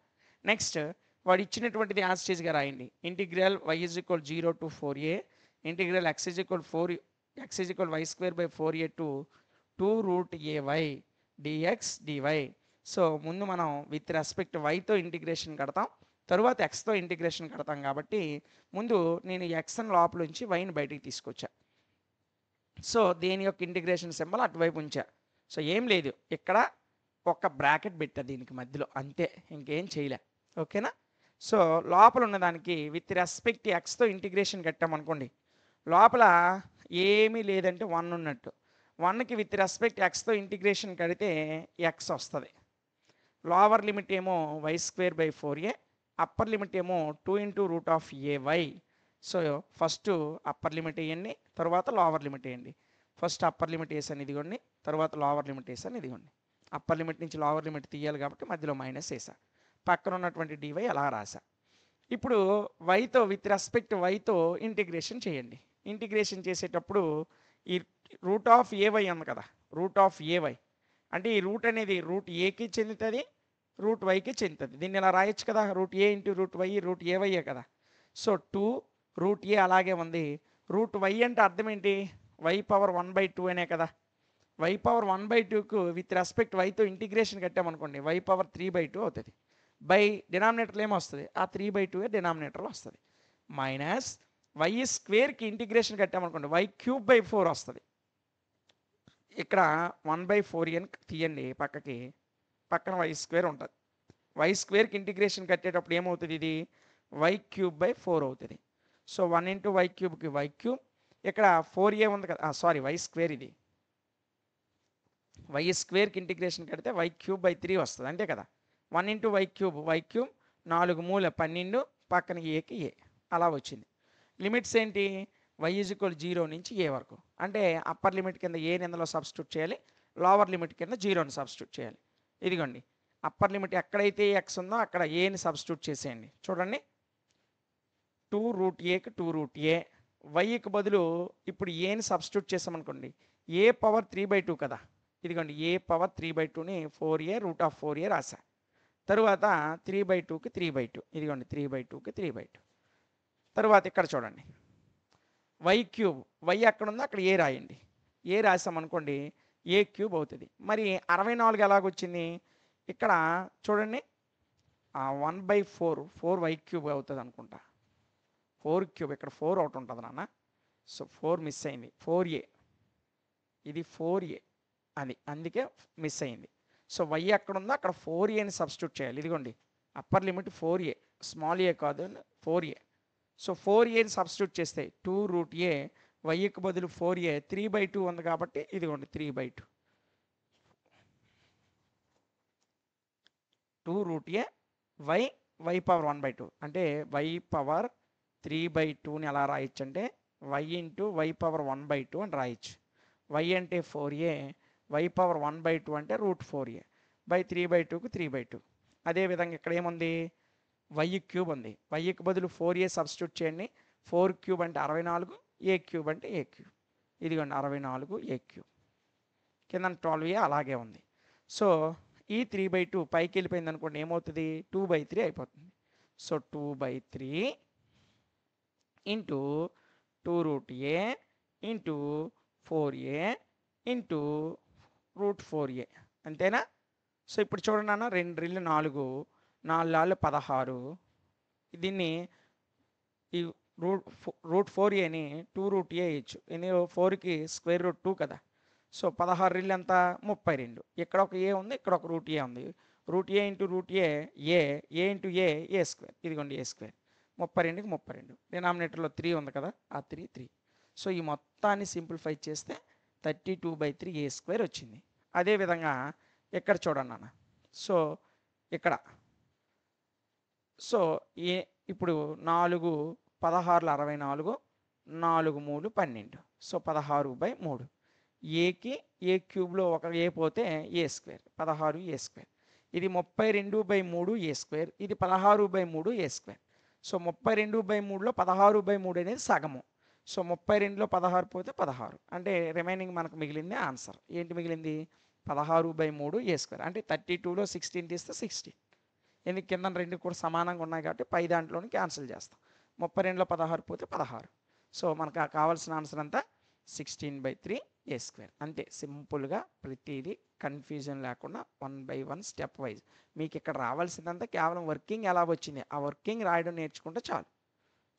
నెక్స్ట్ వాడు ఇచ్చినటువంటిది యాజ్ స్టేజ్గా రాయండి. Integral y = 0 to 4a integral x = y² / 4a to 2√ay dx dy. So ముందు మనం విత్ రెస్పెక్ట్ వైతో ఇంటిగ్రేషన్ కడతాం, తరువాత ఎక్స్తో ఇంటిగ్రేషన్ కడతాం. కాబట్టి ముందు నేను ఎక్స్ని లోపల ఉంచి వైని బయటికి తీసుకొచ్చా. సో దేని యొక్క ఇంటిగ్రేషన్ సింబల్ అటువైపు ఉంచా. సో ఏం లేదు, ఇక్కడ ఒక బ్రాకెట్ పెట్టా దీనికి మధ్యలో, అంతే, ఇంకేం చేయలే. ఓకేనా. సో లోపల ఉన్నదానికి విత్ రెస్పెక్ట్ ఎక్స్తో ఇంటిగ్రేషన్ కట్టామనుకోండి, లోపల ఏమీ లేదంటే 1 ఉన్నట్టు. 1కి విత్ రెస్పెక్ట్ ఎక్స్తో ఇంటిగ్రేషన్ కడితే ఎక్స్ వస్తుంది. లోవర్ లిమిట్ ఏమో y² / 4a, అప్పర్ లిమిట్ ఏమో 2 × √ay. So first upper limit వేయండి, తర్వాత లోవర్ లిమిట్ వేయండి. ఫస్ట్ అప్పర్ లిమిట్ వేసాను ఇదిగోండి, తర్వాత లోవర్ లిమిట్ వేసాను ఇదిగోండి. అప్పర్ లిమిట్ నుంచి లోవర్ లిమిట్ తీయాలి కాబట్టి మధ్యలో మైనస్ వేసా, పక్కన ఉన్నటువంటి dy అలా రాసా. ఇప్పుడు వైతో విత్ రెస్పెక్ట్ వైతో ఇంటిగ్రేషన్ చేయండి. ఇంటిగ్రేషన్ చేసేటప్పుడు ఈ √ay ఉంది కదా, √ay అంటే ఈ రూట్ అనేది √aకి చెందుతుంది, √yకి చెందుతుంది. దీన్ని ఇలా రాయొచ్చు కదా, √a × √y √ay కదా. సో 2√a అలాగే ఉంది. √y అంటే అర్థం ఏంటి, y⁻1/2 అనే కదా. y⁻1/2కు విత్ రెస్పెక్ట్ వైతో ఇంటిగ్రేషన్ కట్టామనుకోండి y⁻3/2 అవుతుంది. బై డినామినేటర్లో ఏమొస్తుంది, ఆ 3/2 డినామినేటర్లో వస్తుంది. మైనస్ y²కి ఇంటిగ్రేషన్ కట్టామనుకోండి y³ / 4 వస్తుంది. ఇక్కడ 1/4 అని తీయండి పక్కకి, పక్కన y² ఉంటుంది. y²కి ఇంటిగ్రేషన్ కట్టేటప్పుడు ఏమవుతుంది, ఇది y³ / 4 అవుతుంది. సో 1 × y³ y³, ఇక్కడ 4a ఉంది కదా, సారీ y², ఇది y²కి ఇంటిగ్రేషన్ కడితే y³ / 3 వస్తుంది అంతే కదా. 1 × y³ 4 మూల 12, పక్కన ఏకి ఏ అలా వచ్చింది. లిమిట్స్ ఏంటి, y = 0 నుంచి a వరకు. అంటే అప్పర్ లిమిట్ కింద ఏని ఇందులో సబ్స్టిట్యూట్ చేయాలి, లోవర్ లిమిట్ కింద 0ని సబ్స్టిట్యూట్ చేయాలి. ఇదిగోండి అప్పర్ లిమిట్ ఎక్కడైతే x ఉందో అక్కడ ఏని సబ్స్టిట్యూట్ చేసేయండి. చూడండి 2√aకి 2√a, వైకి బదులు ఇప్పుడు ఏని సబ్స్టిట్యూట్ చేసామనుకోండి a⁻3/2 కదా. ఇదిగోండి a⁻3/2ని 4a √4a రాసా. తరువాత 3/2కి 3/2, ఇదిగోండి 3/2కి 3/2. తరువాత ఇక్కడ చూడండి y³ y ఎక్కడ ఉందో అక్కడ ఏ రాయండి. ఏ రాసామనుకోండి a³ అవుతుంది. మరి 64 ఎలాగొచ్చింది, ఇక్కడ చూడండి 1/4 4y³ అవుతుంది అనుకుంటా. 4³ ఇక్కడ 4 ఒకటి ఉంటుంది నాన్న. సో 4 మిస్ అయింది, 4a, ఇది 4a అది, అందుకే మిస్ అయింది. సో y ఎక్కడ ఉందో అక్కడ 4aని సబ్స్టిట్యూట్ చేయాలి. ఇదిగోండి అప్పర్ లిమిట్ 4a, స్మాల్ ఏ కాదు 4a. సో 4aని సబ్స్టిట్యూట్ చేస్తే 2√a, వైకి బదులు 4a, 3/2 ఉంది కాబట్టి ఇదిగోండి 3/2, 2√a y⁻1/2 అంటే y⁻3/2ని ఎలా రాయొచ్చు అంటే y × y⁻1/2 అని రాయొచ్చు. y అంటే 4a, y⁻1/2 అంటే √4a, 3/2కి 3/2. అదేవిధంగా ఇక్కడ ఏముంది, y³ ఉంది, yకి బదులు 4a సబ్స్టిట్యూట్ చేయండి. 4³ అంటే 64, a³ అంటే a³, ఇదిగోండి 64a³ కింద 12a అలాగే ఉంది. సో ఈ 3/2 పైకి వెళ్ళిపోయింది అనుకోండి ఏమవుతుంది, 2/3 అయిపోతుంది. సో 2/3 × 2√a × 4a × √4a అంతేనా. సో ఇప్పుడు చూడండి అన్న, 2 × 4 4 16, దీన్ని ఈ రూట్ 4ఏని 2√a వేయచ్చు. ఎందుకు 4కి స్క్వేర్ రూట్ 2 కదా. సో 16 రెళ్ళు ఎంత 32. ఇక్కడ ఒక ఏ ఉంది, ఇక్కడ ఒక రూట్ ఏ ఉంది. రూట్ ఏ ఇంటూ రూట్ ఏ ఏ ఇంటూ ఏ స్క్వేర్. ఇదిగోండి ఏ స్క్వేర్. 32కి 32. డినామినేటర్లో 3 ఉంది కదా, ఆ 3. సో ఈ మొత్తాన్ని సింప్లిఫై చేస్తే 32/3 ఏ స్క్వేర్ వచ్చింది. అదేవిధంగా ఇక్కడ చూడండి అన్న. సో ఇక్కడ సో ఏ ఇప్పుడు 4 16 64, 4 3 12. సో 16/3. ఏకి ఏ క్యూబ్లో ఒక ఏ పోతే ఏ స్క్వేర్, 16 ఏ స్క్వేర్. ఇది 32/3 ఏ స్క్వేర్, ఇది 16/3 ఏ స్క్వేర్. సో 32/3లో 16/3 అనేది సగము. సో 32లో 16 పోతే 16. అంటే రిమైనింగ్ మనకు మిగిలింది ఆన్సర్. ఏంటి మిగిలింది 16/3 ఏ స్క్వేర్. అంటే 32లో 16 తీస్తే 16. ఎందుకు కింద రెండు కూడా సమానంగా ఉన్నాయి కాబట్టి పై దాంట్లోని క్యాన్సిల్ చేస్తాం. 32లో 16 పోతే 16. సో మనకు కావాల్సిన ఆన్సర్ అంతా 16/3 ఏ స్క్వేర్. అంతే సింపుల్గా ప్రతిదీ కన్ఫ్యూజన్ లేకుండా 1 by 1 స్టెప్ వైజ్. మీకు ఇక్కడ రావాల్సిందంతా కేవలం వర్కింగ్ ఎలా వచ్చింది ఆ వర్కింగ్ రాయడం నేర్చుకుంటే చాలు.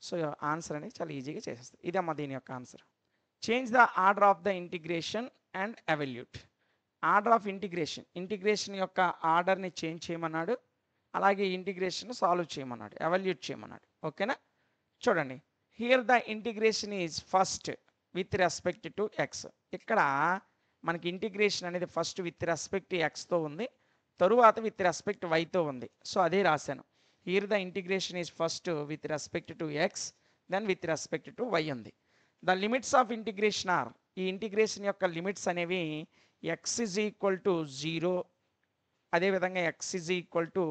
సో ఆన్సర్ అనేది చాలా ఈజీగా చేసేస్తుంది. ఇదమ్మా దీని యొక్క answer. Change the order of the integration and evolute. Order of integration యొక్క ఆర్డర్ని చేంజ్ చేయమన్నాడు. అలాగే ఇంటిగ్రేషన్ సాల్వ్ చేయమన్నాడు, ఎవల్యూట్ చేయమన్నాడు. ఓకేనా. చూడండి, here the integration is first with respect to x. ఇక్కడ మనకి ఇంటిగ్రేషన్ అనేది ఫస్ట్ విత్ రెస్పెక్ట్ ఎక్స్తో ఉంది, తరువాత విత్ రెస్పెక్ట్ వైతో ఉంది. సో అదే రాశాను. Here the integration is first with respect to x, then with respect to y ఉంది. The limits of integration are. ఈ ఇంటిగ్రేషన్ యొక్క లిమిట్స్ అనేవి ఎక్స్ ఈజ్ ఈక్వల్ టు 0, అదేవిధంగా x is equal to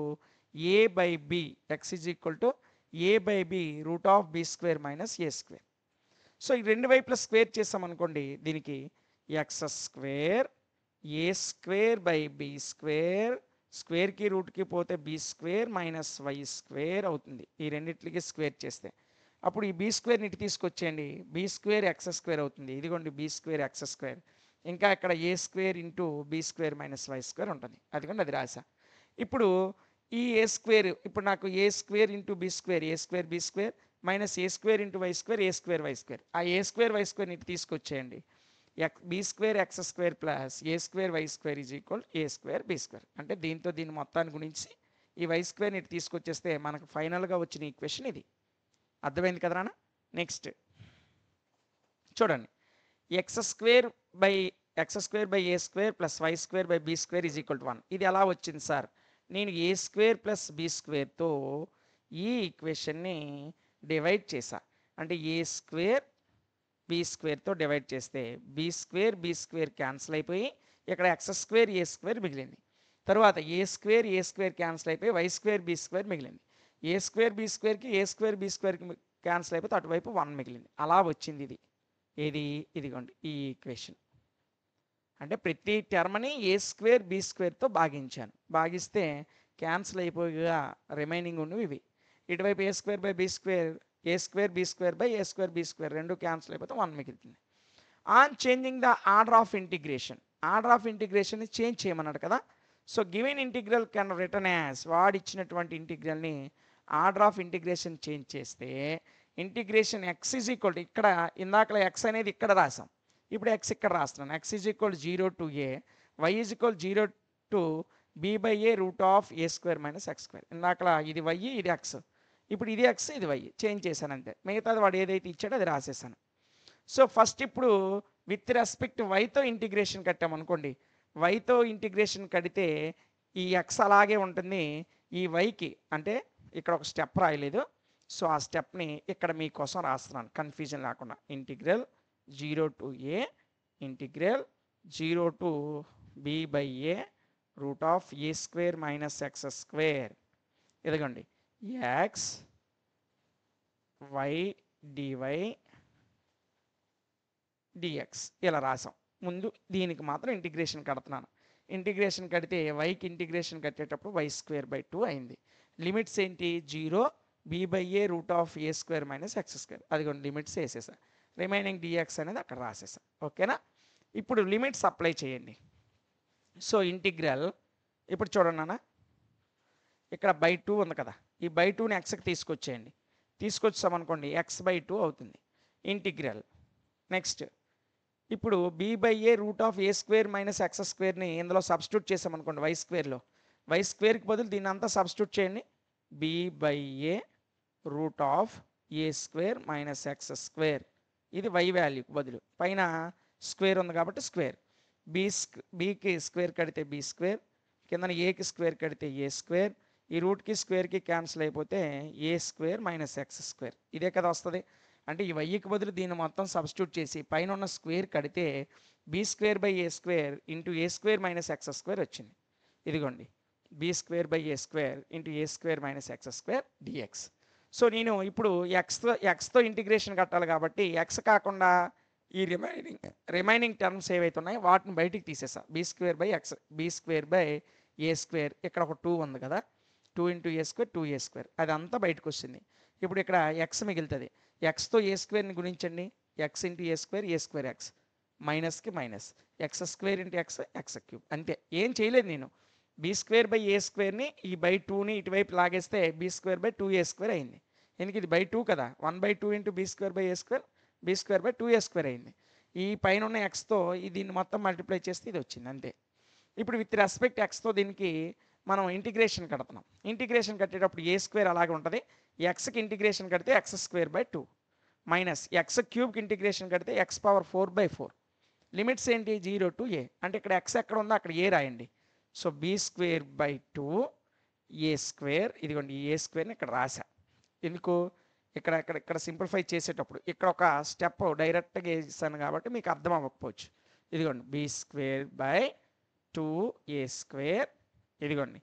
a/b, x is equal to a/b root of b square minus a square. So ఈ రెండు వైపుల square చేసామనుకోండి, దీనికి x square a square by b square, స్క్వేర్కి రూట్కి పోతే B square minus y square అవుతుంది. ఈ రెండింటికి స్క్వేర్ చేస్తే అప్పుడు ఈ బి స్క్వేర్ని ఇటు తీసుకొచ్చేయండి, బి స్క్వేర్ ఎక్స్ స్క్వేర్ అవుతుంది. ఇదిగోండి బి స్క్వేర్ ఎక్స్ స్క్వేర్. ఇంకా ఇక్కడ a square into b square minus y square ఉంటుంది. అదిగోండి అది రాసా. ఇప్పుడు ఈ ఏ స్క్వేర్, ఇప్పుడు నాకు a square into b square, a square b square minus a square into y square, a square y square. ఆ ఏ స్క్వేర్ వై స్క్వేర్ని ఇటు తీసుకొచ్చేయండి. B square x square plus a square y square is equal a square b square. అంటే దీంతో దీని మొత్తాన్ని గురించి ఈ వై స్క్వేర్ని ఇటు తీసుకొచ్చేస్తే మనకు ఫైనల్గా వచ్చిన ఈక్వేషన్ ఇది. అర్థమైంది కదరా. నెక్స్ట్ చూడండి, x square by a square plus y square by b square is equal to 1. ఇది ఎలా వచ్చింది సార్? నేను ఏ స్క్వేర్ ప్లస్ బి స్క్వేర్తో ఈ ఈక్వేషన్ని డివైడ్ చేశా. అంటే ఏ స్క్వేర్ బి స్క్వేర్తో డివైడ్ చేస్తే బి స్క్వేర్ క్యాన్సిల్ అయిపోయి ఇక్కడ ఎక్స్ స్క్వేర్ ఏ స్క్వేర్ మిగిలింది. తర్వాత ఏ స్క్వేర్ క్యాన్సిల్ అయిపోయి వై స్క్వేర్ బి స్క్వేర్ మిగిలింది. ఏ స్క్వేర్ బి స్క్వేర్కి ఏ స్క్వేర్ బి స్క్వేర్కి క్యాన్సిల్ అయిపోతే అటువైపు 1 మిగిలింది. అలా వచ్చింది ఇది. ఇదిగోండి ఈ ఈక్వేషన్. అంటే ప్రతి టర్మ్ని ఏ స్క్వేర్ బి స్క్వేర్తో భాగించాను. భాగిస్తే క్యాన్సిల్ అయిపోయిగా రిమైనింగ్ ఉన్నవి ఇవి. ఇటువైపు a square by b square, a square b square by a square b square రెండు క్యాన్సిల్ అయిపోతే 1 మిగులుతుంది. On changing the order of ఇంటిగ్రేషన్ని చేంజ్ చేయమన్నాడు కదా. So given integral can return as, వాడిచ్చినటువంటి ఇంటిగ్రల్ని ఆర్డర్ ఆఫ్ ఇంటిగ్రేషన్ చేంజ్ చేస్తే integration x is equal to, ఇక్కడ ఇందాకలో ఎక్స్ అనేది ఇక్కడ రాసాం, ఇప్పుడు ఎక్స్ ఇక్కడ రాస్తున్నాను. X is equal 0 to a, y is equal 0 to b/a root of a square minus x square. ఇందాకలా ఇది వై ఇది ఎక్స్, ఇప్పుడు ఇది ఎక్స్ ఇది వై చేంజ్ చేశాను అంతే. మిగతాది వాడు ఏదైతే ఇచ్చాడో అది రాసేసాను. సో ఫస్ట్ ఇప్పుడు విత్ రెస్పెక్ట్ వైతో ఇంటిగ్రేషన్ కట్టామనుకోండి, వైతో ఇంటిగ్రేషన్ కడితే ఈ ఎక్స్ అలాగే ఉంటుంది. ఈ వైకి అంటే ఇక్కడ ఒక స్టెప్ రాయలేదు, సో ఆ స్టెప్ని ఇక్కడ మీకోసం రాస్తున్నాను కన్ఫ్యూజన్ లేకుండా. Integral 0 to a integral 0 to b/a root of a square minus x square. ఇదిగోండి ఎక్స్ వై డివై డిఎక్స్ ఇలా రాసాం. ముందు దీనికి మాత్రం ఇంటిగ్రేషన్ కడుతున్నాను. ఇంటిగ్రేషన్ కడితే వైకి ఇంటిగ్రేషన్ కట్టేటప్పుడు వై స్క్వేర్ బై 2 అయింది. లిమిట్స్ ఏంటి 0 b/a root of a square minus x square. అదిగోండి లిమిట్స్ వేసేసా. రిమైనింగ్ డిఎక్స్ అనేది అక్కడ రాసేసా. ఓకేనా. ఇప్పుడు లిమిట్స్ అప్లై చేయండి. సో ఇంటిగ్రల్ ఇప్పుడు చూడండి అన్న, ఇక్కడ బై 2 ఉంది కదా, ఈ బై 2ని ఎక్స్కి తీసుకొచ్చేయండి. తీసుకొచ్చామనుకోండి x/2 అవుతుంది ఇంటిగ్రల్. నెక్స్ట్ ఇప్పుడు b/a√(a² - x²)ని ఇందులో సబ్స్టిట్యూట్ చేసామనుకోండి y²లో, y²కి బదులు దీన్ని అంతా సబ్స్టిట్యూట్ చేయండి. b/a√(a² - x²) ఇది y వాల్యూకి బదులు, పైన స్క్వేర్ ఉంది కాబట్టి స్క్వేర్. బీకి స్క్వేర్ కడితే b², కిందన ఏకి స్క్వేర్ కడితే a², ఈ రూట్కి స్క్వేర్కి క్యాన్సిల్ అయిపోతే a² - x². ఇదే కదా వస్తుంది. అంటే ఈ వైకి బదులు దీన్ని మొత్తం సబ్స్టిట్యూట్ చేసి పైన ఉన్న స్క్వేర్ కడితే b²/a² ఇంటూ a² - x² వచ్చింది. ఇదిగోండి b²/a² into a² - x² dx. So నేను ఇప్పుడు ఎక్స్తో ఇంటిగ్రేషన్ కట్టాలి కాబట్టి ఎక్స్ కాకుండా ఈ రిమైనింగ్ టర్మ్స్ ఏవైతే ఉన్నాయో వాటిని బయటికి తీసేసా. b²/a², ఇక్కడ ఒక 2 ఉంది కదా, 2 × a², 2a², అదంతా బయటకు వచ్చింది. ఇప్పుడు ఇక్కడ ఎక్స్ మిగులుతుంది. ఎక్స్తో a²ని గుణించండి, x × a², a²x, మైనస్కి మైనస్, x² × x, x³. అంతే, ఏం చేయలేదు నేను. b²/a²ని ఈ /2ని ఇటువైపు లాగేస్తే b²/2a² అయింది. ఎందుకు ఇది /2 కదా, 1/2 × b²/a², b²/2a² అయింది. ఈ పైన ఉన్న ఎక్స్తో దీన్ని మొత్తం మల్టిప్లై చేస్తే ఇది వచ్చింది, అంతే. ఇప్పుడు విత్ రెస్పెక్ట్ ఎక్స్తో దీనికి మనం ఇంటిగ్రేషన్ కడుతున్నాం. ఇంటిగ్రేషన్ కట్టేటప్పుడు a² అలాగే ఉంటుంది, ఎక్స్కి ఇంటిగ్రేషన్ కడితే x²/2 మైనస్ x³ ఇంటిగ్రేషన్ కడితే x⁴/4. లిమిట్స్ ఏంటి, 0 to a, అంటే ఇక్కడ x ఎక్కడ ఉందో అక్కడ a రాయండి. సో b²/2 a², ఇదిగోండి ఈ a²ని ఇక్కడ రాసా. ఎందుకు, ఇక్కడ సింప్లిఫై చేసేటప్పుడు ఇక్కడ ఒక స్టెప్ డైరెక్ట్గా వేసాను కాబట్టి మీకు అర్థం అవ్వకపోవచ్చు. ఇదిగోండి b²/2 a², ఇదిగోండి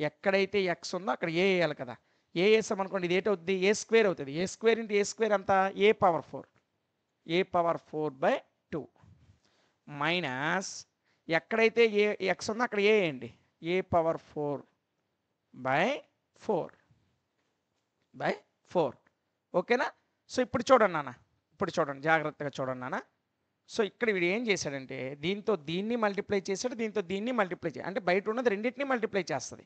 ఎక్కడైతే ఎక్స్ ఉందో అక్కడ ఏ వేయాలి కదా, ఏ వేసామనుకోండి ఇది ఏంటవుద్ది, a² అవుతుంది. a² × a² అంతా a⁴, a⁴/2 మైనస్ ఎక్కడైతే ఎక్స్ ఉందో అక్కడ ఏ వేయండి, a⁴/4. ఓకేనా. సో ఇప్పుడు చూడండి నాన్న, జాగ్రత్తగా చూడండి నాన్న. సో ఇక్కడ వీడు ఏం చేశాడంటే దీంతో దీన్ని మల్టిప్లై చేశాడు, దీంతో దీన్ని మల్టిప్లై చేయాలి, అంటే బయట ఉన్నది రెండింటిని మల్టిప్లై చేస్తుంది.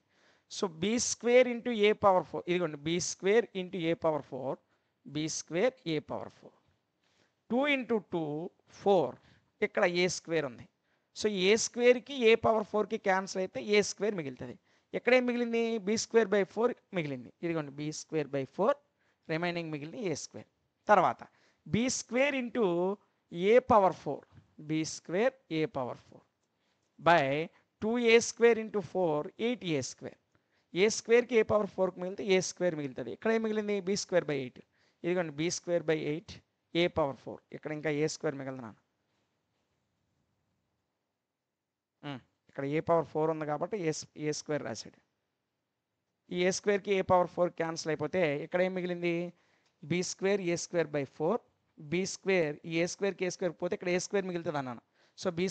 సో b² × a⁴, ఇదిగోండి b² × a⁴, b² a⁴, 2 × 2 4, ఇక్కడ a² ఉంది. సో a²కి a⁴కి క్యాన్సిల్ అయితే a² మిగులుతుంది. ఎక్కడేం మిగిలింది, b²/4 మిగిలింది. ఇదిగోండి b²/4, రిమైనింగ్ మిగిలింది a². తర్వాత b² × a⁴, b² a⁴, by 2a² × 4 8a². a²కి a⁴ మిగిలితే a² మిగులుతుంది. ఇక్కడ ఏం మిగిలింది, b²/8, ఇదిగోండి b²/8 a⁴. ఇక్కడ ఇంకా a² మిగిలింది నాన్న. ఇక్కడ a⁴ ఉంది కాబట్టి a² రాశాడు. ఈ a²కి a⁴ క్యాన్సిల్ అయిపోతే ఇక్కడ ఏం మిగిలింది, b² a²/4, b² ఈ a²కి a² పోతే ఇక్కడ a² మిగులుతుంది అన్నాను. So b² ×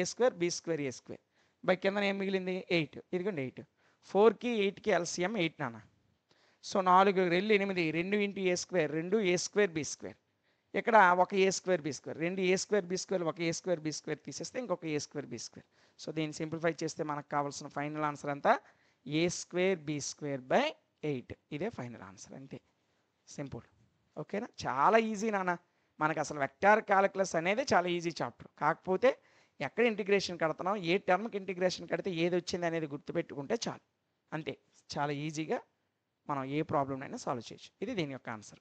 a², b² a², by కింద ఏం మిగిలింది 8, ఇదిగోండి 8. 4కి 8కి ఎల్సిఎం 8 నాన్న. So 4 2 8, 2 × a², 2 a² b². ఇక్కడ ఒక a² b², 2 a² b², ఒక a² b² తీసేస్తే ఇంకొక a² b². సో దీన్ని సింప్లిఫై చేస్తే మనకు కావాల్సిన ఫైనల్ ఆన్సర్ అంతా a² b²/8. ఇదే ఫైనల్ ఆన్సర్, అంతే, సింపుల్. ఓకేనా, చాలా ఈజీ నాన్న. మనకు అసలు వెక్టార్ క్యాలిక్యులస్ అనేది చాలా ఈజీ చాప్టర్. కాకపోతే ఎక్కడ ఇంటిగ్రేషన్ కడుతున్నాం, ఏ టర్మ్కి ఇంటిగ్రేషన్ కడితే ఏది వచ్చింది అనేది గుర్తుపెట్టుకుంటే చాలు, అంతే. చాలా ఈజీగా మనం ఏ ప్రాబ్లమ్నైనా సాల్వ్ చేయొచ్చు. ఇది దీని యొక్క answer.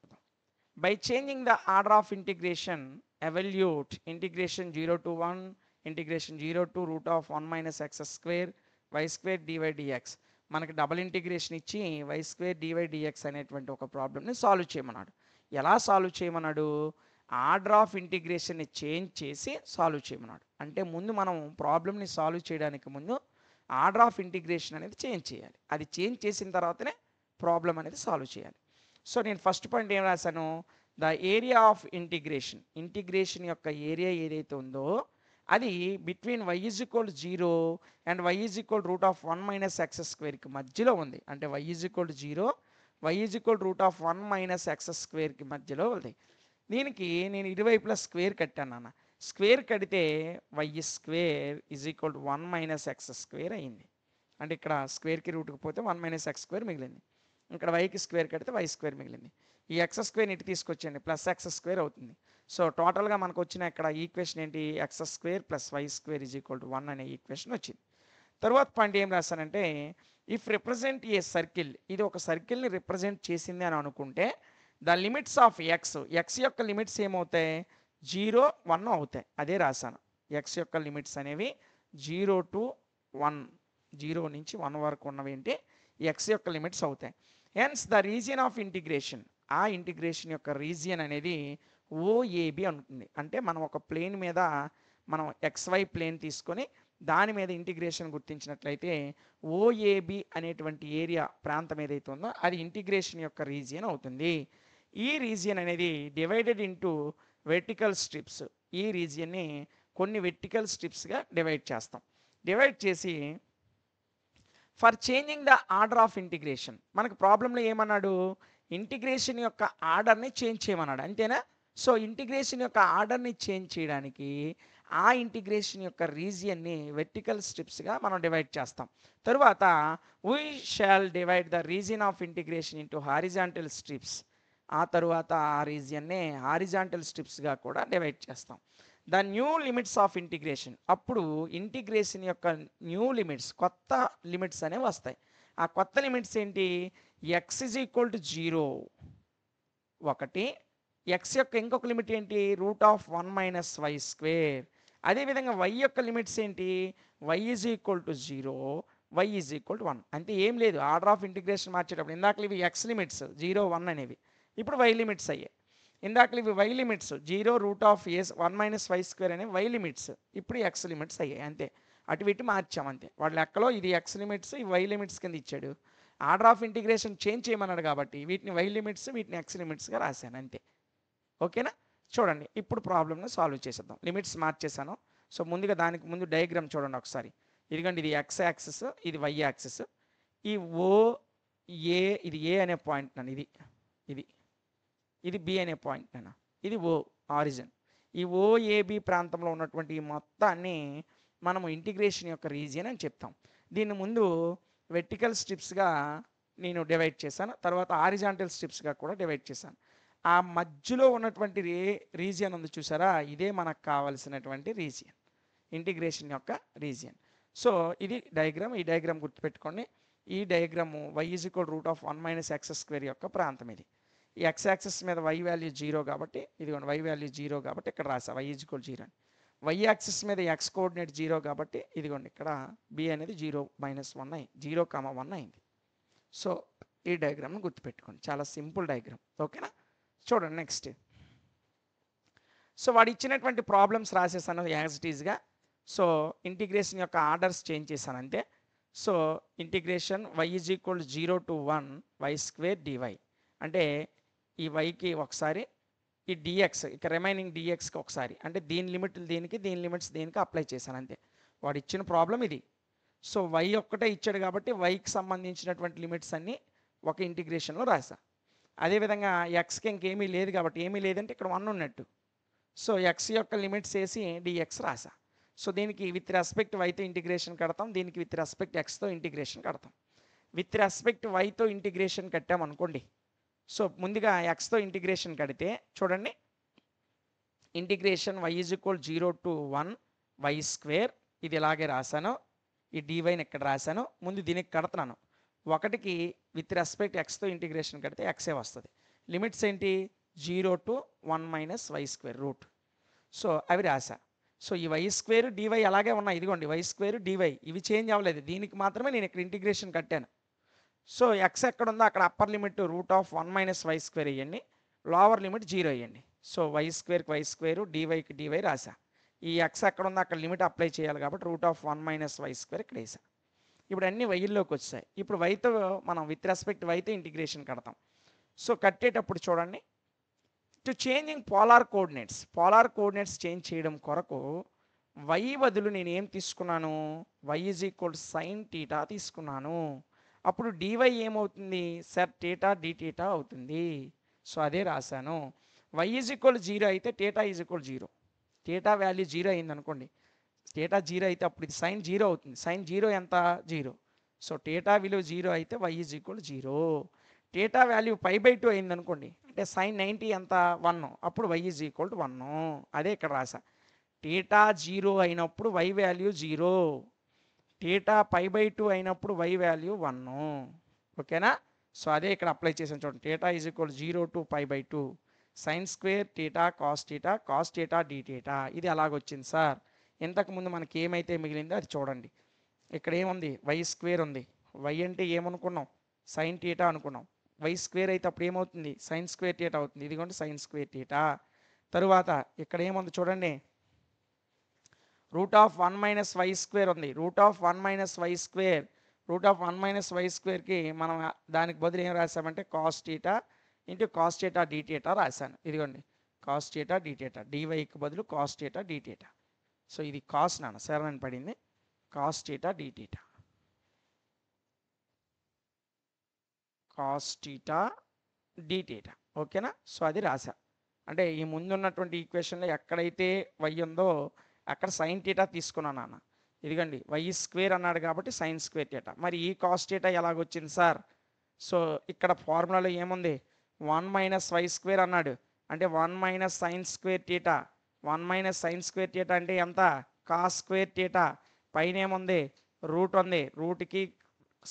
By changing the order of integration evaluate integration 0 to 1, integration 0 to √1 - x² y² dy/dx. మనకి డబుల్ ఇంటిగ్రేషన్ ఇచ్చి y² dy/dx అనేటువంటి ఒక ప్రాబ్లమ్ని సాల్వ్ చేయమన్నాడు. ఎలా సాల్వ్ చేయమన్నాడు, ఆర్డర్ ఆఫ్ ఇంటిగ్రేషన్ని చేంజ్ చేసి సాల్వ్ చేయమన్నాడు. అంటే ముందు మనం ప్రాబ్లమ్ని సాల్వ్ చేయడానికి ముందు ఆర్డర్ ఆఫ్ ఇంటిగ్రేషన్ అనేది చేంజ్ చేయాలి. అది చేంజ్ చేసిన తర్వాతనే ప్రాబ్లం అనేది సాల్వ్ చేయాలి. సో నేను ఫస్ట్ పాయింట్ ఏం రాశాను, ద ఏరియా ఆఫ్ ఇంటిగ్రేషన్ యొక్క ఏరియా ఏదైతే ఉందో అది బిట్వీన్ y = 0 అండ్ y = √1 - x²కి మధ్యలో ఉంది. అంటే y = 0, y = √1 - x²కి మధ్యలో ఉంది. దీనికి నేను ఇరువైపులా స్క్వేర్ కట్టాను అన్న. స్క్వేర్ కడితే y² = 1 - x² అయింది. అంటే ఇక్కడ స్క్వేర్కి రూట్కి పోతే 1 - x² మిగిలింది. ఇక్కడ yకి స్క్వేర్ కడితే y² మిగిలింది. ఈ ఎక్స్ స్క్వేర్ ఇటు తీసుకొచ్చేయండి, ప్లస్ ఎక్స్ స్క్వేర్ అవుతుంది. సో టోటల్గా మనకు వచ్చిన ఇక్కడ ఈక్వేషన్ ఏంటి, x square plus y square is equal to 1 అనే ఈక్వేషన్ వచ్చింది. తర్వాత పాయింట్ ఏం రాస్తానంటే, ఇఫ్ రిప్రజెంట్ ఏ సర్కిల్, ఇది ఒక సర్కిల్ని రిప్రజెంట్ చేసింది అని అనుకుంటే the limits of x, x యొక్క లిమిట్స్ ఏమవుతాయి, 0, 1 అవుతాయి. అదే రాశాను, ఎక్స్ యొక్క లిమిట్స్ అనేవి 0 to 1, 0 నుంచి 1 వరకు ఉన్నవి ఏంటి ఎక్స్ యొక్క లిమిట్స్ అవుతాయి. Hence the region of integration, ఆ ఇంటిగ్రేషన్ యొక్క రీజియన్ అనేది ఓఏబి ఉంటుంది. అంటే మనం ఒక ప్లేన్ మీద మనం XY ప్లేన్ తీసుకొని దాని మీద ఇంటిగ్రేషన్ గుర్తించినట్లయితే ఓఏబి అనేటువంటి ఏరియా ప్రాంతం ఏదైతే ఉందో అది ఇంటిగ్రేషన్ యొక్క రీజియన్ అవుతుంది. ఈ రీజియన్ అనేది డివైడెడ్ ఇంటూ వెర్టికల్ స్ట్రిప్స్, ఈ రీజియన్ని కొన్ని వెర్టికల్ స్ట్రిప్స్గా డివైడ్ చేస్తాం. డివైడ్ చేసి for changing the order of integration, మనకు ప్రాబ్లంలో ఏమన్నాడు, ఇంటిగ్రేషన్ యొక్క ఆర్డర్ని చేంజ్ చేయమన్నాడు, అంతేనా. సో ఇంటిగ్రేషన్ యొక్క ఆర్డర్ని చేంజ్ చేయడానికి ఆ ఇంటిగ్రేషన్ యొక్క రీజియన్ని వెర్టికల్ స్ట్రిప్స్గా మనం డివైడ్ చేస్తాం. తరువాత we shall divide the region of integration into horizontal strips, ఆ తరువాత ఆ రీజియన్నే హారిజాంటల్ స్ట్రిప్స్గా కూడా డివైడ్ చేస్తాం. The new limits of integration, అప్పుడు ఇంటిగ్రేషన్ యొక్క న్యూ లిమిట్స్, కొత్త లిమిట్స్ అనేవి వస్తాయి. ఆ కొత్త లిమిట్స్ ఏంటి, ఎక్స్ ఈజ్ ఈక్వల్ టు 0 ఒకటి, ఎక్స్ యొక్క ఇంకొక లిమిట్ ఏంటి, √1 - y స్క్వేర్. అదేవిధంగా y యొక్క లిమిట్స్ ఏంటి, y is equal to 0, y is equal to 1. అంటే ఏం లేదు, ఆర్డర్ ఆఫ్ ఇంటిగ్రేషన్ మార్చేటప్పుడు ఇందాక ఇవి ఎక్స్ లిమిట్స్ 0, 1 అనేవి, ఇప్పుడు y లిమిట్స్ అయ్యాయి. ఇందాక ఇవి y లిమిట్స్ 0, √1 - y స్క్వేర్ అనేవి y లిమిట్స్, ఇప్పుడు x లిమిట్స్ అయ్యాయి. అంతే, అటు ఇటు మార్చాం అంతే. వాళ్ళ లెక్కలో ఇది x లిమిట్స్, ఈ y లిమిట్స్ కింద ఇచ్చాడు. ఆర్డర్ ఆఫ్ ఇంటిగ్రేషన్ చేంజ్ చేయమన్నాడు కాబట్టి వీటిని y లిమిట్స్, వీటిని x లిమిట్స్గా రాశాను అంతే. ఓకేనా. చూడండి ఇప్పుడు ప్రాబ్లమ్ని సాల్వ్ చేసేద్దాం. లిమిట్స్ మార్చేసాను. సో ముందుగా దానికి ముందు డయాగ్రామ్ చూడండి ఒకసారి. ఇదిగోండి, ఇది x యాక్సిస్, ఇది y యాక్సిస్. ఈ OA, ఇది A అనే పాయింట్ నన్ను, ఇది B అనే పాయింట్ నన్ను, ఇది O ఆరిజిన్. ఈ OAB ప్రాంతంలో ఉన్నటువంటి ఈ మొత్తాన్ని మనము ఇంటిగ్రేషన్ యొక్క రీజియన్ అని చెప్తాం. దీన్ని ముందు వెర్టికల్ స్ట్రిప్స్గా నేను డివైడ్ చేశాను, తర్వాత హారిజాంటల్ స్ట్రిప్స్గా కూడా డివైడ్ చేశాను. ఆ మధ్యలో ఉన్నటువంటి రీజియన్ ఉంది చూసారా, ఇదే మనకు కావాల్సినటువంటి రీజియన్, ఇంటిగ్రేషన్ యొక్క రీజియన్. సో ఇది డయాగ్రామ్, ఈ డయాగ్రామ్ గుర్తుపెట్టుకోండి. ఈ diagram y is equal √1 - x square యొక్క ప్రాంతం ఇది. ఈ x యాక్సిస్ మీద y వాల్యూ 0 కాబట్టి ఇదిగోండి, y వాల్యూ 0 కాబట్టి ఇక్కడ రాసా y ఈజ్ ఈక్వల్ 0 అని. y యాక్సిస్ మీద x కోఆర్డినేట్ 0 కాబట్టి ఇదిగోండి ఇక్కడ b అనేది 0, -1 అయింది, 0, 1 అయింది. సో ఈ డయాగ్రామ్ని గుర్తుపెట్టుకోండి, చాలా సింపుల్ డయాగ్రామ్. ఓకేనా. చూడండి నెక్స్ట్. సో వాడు ఇచ్చినటువంటి ప్రాబ్లమ్స్ రాసేసాను యాజ్ ఇట్ ఈజ్గా. సో ఇంటిగ్రేషన్ యొక్క ఆర్డర్స్ చేంజ్ చేశాను అంతే. So integration y is equal 0 to 1 y square dy, అంటే ఈ వైకి ఒకసారి, ఈ డిఎక్స్ ఇక రిమైనింగ్ డిఎక్స్కి ఒకసారి, అంటే దీని లిమిట్లు దీనికి, దీని లిమిట్స్ దీనికి అప్లై చేశాను అంతే. వాడు ఇచ్చిన ప్రాబ్లం ఇది. సో y ఒక్కటే ఇచ్చాడు కాబట్టి వైకి సంబంధించినటువంటి లిమిట్స్ అన్నీ ఒక ఇంటిగ్రేషన్లో రాసా. అదేవిధంగా ఎక్స్కి ఇంకేమీ లేదు కాబట్టి, ఏమీ లేదంటే ఇక్కడ 1 ఉన్నట్టు. సో ఎక్స్ యొక్క లిమిట్స్ వేసి డిఎక్స్ రాసా. సో దీనికి విత్ రెస్పెక్ట్ వైతో ఇంటిగ్రేషన్ కడతాం, దీనికి విత్ రెస్పెక్ట్ ఎక్స్తో ఇంటిగ్రేషన్ కడతాం. విత్ రెస్పెక్ట్ వైతో ఇంటిగ్రేషన్ కట్టామనుకోండి, సో ముందుగా ఎక్స్తో ఇంటిగ్రేషన్ కడితే చూడండి, integration y is equal 0 to 1 y square, ఇది ఇలాగే రాశాను. ఈ డివైని ఇక్కడ రాశాను. ముందు దీనికి కడుతున్నాను, ఒకటికి విత్ రెస్పెక్ట్ ఎక్స్తో ఇంటిగ్రేషన్ కడితే ఎక్సే వస్తుంది. లిమిట్స్ ఏంటి, 0 to 1 - y square root. So అవి రాసా. సో ఈ y స్క్వేర్ డివై అలాగే ఉన్నాయి, ఇదిగోండి y స్క్వేర్ డివై, ఇవి చేంజ్ అవ్వలేదు. దీనికి మాత్రమే నేను ఇక్కడ ఇంటిగ్రేషన్ కట్టాను. సో ఎక్స్ ఎక్కడ ఉందో అక్కడ అప్పర్ లిమిట్ √1 - y స్క్వేర్ వేయండి, లోవర్ లిమిట్ 0 వేయండి. సో y స్క్వేర్కి y స్క్వేర్, డివైకి డివై రాసా. ఈ ఎక్స్ ఎక్కడ ఉందో అక్కడ లిమిట్ అప్లై చేయాలి కాబట్టి √1 - y స్క్వేర్ ఇక్కడ వేసా. ఇప్పుడు అన్ని వైల్లోకి వచ్చాయి. ఇప్పుడు వైతో మనం విత్ రెస్పెక్ట్ వైతో ఇంటిగ్రేషన్ కడతాం. సో కట్టేటప్పుడు చూడండి, to changing polar coordinates change చేయడం కొరకు y బదులు నేను ఏం తీసుకున్నాను, y is equal sine theta తీసుకున్నాను. అప్పుడు డివై ఏమవుతుంది, సెట్ టీటా డి టీటా అవుతుంది. సో అదే రాశాను. y ఈజ్ ఈక్వల్ 0 అయితే theta is equal 0, theta value 0 అయింది అనుకోండి, టీటా 0 అయితే అప్పుడు ఇది సైన్ 0 అవుతుంది. సైన్ 0 ఎంత, 0. సో టీటా విలువ 0 అయితే y is equal 0. Theta value π/2 అయింది అనుకోండి, అంటే sin 90 ఎంత 1, అప్పుడు y ఈజ్ ఈక్వల్ టు 1. అదే ఇక్కడ రాసా. టీటా 0 అయినప్పుడు y వాల్యూ 0, టీటా π/2 అయినప్పుడు y వాల్యూ 1. ఓకేనా? సో అదే ఇక్కడ అప్లై చేసాను చూడండి. Theta is equal 0 to π/2 sin square theta cos theta d theta. ఇది అలాగొచ్చింది సార్. ఇంతకుముందు మనకి ఏమైతే మిగిలిందో అది చూడండి. ఇక్కడ ఏముంది? వై స్క్వేర్ ఉంది. వై అంటే ఏమనుకున్నాం? సైన్ టీటా అనుకున్నాం. వై స్క్వేర్ అయితే అప్పుడు ఏమవుతుంది? సైన్ స్క్వేర్ టీటా అవుతుంది. ఇదిగోండి సైన్ స్క్వేర్ టీటా. తరువాత ఇక్కడ ఏముంది చూడండి, root of 1 minus y square ఉంది. Root of 1 minus y square, root of 1 minus y స్క్వేర్కి మనం దానికి బదులు ఏం రాసామంటే cos theta into cos theta d theta రాశాను. ఇదిగోండి కాస్ టీటా డి టీటా, డివైకి బదులు cos theta d theta. So ఇది కాస్ నాన్న 7 అని పడింది. Cos theta d theta, cos theta d theta. ఓకేనా? సో అది రాసా. అంటే ఈ ముందున్నటువంటి ఈక్వేషన్లో ఎక్కడైతే వై ఉందో అక్కడ సైన్ టీటా తీసుకున్నాను నాన్న. ఇదిగండి వై స్క్వేర్ అన్నాడు కాబట్టి సైన్ స్క్వేర్ టీటా. మరి ఈ కాస్ టీటా ఎలాగొచ్చింది సార్? సో ఇక్కడ ఫార్ములాలో ఏముంది? 1 మైనస్ వై స్క్వేర్ అన్నాడు అంటే 1 minus sine square theta. 1 minus sine square theta అంటే ఎంత? Cos square theta. పైన ఏముంది? రూట్ ఉంది. రూట్కి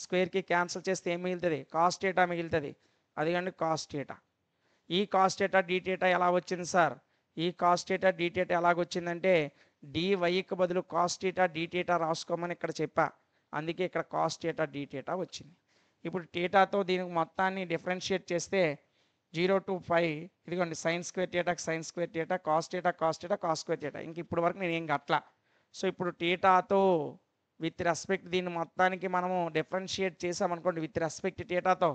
స్క్వేర్కి క్యాన్సిల్ చేస్తే ఏం మిగులుతుంది? కాస్ టీటా మిగులుతుంది. అదిగండి కాస్ టీటా. ఈ కాస్ టీటా డి టీటా ఎలా వచ్చింది సార్? ఈ కాస్ టీటా డి టీటా ఎలాగొచ్చిందంటే డివైకి బదులు కాస్ టీటా డి టీటా రాసుకోమని ఇక్కడ చెప్పా. అందుకే ఇక్కడ కాస్ టీటా డి టీటా వచ్చింది. ఇప్పుడు టీటాతో దీనికి మొత్తాన్ని డిఫరెన్షియేట్ చేస్తే 0 to π, ఇదిగోండి సైన్ స్క్వేర్ టీటాకి sine square theta, cos theta cos square theta. ఇంక ఇప్పుడు వరకు నేను ఏం గట్లా. సో ఇప్పుడు టీటాతో విత్ రెస్పెక్ట్ దీన్ని మొత్తానికి మనము డిఫరెన్షియేట్ చేసామనుకోండి విత్ రెస్పెక్ట్ టీటాతో,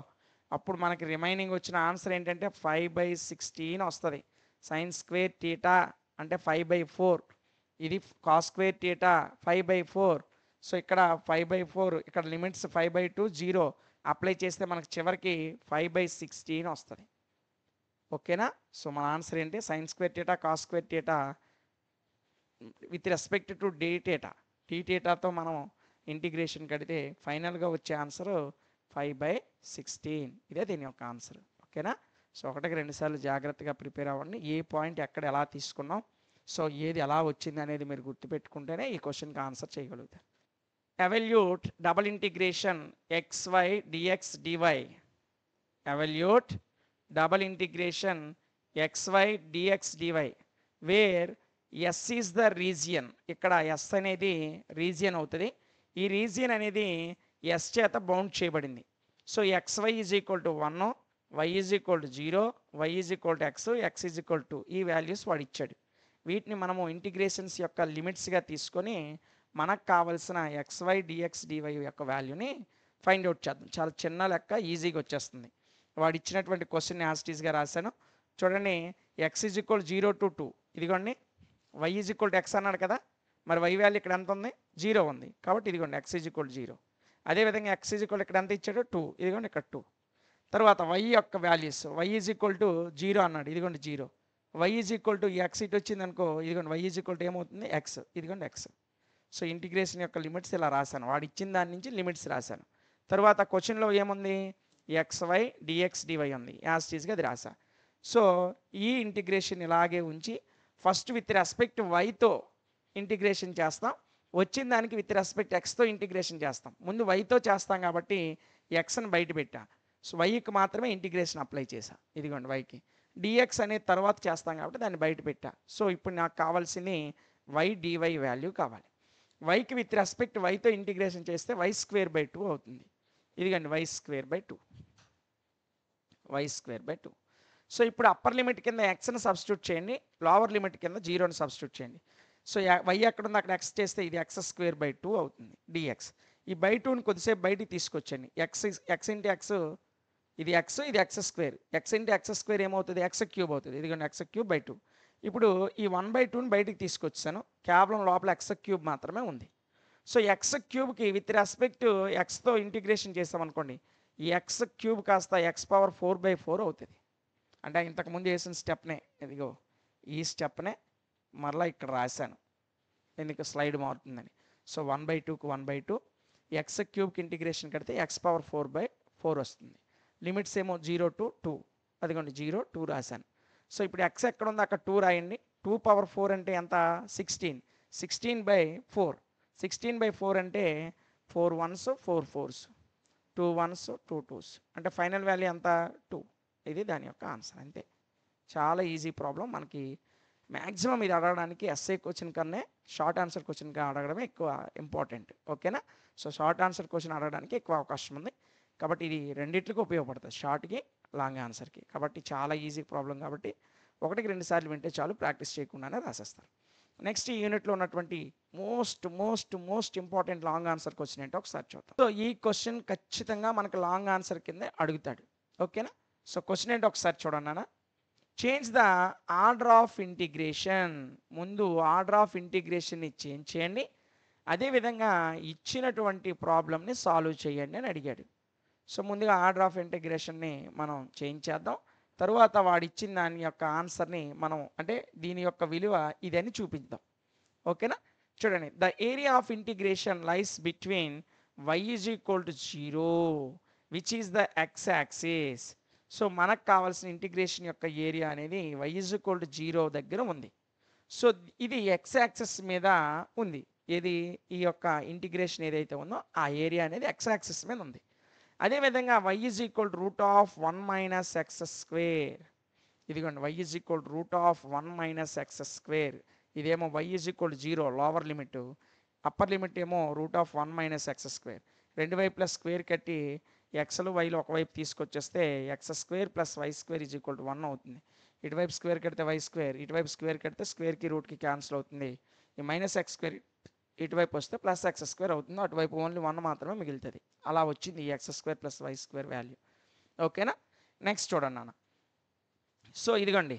అప్పుడు మనకి రిమైనింగ్ వచ్చిన ఆన్సర్ ఏంటంటే 5/16 వస్తుంది. సైన్ స్క్వేర్ టీటా అంటే 5/4, ఇది కాస్ స్క్వేర్ టీటా 5/4. సో ఇక్కడ 5/4, ఇక్కడ లిమిట్స్ 5/2 0 అప్లై చేస్తే మనకు చివరికి 5/16 వస్తుంది. ఓకేనా? సో మన ఆన్సర్ ఏంటి? Sine square theta cos square theta with respect to d theta, d టీటాతో మనం ఇంటిగ్రేషన్ కడితే ఫైనల్గా వచ్చే ఆన్సర్ 5/16. ఇదే దీని యొక్క ఆన్సర్. ఓకేనా? సో ఒకటికి 2 సార్లు జాగ్రత్తగా ప్రిపేర్ అవ్వండి. ఏ పాయింట్ ఎక్కడ ఎలా తీసుకున్నాం, సో ఏది ఎలా వచ్చింది అనేది మీరు గుర్తుపెట్టుకుంటేనే ఈ క్వశ్చన్కి ఆన్సర్ చేయగలుగుతారు. Evaluate double integration xy dx dy. Evaluate double integration xy dx dy where s is the region. ఇక్కడ ఎస్ అనేది రీజియన్ అవుతుంది. ఈ రీజియన్ అనేది ఎస్ చేత బౌండ్ చేయబడింది. So xy is equal to 1, y is equal to 0, y is equal to x is equal to ఈ values వాడు ఇచ్చాడు. వీటిని మనము ఇంటిగ్రేషన్స్ యొక్క లిమిట్స్గా తీసుకొని మనకు కావలసిన xy dx dy యొక్క వాల్యూని ఫైండ్ అవుట్ చేద్దాం. చాలా చిన్న లెక్క, ఈజీగా వచ్చేస్తుంది. వాడు ఇచ్చినటువంటి క్వశ్చన్ యాస్టీస్గా రాశాను చూడండి. x ఈజ్ ఈక్వల్ 0 to 2, ఇదిగోండి y is equal to x అన్నాడు కదా. మరి y వాల్యూ ఇక్కడ ఎంత ఉంది? 0 ఉంది. కాబట్టి ఇదిగోండి x ఈజ్ ఈక్వల్ 0. అదేవిధంగా x ఈజ్ ఈక్వల్ ఇక్కడ ఎంత ఇచ్చాడు? 2, ఇదిగోండి ఇక్కడ 2. తర్వాత y యొక్క values, y is equal to 0 అన్నాడు, ఇదిగోండి 0. y is equal to x ఇటు వచ్చింది అనుకో, ఇదిగోండి y ఈజ్ ఈక్వల్ టు ఏమవుతుంది? x, ఇదిగోండి x. సో ఇంటిగ్రేషన్ యొక్క లిమిట్స్ ఇలా రాశాను. వాడు ఇచ్చిన దాని నుంచి లిమిట్స్ రాశాను. తర్వాత క్వశ్చన్లో ఏముంది? xy dx dy ఉంది. యాస్టీస్గా అది రాశా. సో ఈ ఇంటిగ్రేషన్ ఇలాగే ఉంచి ఫస్ట్ విత్ రెస్పెక్ట్ వైతో ఇంటిగ్రేషన్ చేస్తాం, వచ్చిన దానికి విత్ రెస్పెక్ట్ ఎక్స్తో ఇంటిగ్రేషన్ చేస్తాం. ముందు వైతో చేస్తాం కాబట్టి ఎక్స్ని బయట పెట్టా. సో వైకి మాత్రమే ఇంటిగ్రేషన్ అప్లై చేశా, ఇదిగోండి వైకి. డిఎక్స్ అనేది తర్వాత చేస్తాం కాబట్టి దాన్ని బయట పెట్టా. సో ఇప్పుడు నాకు కావాల్సింది వై డివై వాల్యూ కావాలి. వైకి విత్ రెస్పెక్ట్ వైతో ఇంటిగ్రేషన్ చేస్తే y²/2 అవుతుంది. ఇదిగండి y²/2, y²/2. సో ఇప్పుడు అప్పర్ లిమిట్ కింద ఎక్స్ని సబ్స్టిట్యూట్ చేయండి, లోవర్ లిమిట్ కింద 0ని సబ్స్టిట్యూట్ చేయండి. సో y ఎక్కడ ఉంది అక్కడ x చేస్తే ఇది x²/2 అవుతుంది dx. ఈ /2ని కొద్దిసేపు బయటికి తీసుకొచ్చండి. x ఇంటూ x, ఇది x, ఇది x². x ఇంటూ x² ఏమవుతుంది? x³ అవుతుంది. ఇదిగోండి x³/2. ఇప్పుడు ఈ 1/2ని బయటికి తీసుకొచ్చాను, కేవలం లోపల x³ మాత్రమే ఉంది. సో x³ విత్ రెస్పెక్ట్ ఎక్స్తో ఇంటిగ్రేషన్ చేస్తామనుకోండి, ఈ x³ కాస్త x⁴/4 అవుతుంది. అంటే ఇంతకుముందు వేసిన స్టెప్నే, ఇదిగో ఈ స్టెప్నే మరలా ఇక్కడ రాశాను, ఎందుకు స్లైడ్ మారుతుందని. సో 1/2కు 1/2, x³ ఇంటిగ్రేషన్ కడితే x⁴/4 వస్తుంది. లిమిట్స్ ఏమో 0 to 2, అదిగోండి 0 2 రాశాను. సో ఇప్పుడు ఎక్స్ ఎక్కడ ఉంది అక్కడ 2 రాయండి. 2 పవర్ 4 అంటే ఎంత 16. 16/4. 16/4 అంటే 4 1s 4 4s 2 1s 2 2s అంటే ఫైనల్ వాల్యూ ఎంత 2. ఇది దాని యొక్క ఆన్సర్. అంతే. చాలా ఈజీ ప్రాబ్లం. మనకి మ్యాక్సిమం ఇది అడగడానికి ఎస్ఏ క్వశ్చన్ కన్నా షార్ట్ ఆన్సర్ క్వశ్చన్గా అడగడమే ఎక్కువ ఇంపార్టెంట్. ఓకేనా. సో షార్ట్ ఆన్సర్ క్వశ్చన్ అడగడానికి ఎక్కువ అవకాశం ఉంది. కాబట్టి ఇది రెండిట్లకి ఉపయోగపడుతుంది, షార్ట్కి లాంగ్ ఆన్సర్కి. కాబట్టి చాలా ఈజీ ప్రాబ్లం కాబట్టి 1కి 2 సార్లు వింటే చాలు, ప్రాక్టీస్ చేయకుండానే రాసేస్తారు. నెక్స్ట్ ఈ యూనిట్లో ఉన్నటువంటి most important long answer question ఏంటో ఒకసారి చూద్దాం. సో ఈ క్వశ్చన్ ఖచ్చితంగా మనకు లాంగ్ ఆన్సర్ కింద అడుగుతాడు. ఓకేనా. సో క్వశ్చన్ ఏంటో ఒకసారి చూడండి నాన్న. Change the order of integration. ముందు ఆర్డర్ ఆఫ్ ఇంటిగ్రేషన్ని చేంజ్ చేయండి, అదేవిధంగా ఇచ్చినటువంటి ప్రాబ్లమ్ని సాల్వ్ చేయండి అని అడిగాడు. సో ముందుగా ఆర్డర్ ఆఫ్ ఇంటిగ్రేషన్ని మనం చేంజ్ చేద్దాం. తరువాత వాడిచ్చిన దాని యొక్క ఆన్సర్ని మనం అంటే దీని యొక్క విలువ ఇదని చూపిద్దాం. ఓకేనా. చూడండి, the area of integration lies between y is equal to 0 which is the X axis. So మనకు కావాల్సిన ఇంటిగ్రేషన్ యొక్క ఏరియా అనేది y ఈజ్ ఈక్వల్ టు 0 దగ్గర ఉంది. సో ఇది ఎక్స్ యాక్సిస్ మీద ఉంది. ఏది ఈ యొక్క ఇంటిగ్రేషన్ ఏదైతే ఉందో ఆ ఏరియా అనేది ఎక్స్ యాక్సిస్ మీద ఉంది. అదేవిధంగా y is equal to root of 1 minus x square. ఇదిగోండి y is equal to root of 1 minus x square. ఇదేమో y is equal to 0 lower limit, upper limit ఏమో root of 1 minus x square. రెండు వైపులా square కట్టి ఎక్స్లు వైలు ఒకవైపు తీసుకొచ్చేస్తే x square plus y square is equal to 1 అవుతుంది. ఇటువైపు స్క్వేర్ కడితే వై స్క్వేర్, ఇటువైపు స్క్వేర్ కడితే స్క్వేర్కి రూట్కి క్యాన్సిల్ అవుతుంది. ఈ మైనస్ ఎక్స్ స్క్వేర్ ఇటువైపు వస్తే ప్లస్ ఎక్స్ స్క్వేర్ అవుతుంది. అటువైపు ఓన్లీ 1 మాత్రమే మిగులుతుంది. అలా వచ్చింది ఈ x square plus y square value. ఓకేనా. నెక్స్ట్ చూడండి నాన్న. సో ఇదిగోండి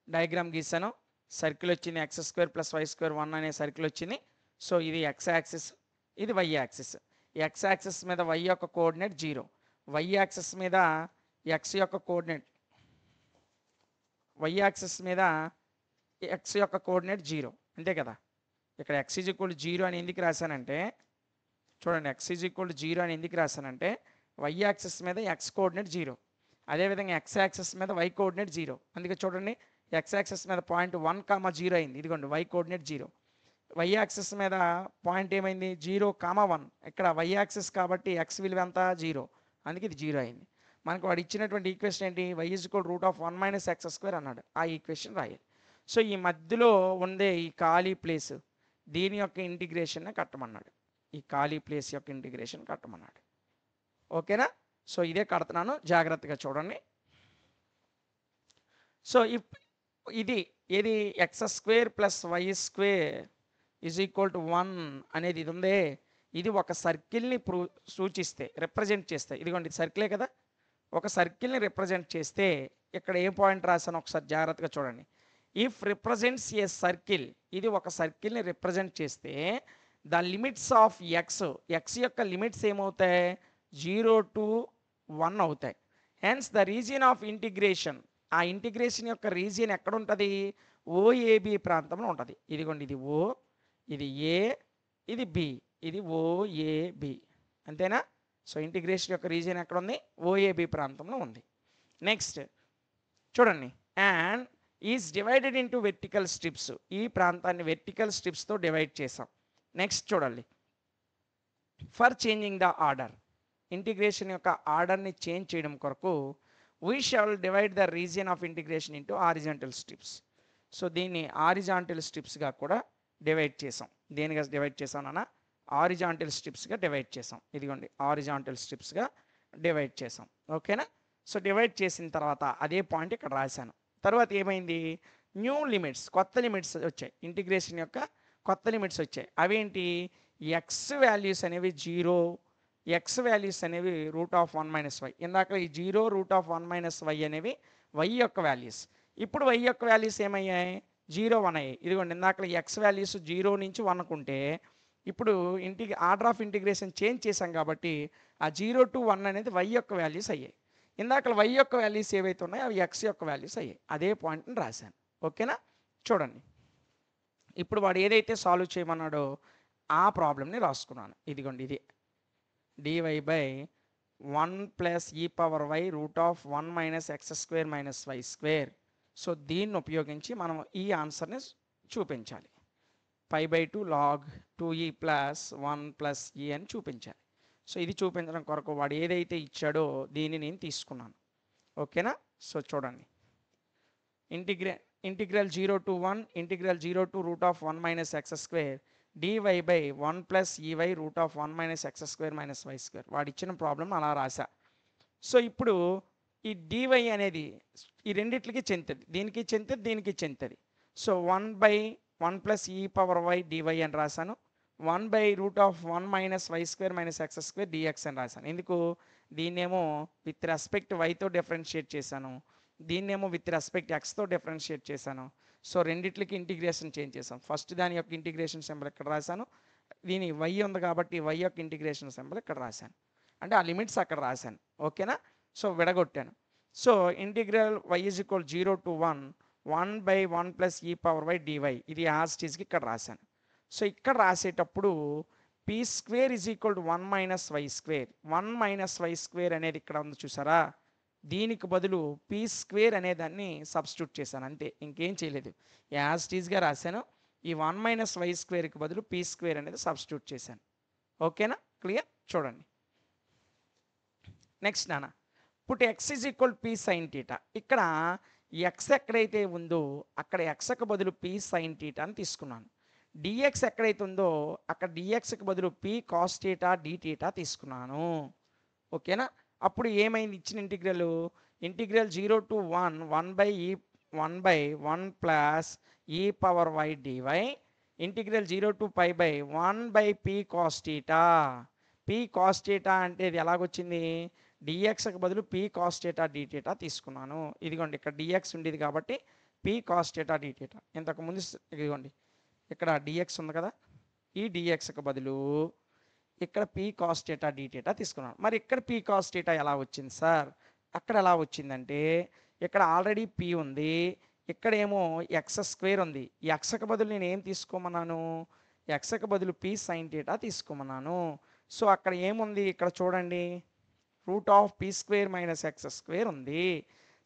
డయాగ్రామ్ గీసాను. సర్కిల్ వచ్చింది, x square plus y square 1 అనే సర్కిల్ వచ్చింది. సో ఇది ఎక్స్ యాక్సిస్, ఇది వై యాక్సిస్. ఎక్స్ యాక్సిస్ మీద వై యొక్క కోఆర్డినేట్ 0, వై యాక్సిస్ మీద ఎక్స్ యొక్క కోఆర్డినేట్, వై యాక్సిస్ మీద ఎక్స్ యొక్క కోఆర్డినేట్ 0. అంతే కదా. ఇక్కడ ఎక్స్ ఈజ్ ఈక్వల్ 0 అని ఎందుకు రాశానంటే చూడండి, ఎక్స్ ఈజ్ ఈక్వల్ 0 అని ఎందుకు రాశానంటే వై యాక్సిస్ మీద ఎక్స్ కోఆర్డినేట్ 0, అదేవిధంగా ఎక్స్ యాక్సిస్ మీద వై కోఆర్డినేట్ 0. అందుకే చూడండి ఎక్స్ యాక్సిస్ మీద పాయింట్ 1,0 అయింది. ఇదిగోండి వై కోఆర్డినేట్ 0. వై యాక్సిస్ మీద పాయింట్ ఏమైంది 0,1. ఇక్కడ వై యాక్సిస్ కాబట్టి ఎక్స్ విలువ ఎంత 0, అందుకే ఇది 0 అయింది. మనకు వాడు ఇచ్చినటువంటి ఈక్వేషన్ ఏంటి y is equal root of 1 minus x square అన్నాడు. ఆ ఈక్వేషన్ రాయాలి. సో ఈ మధ్యలో ఉండే ఈ ఖాళీ ప్లేస్ దీని యొక్క ఇంటిగ్రేషన్ కట్టమన్నాడు. ఈ ఖాళీ ప్లేస్ యొక్క ఇంటిగ్రేషన్ కట్టమన్నాడు. ఓకేనా. సో ఇదే కడుతున్నాను, జాగ్రత్తగా చూడండి. సో ఇది ఏది x square plus y square is equal to 1 అనేది ఇది ఉందే, ఇది ఒక సర్కిల్ని సూచిస్తే రిప్రజెంట్ చేస్తే, ఇదిగోండి ఇది సర్కిలే కదా, ఒక సర్కిల్ని రిప్రజెంట్ చేస్తే ఇక్కడ ఏ పాయింట్ రాశాను ఒకసారి జాగ్రత్తగా చూడండి. ఇఫ్ రిప్రజెంట్స్ ఏ సర్కిల్, ఇది ఒక సర్కిల్ని రిప్రజెంట్ చేస్తే the limits of x, x యొక్క లిమిట్స్ ఏమవుతాయి 0 to 1 అవుతాయి. Hence the region of integration, ఆ ఇంటిగ్రేషన్ యొక్క రీజియన్ ఎక్కడ ఉంటుంది ఓఏబి ప్రాంతంలో ఉంటుంది. ఇదిగోండి ఇది ఓ, ఇది ఏ, ఇది బి, ఇది ఓఏబి. అంతేనా. సో ఇంటిగ్రేషన్ యొక్క రీజియన్ ఎక్కడ ఉంది ఓఏబి ప్రాంతంలో ఉంది. నెక్స్ట్ చూడండి, and is divided into vertical strips, ఈ ప్రాంతాన్ని వెర్టికల్ స్ట్రిప్స్తో డివైడ్ చేసాం. నెక్స్ట్ చూడండి, for changing the order, integration యొక్క ఆర్డర్ని చేంజ్ చేయడం కొరకు we shall divide the region of integration into horizontal strips. So దీన్ని హారిజాంటల్ స్ట్రిప్స్గా కూడా డివైడ్ చేసాం. దేనిగా డివైడ్ చేసాం నాన్న, హారిజాంటల్ స్ట్రిప్స్గా డివైడ్ చేసాం. ఇదిగోండి హారిజాంటల్ స్ట్రిప్స్గా డివైడ్ చేసాం. ఓకేనా. సో డివైడ్ చేసిన తర్వాత అదే పాయింట్ ఇక్కడ రాశాను. తర్వాత ఏమైంది న్యూ లిమిట్స్, కొత్త లిమిట్స్ వచ్చాయి, ఇంటిగ్రేషన్ యొక్క కొత్త లిమిట్స్ వచ్చాయి. అవేంటి ఎక్స్ వాల్యూస్ అనేవి 0, ఎక్స్ వాల్యూస్ అనేవి రూట్ ఆఫ్ 1 మైనస్ వై. ఇందాక ఈ 0 రూట్ ఆఫ్ 1 మైనస్ వై అనేవి వై యొక్క వాల్యూస్. ఇప్పుడు వై యొక్క వాల్యూస్ ఏమయ్యాయి 0 1 అయ్యాయి. ఇదిగోండి ఇందాక ఎక్స్ వాల్యూస్ 0 నుంచి 1 ఉంటే ఇప్పుడు ఆర్డర్ ఆఫ్ ఇంటిగ్రేషన్ చేంజ్ చేశాం కాబట్టి ఆ 0 to 1 అనేది వై యొక్క వాల్యూస్ అయ్యాయి. ఇందాక వై యొక్క వాల్యూస్ ఏవైతే ఉన్నాయో అవి ఎక్స్ యొక్క వాల్యూస్ అయ్యాయి. అదే పాయింట్ని రాశాను. ఓకేనా. చూడండి ఇప్పుడు వాడు ఏదైతే సాల్వ్ చేయమన్నాడో ఆ ప్రాబ్లమ్ని రాసుకున్నాను. ఇదిగోండి ఇది dy by 1 plus e power y root of 1 minus x square minus y square. So దీన్ని ఉపయోగించి మనం ఈ ఆన్సర్ని చూపించాలి. Pi by 2 log 2e plus 1 plus e అని చూపించాలి. సో ఇది చూపించడం కొరకు వాడు ఏదైతే ఇచ్చాడో దీన్ని నేను తీసుకున్నాను. ఓకేనా? సో చూడండి, integral 0 to 1 integral 0 to root of 1 minus x square dy by 1 plus e y root of 1 minus x square minus y square. వాడు ఇచ్చిన ప్రాబ్లం అలా రాశా. సో ఇప్పుడు ఈ dy అనేది ఈ రెండిట్లకి చెందుతుంది, దీనికి చెందుతుంది, దీనికి చెందుతుంది. So 1 by 1 plus e power y d y అని రాశాను. 1 by root of 1 minus y square minus x square d x అని రాశాను. ఎందుకు? దీన్నేమో విత్ రెస్పెక్ట్ వైతో డిఫరెన్షియేట్ చేశాను, దీన్నేమో విత్ రెస్పెక్ట్ ఎక్స్తో డిఫరెన్షియేట్ చేశాను. సో రెండిట్లకి ఇంటిగ్రేషన్ చేంజ్ చేశాను. ఫస్ట్ దాని యొక్క ఇంటిగ్రేషన్ సింబల్ ఇక్కడ రాశాను, దీని వై ఉంది కాబట్టి వై యొక్క ఇంటిగ్రేషన్ సింబల్ ఇక్కడ రాశాను, అంటే ఆ లిమిట్స్ అక్కడ రాశాను. ఓకేనా? సో విడగొట్టాను. So integral y is equal 0 to 1 by 1 plus e power y dy, ఇది యాజ్ ఇట్ ఈస్కి ఇక్కడ రాశాను. సో ఇక్కడ రాసేటప్పుడు p square is equal to 1 minus y square, 1 minus y square అనేది ఇక్కడ ఉంది చూసారా, దీనికి బదులు పీ స్క్వేర్ అనే దాన్ని సబ్స్టిట్యూట్ చేశాను, అంతే, ఇంకేం చేయలేదు. యాజ్ ఇట్ ఈస్గా రాశాను. ఈ 1 మైనస్ వై స్క్వేర్కి బదులు పీ స్క్వేర్ అనేది సబ్స్టిట్యూట్ చేశాను. ఓకేనా? క్లియర్? చూడండి నెక్స్ట్ నాన్న, put X is equal P sine theta. ఇక్కడ ఎక్స్ ఎక్కడైతే ఉందో అక్కడ ఎక్స్కి బదులు పీ సైన్ టీటా అని తీసుకున్నాను. డిఎక్స్ ఎక్కడైతే ఉందో అక్కడ డిఎక్స్కి బదులు p cos theta d theta తీసుకున్నాను. ఓకేనా? అప్పుడు ఏమైంది ఇచ్చిన integral? Integral 0 to 1 by 1 plus e power y dy integral 0 to pi by 1 by p cos theta. P cos theta అంటే ఇది ఎలాగొచ్చింది? డిఎక్స్కి బదులు p cos theta d theta తీసుకున్నాను. ఇదిగోండి ఇక్కడ డిఎక్స్ ఉండేది కాబట్టి p cos theta d theta. ఇంతకుముందు ఇదిగోండి ఇక్కడ డిఎక్స్ ఉంది కదా, ఈ డిఎక్స్కి బదులు ఇక్కడ p cos theta d theta తీసుకున్నాను. మరి ఇక్కడ పీ కాస్ టీటా ఎలా వచ్చింది సార్? అక్కడ ఎలా వచ్చిందంటే ఇక్కడ ఆల్రెడీ పీ ఉంది, ఇక్కడేమో ఎక్స్ స్క్వేర్ ఉంది. ఎక్స్కి బదులు నేను ఏం తీసుకోమన్నాను? ఎక్స్కి బదులు పీ సైన్ టీటా తీసుకోమన్నాను. సో అక్కడ ఏముంది ఇక్కడ చూడండి, root of p square minus x square ఉంది.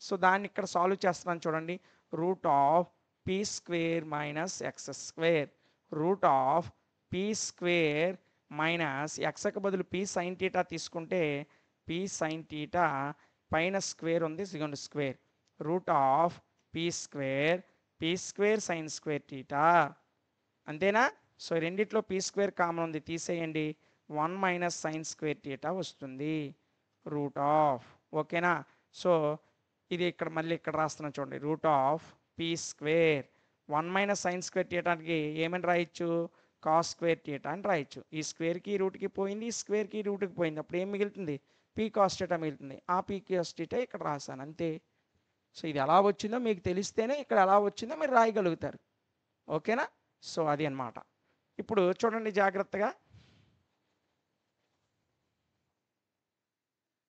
సో దాన్ని ఇక్కడ సాల్వ్ చేస్తున్నాను చూడండి, root of p square minus x square, root of p square minus ఎక్స్కి బదులు పీ సైన్ టీటా తీసుకుంటే పీ సైన్ టీటా పైన స్క్వేర్ ఉంది, ఇదిగోండి square, root of p square sine square theta. అంతేనా? సో రెండిట్లో పీ స్క్వేర్ కామన్ ఉంది, తీసేయండి, 1 మైనస్ సైన్ స్క్వేర్ టీటా వస్తుంది, రూట్ ఆఫ్. ఓకేనా? సో ఇది ఇక్కడ మళ్ళీ ఇక్కడ రాస్తున్నాను చూడండి, root of p square 1 minus sine square టీటాకి ఏమని రాయొచ్చు? కాస్ స్క్వేర్ టీటా అని రాయొచ్చు. ఈ స్క్వేర్కి రూట్కి పోయింది, ఈ స్క్వేర్కి రూట్కి పోయింది, అప్పుడు ఏం మిగులుతుంది? పీ కాస్ టీటా మిగులుతుంది. ఆ పీ కాస్ టీటా ఇక్కడ రాశాను, అంతే. సో ఇది ఎలా వచ్చిందో మీకు తెలిస్తేనే ఇక్కడ ఎలా వచ్చిందో మీరు రాయగలుగుతారు. ఓకేనా? సో అది అన్నమాట. ఇప్పుడు చూడండి జాగ్రత్తగా,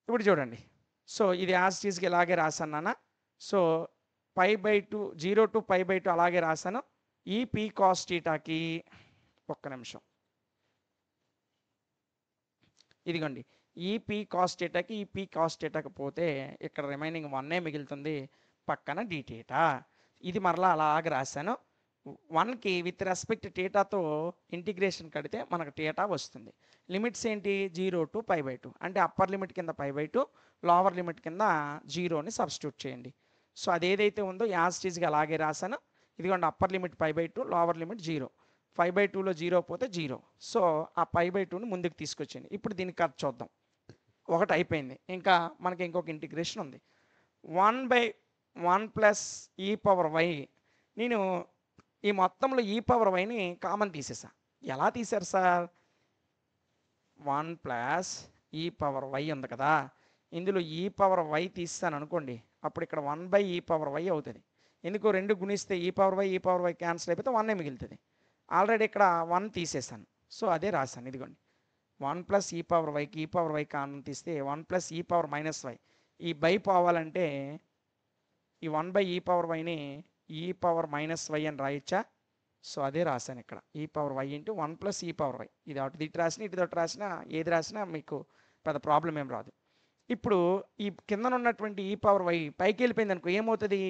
ఇప్పుడు చూడండి. సో ఇది యాజ్ టీజ్కి ఇలాగే రాశాను నాన్న. So pi by 2 0 to pi by 2 అలాగే రాశాను. ఈ పీ కాస్ టీటాకి ఒక్క నిమిషం, ఇదిగోండి ఈ పీ కాస్ టీటాకి ఈ పీ కాస్ టీటాకి పోతే ఇక్కడ రిమైనింగ్ 1 మిగులుతుంది, పక్కన డి టీటా. ఇది మరలా అలాగే రాశాను. 1కి విత్ రెస్పెక్ట్ టీటాతో ఇంటిగ్రేషన్ కడితే మనకు టీటా వస్తుంది. లిమిట్స్ ఏంటి? 0 to పై బై 2, అంటే అప్పర్ లిమిట్ కింద పై బై 2, లోవర్ లిమిట్ కింద 0ని సబ్స్టిట్యూట్ చేయండి. సో అదేదైతే ఉందో యాజ్ టీజ్గా అలాగే రాశాను. ఇదిగోండి upper limit pi by 2, lower limit 0, 5/2లో 0 పోతే 0. సో ఆ పై బై 2ని ముందుకు తీసుకొచ్చింది. ఇప్పుడు దీనికి ఖర్చు చూద్దాం. ఒకటి అయిపోయింది, ఇంకా మనకి ఇంకొక ఇంటిగ్రేషన్ ఉంది. 1 by 1 plus e power why, నేను ఈ మొత్తంలో ఈ పవర్ వైని కామన్ తీసేసా. ఎలా తీశారు sir? 1 plus e power why ఉంది కదా, ఇందులో ఈ పవర్ వై తీస్తాను అనుకోండి, అప్పుడు ఇక్కడ 1 బై ఈ పవర్ వై అవుతుంది. ఎందుకు? 2 గుణిస్తే ఈ పవర్ వై క్యాన్సిల్ అయిపోతే 1 మిగులుతుంది. ఆల్రెడీ ఇక్కడ 1 తీసేసాను, సో అదే రాశాను. ఇదిగోండి 1 ప్లస్ ఈ పవర్ వైకి ఈ పవర్ వై కామన్ తీస్తే 1 plus e power minus y, ఈ బై పోవాలంటే ఈ 1 బై ఈ పవర్ వైని ఈ పవర్ మైనస్ వై అని రాయొచ్చా? సో అదే రాశాను ఇక్కడ, ఈ power why into 1 plus e power why. ఇది అటు ఇటు రాసినా ఇటు అటు రాసినా ఏది రాసినా మీకు పెద్ద ప్రాబ్లం ఏం రాదు. ఇప్పుడు ఈ కిందన ఉన్నటువంటి ఈ పవర్ వై పైకి వెళ్ళిపోయింది అనుకో ఏమవుతుంది,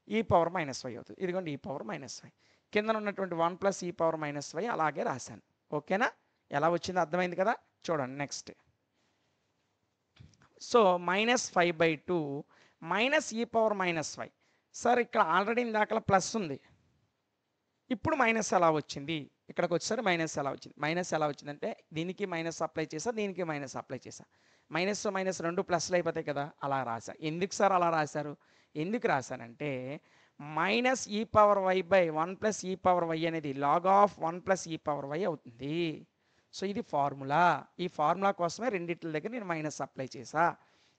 ఈ పవర్ మైనస్ వై అవుతుంది. ఇదిగోండి ఈ పవర్ మైనస్ వై, కిందన ఉన్నటువంటి 1 plus e power minus y అలాగే రాశాను. ఓకేనా, ఎలా వచ్చిందో అర్థమైంది కదా. చూడండి నెక్స్ట్. సో -5/2 మైనస్ ఈ పవర్ మైనస్ వై. సార్ ఇక్కడ ఆల్రెడీ ఇందాకలా ప్లస్ ఉంది, ఇప్పుడు మైనస్ ఎలా వచ్చింది, ఇక్కడికి వచ్చేసరి మైనస్ ఎలా వచ్చింది. మైనస్ ఎలా వచ్చిందంటే దీనికి మైనస్ అప్లై చేసా, దీనికి మైనస్ అప్లై చేసా, మైనస్ మైనస్ రెండు ప్లస్లు అయిపోతాయి కదా, అలా రాసా. ఎందుకు సార్ అలా రాశారు, ఎందుకు రాశానంటే మైనస్ ఈ power y by 1 plus e power why అనేది log of 1 plus e power why అవుతుంది. సో ఇది ఫార్ములా, ఈ ఫార్ములా కోసమే రెండిట్ల దగ్గర నేను మైనస్ అప్లై చేసా.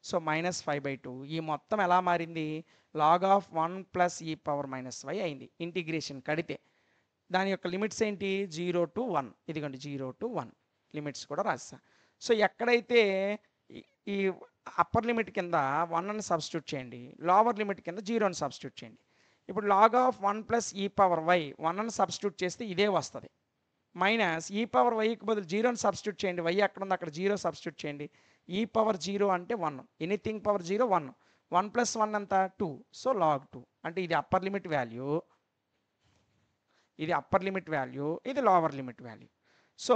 సో -5/2 ఈ మొత్తం ఎలా మారింది, log of 1 plus e power minus y అయింది. ఇంటిగ్రేషన్ కడితే దాని యొక్క లిమిట్స్ ఏంటి, 0 to 1. ఇదిగోండి 0 to 1 లిమిట్స్ కూడా రాస్తా. సో ఎక్కడైతే ఈ అప్పర్ లిమిట్ కింద 1 అని సబ్స్టిట్యూట్ చేయండి, లోవర్ లిమిట్ కింద 0 అని సబ్స్టిట్యూట్ చేయండి. ఇప్పుడు log of 1 plus e power why 1 అని సబ్స్టిట్యూట్ చేస్తే ఇదే వస్తుంది. మైనస్ ఈ పవర్ వైకి బదులు 0 అని సబ్స్టిట్యూట్ చేయండి, వై ఎక్కడ ఉంది అక్కడ 0 సబ్స్టిట్యూట్ చేయండి. ఈ పవర్ 0 అంటే 1, ఎనీథింగ్ పవర్ 0 1, 1 ప్లస్ 1 అంత 2. సో లాగ్ 2 అంటే ఇది అప్పర్ లిమిట్ వాల్యూ, ఇది అప్పర్ లిమిట్ వాల్యూ, ఇది లోవర్ లిమిట్ వాల్యూ. సో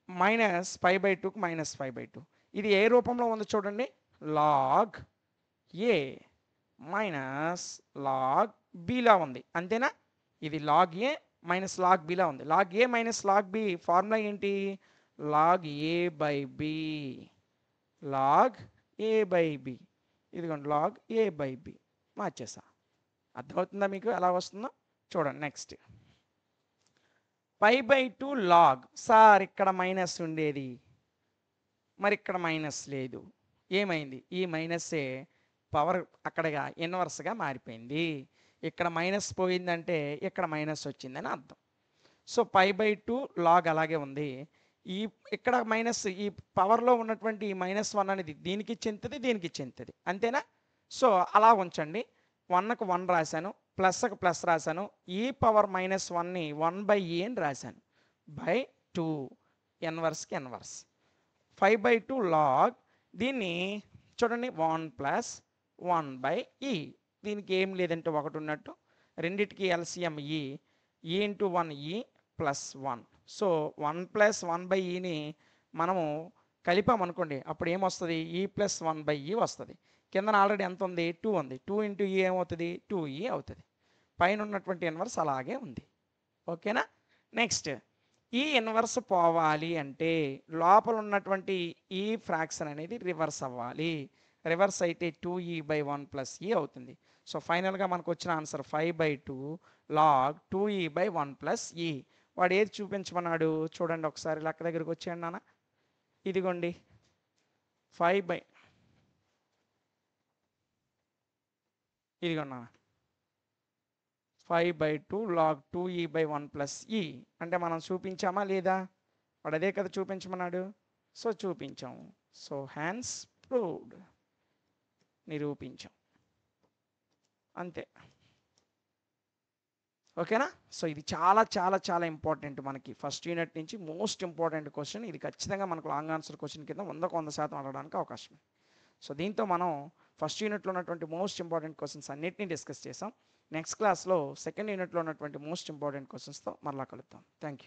-5/2కి -5/2 ఇది ఏ రూపంలో ఉంది చూడండి, లాగ్ ఏ మైనస్ లాగ్ బిలా ఉంది, అంతేనా. ఇది లాగ్ ఏ మైనస్ లాగ్ బిలా ఉంది. Log a minus log b formula ఏంటి, log a by b, log a by b. ఇదిగోండి లాగ్ ఏ బై బి మార్చేసా. అర్థమవుతుందా మీకు ఎలా వస్తుందో చూడండి నెక్స్ట్. 5/2 లాగ్. సార్ ఇక్కడ మైనస్ ఉండేది, మరి ఇక్కడ మైనస్ లేదు, ఏమైంది, ఈ మైనస్సే పవర్ అక్కడగా ఇన్వర్స్గా మారిపోయింది. ఇక్కడ మైనస్ పోయిందంటే ఇక్కడ మైనస్ వచ్చిందని అర్థం. సో 5/2 లాగ్ అలాగే ఉంది. ఈ ఇక్కడ మైనస్ ఈ పవర్లో ఉన్నటువంటి ఈ -1 అనేది దీనికి చెందుతుంది, దీనికి చెందుతుంది, అంతేనా. సో అలా ఉంచండి. 1కు 1 రాశాను, ప్లస్కి ప్లస్ రాశాను, ఈ పవర్ -1ని 1/e అని రాశాను, బై 2 ఇన్వర్స్కి ఇన్వర్స్. 5/2 లాగ్, దీన్ని చూడండి 1 ప్లస్ 1/e, దీనికి ఏం లేదంటే ఒకటి ఉన్నట్టు, రెండిటికి LCM e into 1e plus 1. So 1 plus 1/eని మనము కలిపామనుకోండి, అప్పుడు ఏమొస్తుంది, ఈ ప్లస్ 1/e వస్తుంది. కిందన ఆల్రెడీ ఎంత ఉంది, 2 ఉంది, 2 ఇంటూ ఈ ఏమవుతుంది, 2e అవుతుంది. పైన ఉన్నటువంటి ఇన్వర్స్ అలాగే ఉంది. ఓకేనా. నెక్స్ట్, ఈ ఇన్వర్స్ పోవాలి అంటే లోపల ఉన్నటువంటి ఈ ఫ్రాక్షన్ అనేది రివర్స్ అవ్వాలి. రివర్స్ అయితే 2e/1 ప్లస్ e అవుతుంది. సో ఫైనల్గా మనకు వచ్చిన answer 5/2 log 2e/1 plus e. వాడు ఏది చూపించమన్నాడు చూడండి ఒకసారి, లెక్క దగ్గరికి వచ్చేయండి నాన్న. ఇదిగోండి 5 ఇదిగోండి నాన్న 5/2 లాగ్ 2e/1 ప్లస్ e అంటే మనం చూపించామా లేదా, వాడు అదే కదా చూపించమన్నాడు. సో చూపించాము. సో హ్యాన్స్ ప్రూవ్డ్, నిరూపించాం, అంతే. ఓకేనా. సో ఇది చాలా చాలా చాలా ఇంపార్టెంట్, మనకి ఫస్ట్ యూనిట్ నుంచి మోస్ట్ ఇంపార్టెంట్ క్వశ్చన్ ఇది. ఖచ్చితంగా మనకు లాంగ్ ఆన్సర్ క్వశ్చన్ కింద 100% అడగడానికి అవకాశం ఉంది. సో దీంతో మనం ఫస్ట్ యూనిట్లో ఉన్నటువంటి మోస్ట్ ఇంపార్టెంట్ క్వశ్చన్స్ అన్నిటినీ డిస్కస్ చేసాం. నెక్స్ట్ క్లాస్లో సెకండ్ యూనిట్లో ఉన్నటువంటి మోస్ట్ ఇంపార్టెంట్ క్వశ్చన్స్తో మరలా కలుద్దాం. Thank you.